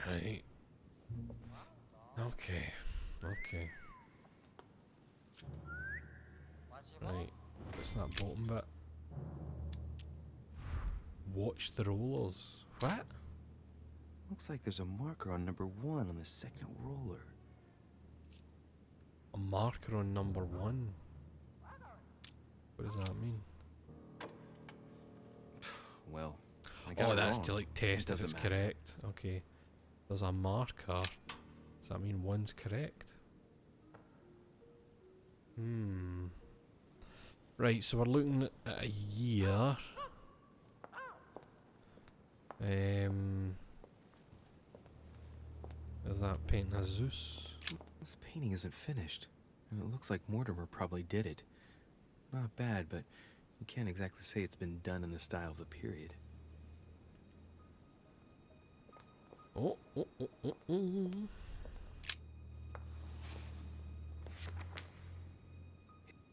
Right. Okay. Okay. Right. What's that bottom bit? Watch the rollers. What? Looks like there's a marker on number 1 on the second roller. A marker on number 1. What does that mean? Well, I got Oh, it that's wrong. to like test It if it's doesn't matter. correct. Okay. There's a marker. Does that mean one's correct? Right, so we're looking at a year. There's that painting of Zeus. This painting isn't finished, and it looks like Mortimer probably did it. Not bad, but you can't exactly say it's been done in the style of the period. Oh.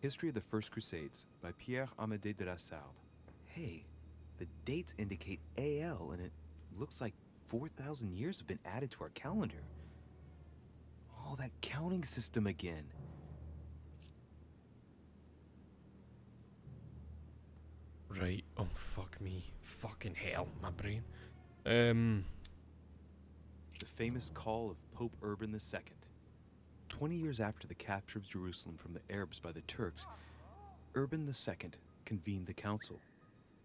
History of the First Crusades by Pierre-Amédée de la Sarde. Hey, the dates indicate AL, and it looks like 4,000 years have been added to our calendar. Oh, that counting system again. Right. Oh, fuck me. Fucking hell, my brain. The famous call of Pope Urban II. 20 years after the capture of Jerusalem from the Arabs by the Turks, Urban II convened the council.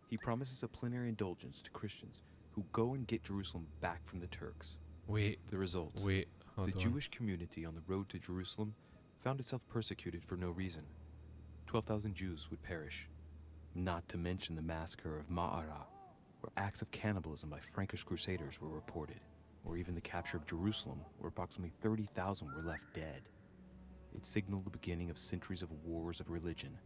He promises a plenary indulgence to Christians who go and get Jerusalem back from the Turks. Wait. The result. Hold the on. Jewish community on the road to Jerusalem found itself persecuted for no reason. 12,000 Jews would perish. Not to mention the massacre of Ma'ara, where acts of cannibalism by Frankish crusaders were reported, or even the capture of Jerusalem, where approximately 30,000 were left dead. It signaled the beginning of centuries of wars of religion.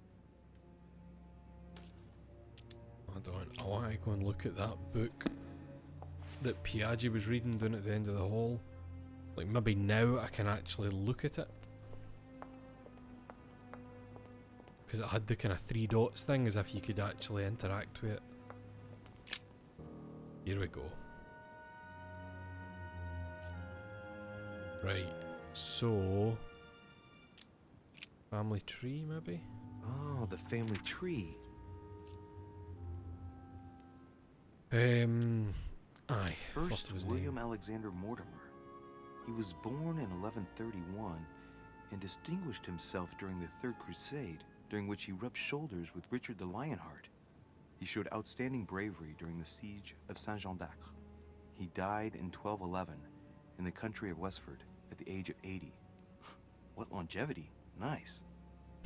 Hold on. I want to go and look at that book that Piaggi was reading down at the end of the hall. Like, maybe now I can actually look at it. Because it had the kind of 3 dots thing, as if you could actually interact with it. Here we go. Right, so... family tree, maybe? Oh, the family tree. Aye. First, was William Alexander Mortimer. He was born in 1131 and distinguished himself during the Third Crusade, during which he rubbed shoulders with Richard the Lionheart. He showed outstanding bravery during the siege of Saint-Jean d'Acre. He died in 1211 in the country of Westford at the age of 80. What longevity. Nice.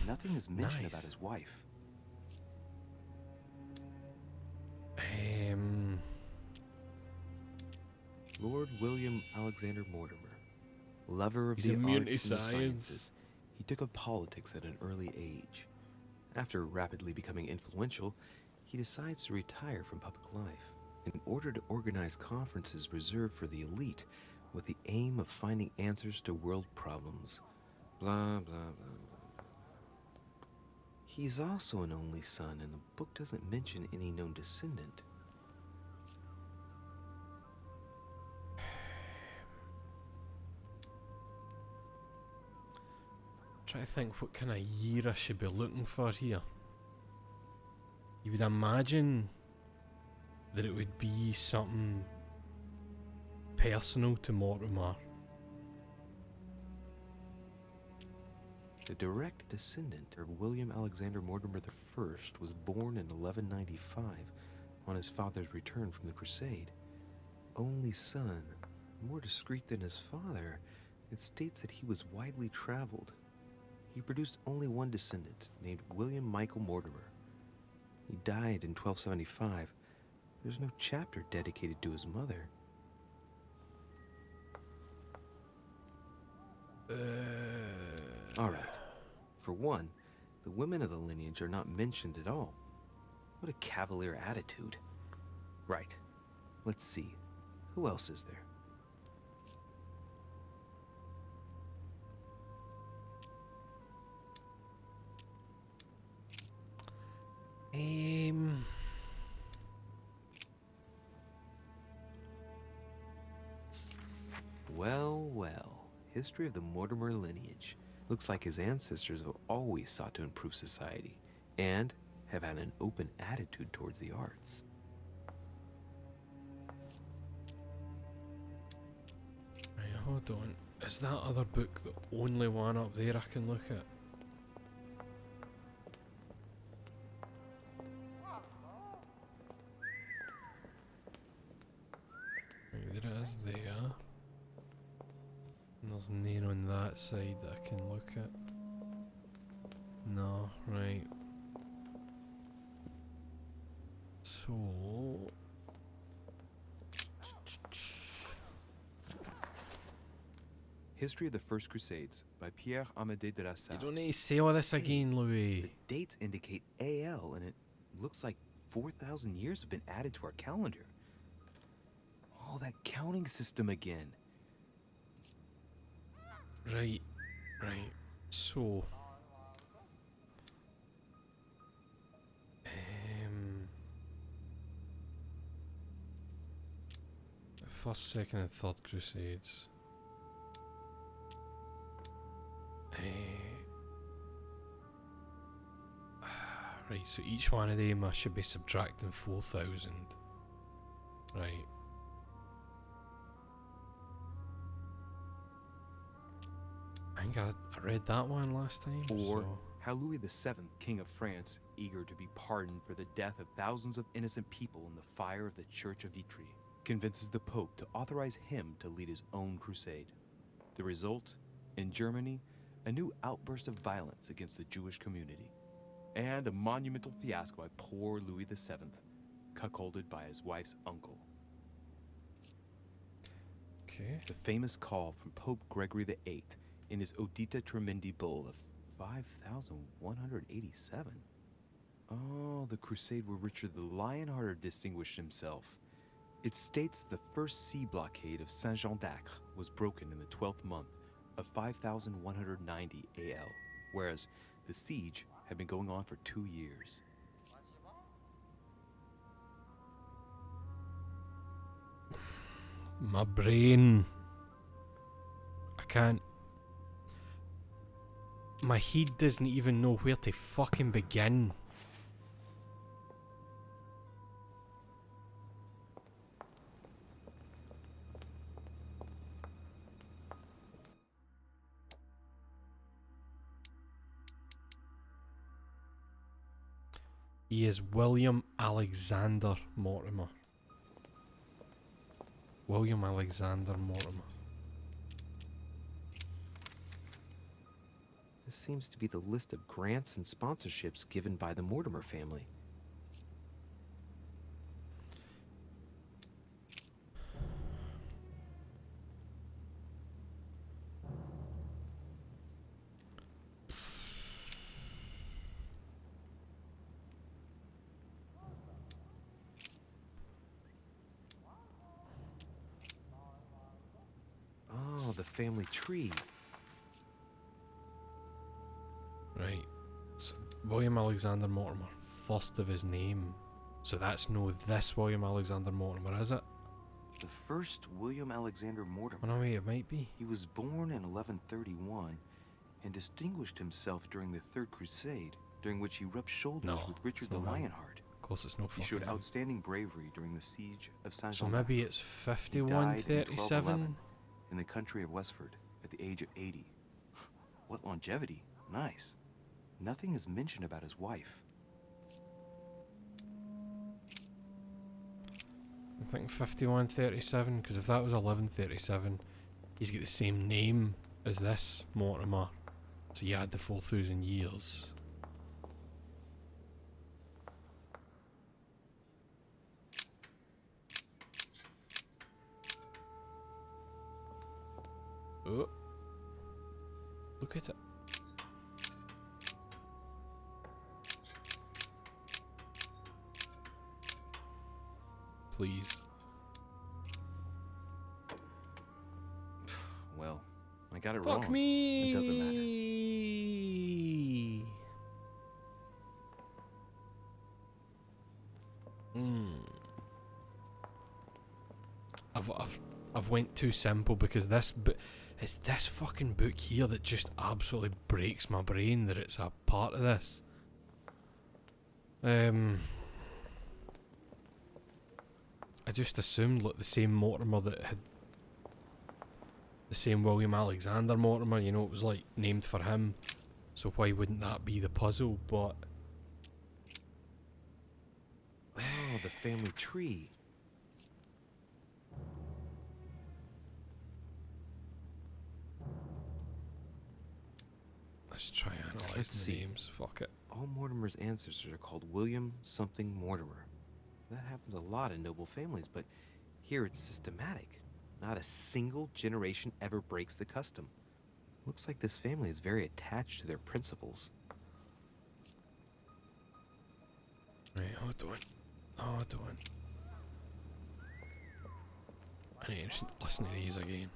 Nothing is mentioned about his wife. Lord William Alexander Mortimer, lover of He's the immune to arts and the science. sciences, he took up politics at an early age. After rapidly becoming influential, he decides to retire from public life in order to organize conferences reserved for the elite with the aim of finding answers to world problems. Blah, blah, blah, blah. He's also an only son, and the book doesn't mention any known descendant. Try to think what kind of year I should be looking for here. You would imagine that it would be something personal to Mortimer. The direct descendant of William Alexander Mortimer I was born in 1195 on his father's return from the crusade. Only son, more discreet than his father, it states that he was widely traveled. He produced only one descendant, named William Michael Mortimer. He died in 1275. There's no chapter dedicated to his mother. All right. For one, the women of the lineage are not mentioned at all. What a cavalier attitude. Right. Let's see. Who else is there? Well. History of the Mortimer lineage. Looks like his ancestors have always sought to improve society and have had an open attitude towards the arts. Right, hold on. Is that other book the only one up there I can look at? Right, there it is there. And there's none on that side that I can look at. No, right. So... History of the First Crusades by Pierre Amédée de la Salle. You don't need to say all this again, Louis. The dates indicate AL, and it looks like 4,000 years have been added to our calendar. Oh, that counting system again. Right. So... First, second, and third Crusades. Right, so each one of them I should be subtracting 4,000. Right. I think I read that one last time. Or so. how Louis VII, King of France, eager to be pardoned for the death of thousands of innocent people in the fire of the Church of Vitry, convinces the Pope to authorize him to lead his own crusade. The result, in Germany, a new outburst of violence against the Jewish community, and a monumental fiasco by poor Louis VII, cuckolded by his wife's uncle. Okay. The famous call from Pope Gregory VIII in his Audita Tremendi Bull of 5,187. Oh, the crusade where Richard the Lionhearted distinguished himself. It states the first sea blockade of Saint-Jean d'Acre was broken in the 12th month of 5,190 AL, whereas the siege had been going on for 2 years. My brain. I can't. My head doesn't even know where to fucking begin. He is William Alexander Mortimer. William Alexander Mortimer. This seems to be the list of grants and sponsorships given by the Mortimer family. Oh, the family tree. Right. So William Alexander Mortimer, first of his name. So that's no this William Alexander Mortimer, is it? The first William Alexander Mortimer. Oh no, wait, it might be. He was born in 1131 and distinguished himself during the Third Crusade, during which he rubbed shoulders with Richard the Lionheart. Of course, it's no fucking. He showed him. outstanding bravery during the siege of Saint So Jean. maybe it's 5137. In the country of Westford at the age of 80. What longevity! Nice. Nothing is mentioned about his wife. I think 5137, because if that was 1137, he's got the same name as this Mortimer. So you add the 4,000 years. Oh. Look at it. Please. Well, I got it Fuck wrong. me. It doesn't matter. I've went too simple because it's this fucking book here that just absolutely breaks my brain that it's a part of this. I just assumed like the same Mortimer that had the same William Alexander Mortimer, you know, it was like named for him. So why wouldn't that be the puzzle? But oh, the family tree. let's try and analyze Let's the see. names. Fuck it. All Mortimer's ancestors are called William something Mortimer. That happens a lot in noble families, but here it's systematic. Not a single generation ever breaks the custom. Looks like this family is very attached to their principles. Right, hold on. Hold on. I need to listen to these again.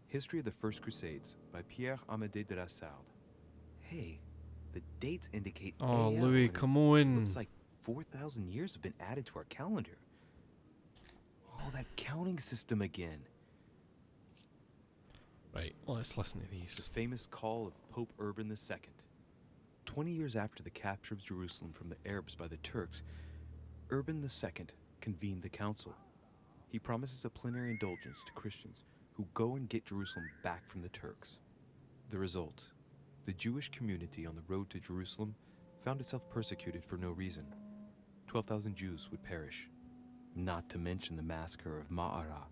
History of the First Crusades by Pierre-Amédée de la Sarde. Hey, the dates indicate Oh, AL, Louis, and come it on. looks like 4,000 years have been added to our calendar. Oh, that counting system again. Right, let's listen to these. The famous call of Pope Urban II. 20 years after the capture of Jerusalem from the Arabs by the Turks, Urban II convened the council. He promises a plenary indulgence to Christians who go and get Jerusalem back from the Turks. The result, the Jewish community on the road to Jerusalem found itself persecuted for no reason. 12,000 Jews would perish, not to mention the massacre of Ma'ara,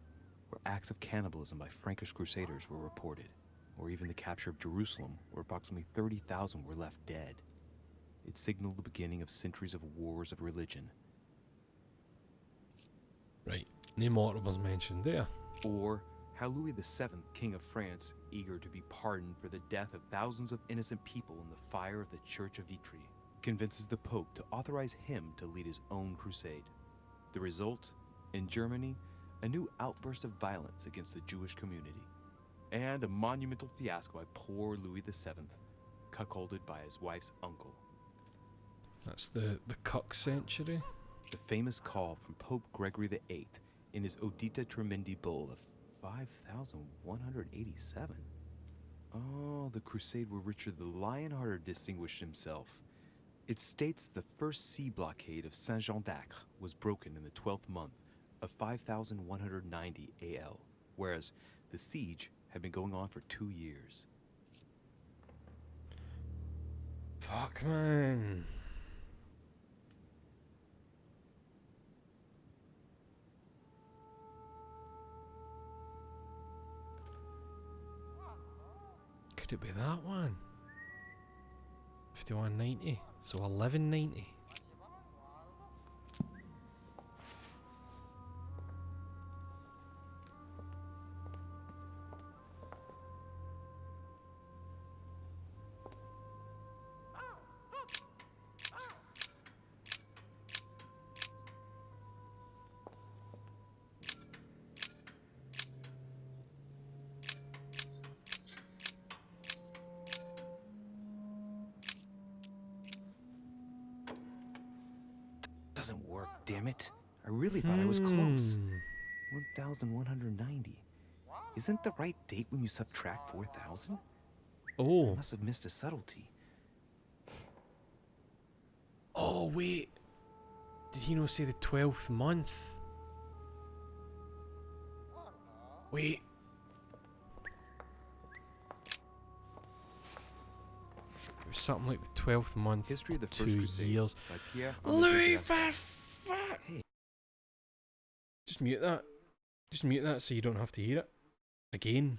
where acts of cannibalism by Frankish crusaders were reported, or even the capture of Jerusalem, where approximately 30,000 were left dead. It signaled the beginning of centuries of wars of religion. Right, no mortal was mentioned there. Or how Louis VII, King of France, eager to be pardoned for the death of thousands of innocent people in the fire of the Church of Vitry, convinces the Pope to authorize him to lead his own crusade. The result, in Germany, a new outburst of violence against the Jewish community, and a monumental fiasco by poor Louis VII, cuckolded by his wife's uncle. That's the cuck century. The famous call from Pope Gregory VIII in his Audita Tremendi Bull of 5,187. Oh, the crusade where Richard the Lionhearted distinguished himself. It states the first sea blockade of Saint-Jean d'Acre was broken in the 12th month of 5,190 AL, whereas the siege had been going on for 2 years. Fuck, man. Could it be that one? 5190, so 1190. Doesn't work, damn it. I really thought I was close. 1,190. Isn't the right date when you subtract 4,000? Oh. I must have missed a subtlety. Oh, wait. Did he not say the 12th month? Wait. It was something like the 12th month. History of the First 2 Crusades years. by Pierre Louis, Amédée de la for Sarde. fuck! Hey. Just mute that. Just mute that so you don't have to hear it. Again.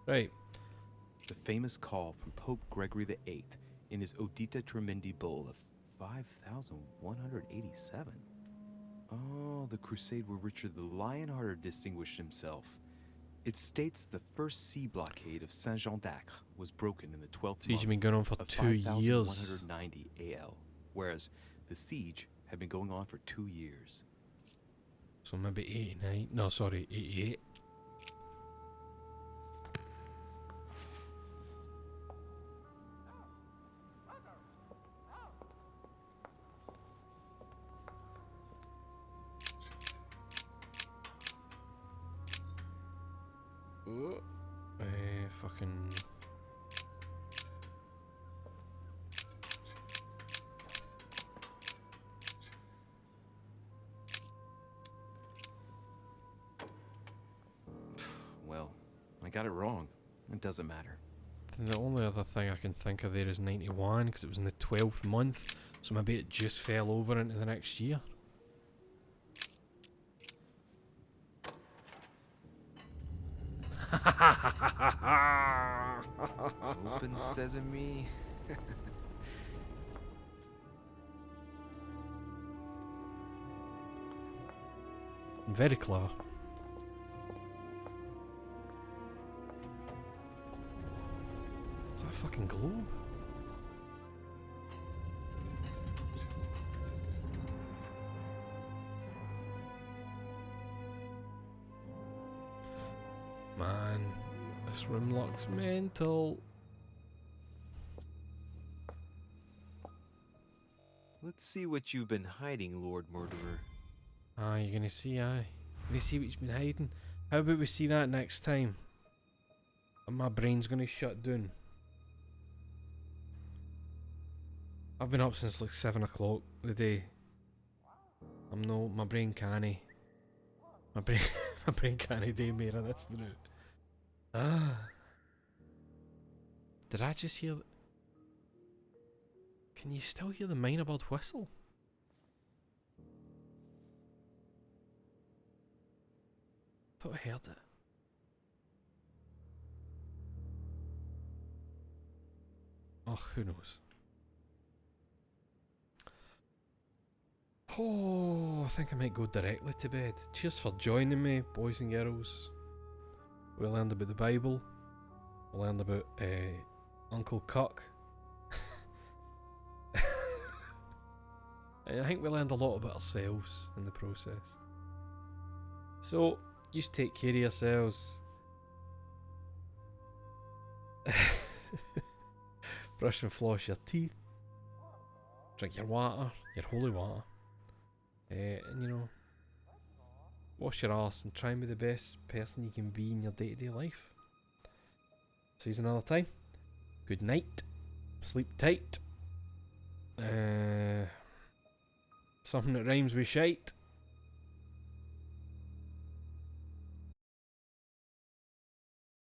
Right. The famous call from Pope Gregory VIII in his Audita Tremendi Bull of 5,187. Oh, the crusade where Richard the Lionhearted distinguished himself. It states the first sea blockade of Saint-Jean d'Acre was broken in the 12th Siege had month been going on for of 2 years. 5,190 AL, whereas the siege had been going on for 2 years. So maybe 89. No, sorry, 88. Oh, fucking. Well, I got it wrong. It doesn't matter. The only other thing I can think of there is 91 because it was in the 12th month, so maybe it just fell over into the next year. and sesame. Very clever. Is that a fucking globe? Man, this room looks mental. Let's see what you've been hiding, Lord Murderer. Ah, you're gonna see, aye. You're gonna see what he's been hiding. How about we see that next time? And my brain's gonna shut down. I've been up since like 7 o'clock the day. My brain canny. My brain, my brain canny do more of this through. Ah. Did I just hear... Can you still hear the miner bird whistle? Thought I heard it. Oh, who knows? Oh, I think I might go directly to bed. Cheers for joining me, boys and girls. We learned about the Bible. We learned about Uncle Cuck. And I think we learned a lot about ourselves in the process. So, you take care of yourselves. Brush and floss your teeth. Drink your water, your holy water. And you know, wash your arse and try and be the best person you can be in your day-to-day life. See you another time. Good night. Sleep tight. Something that rhymes with shite.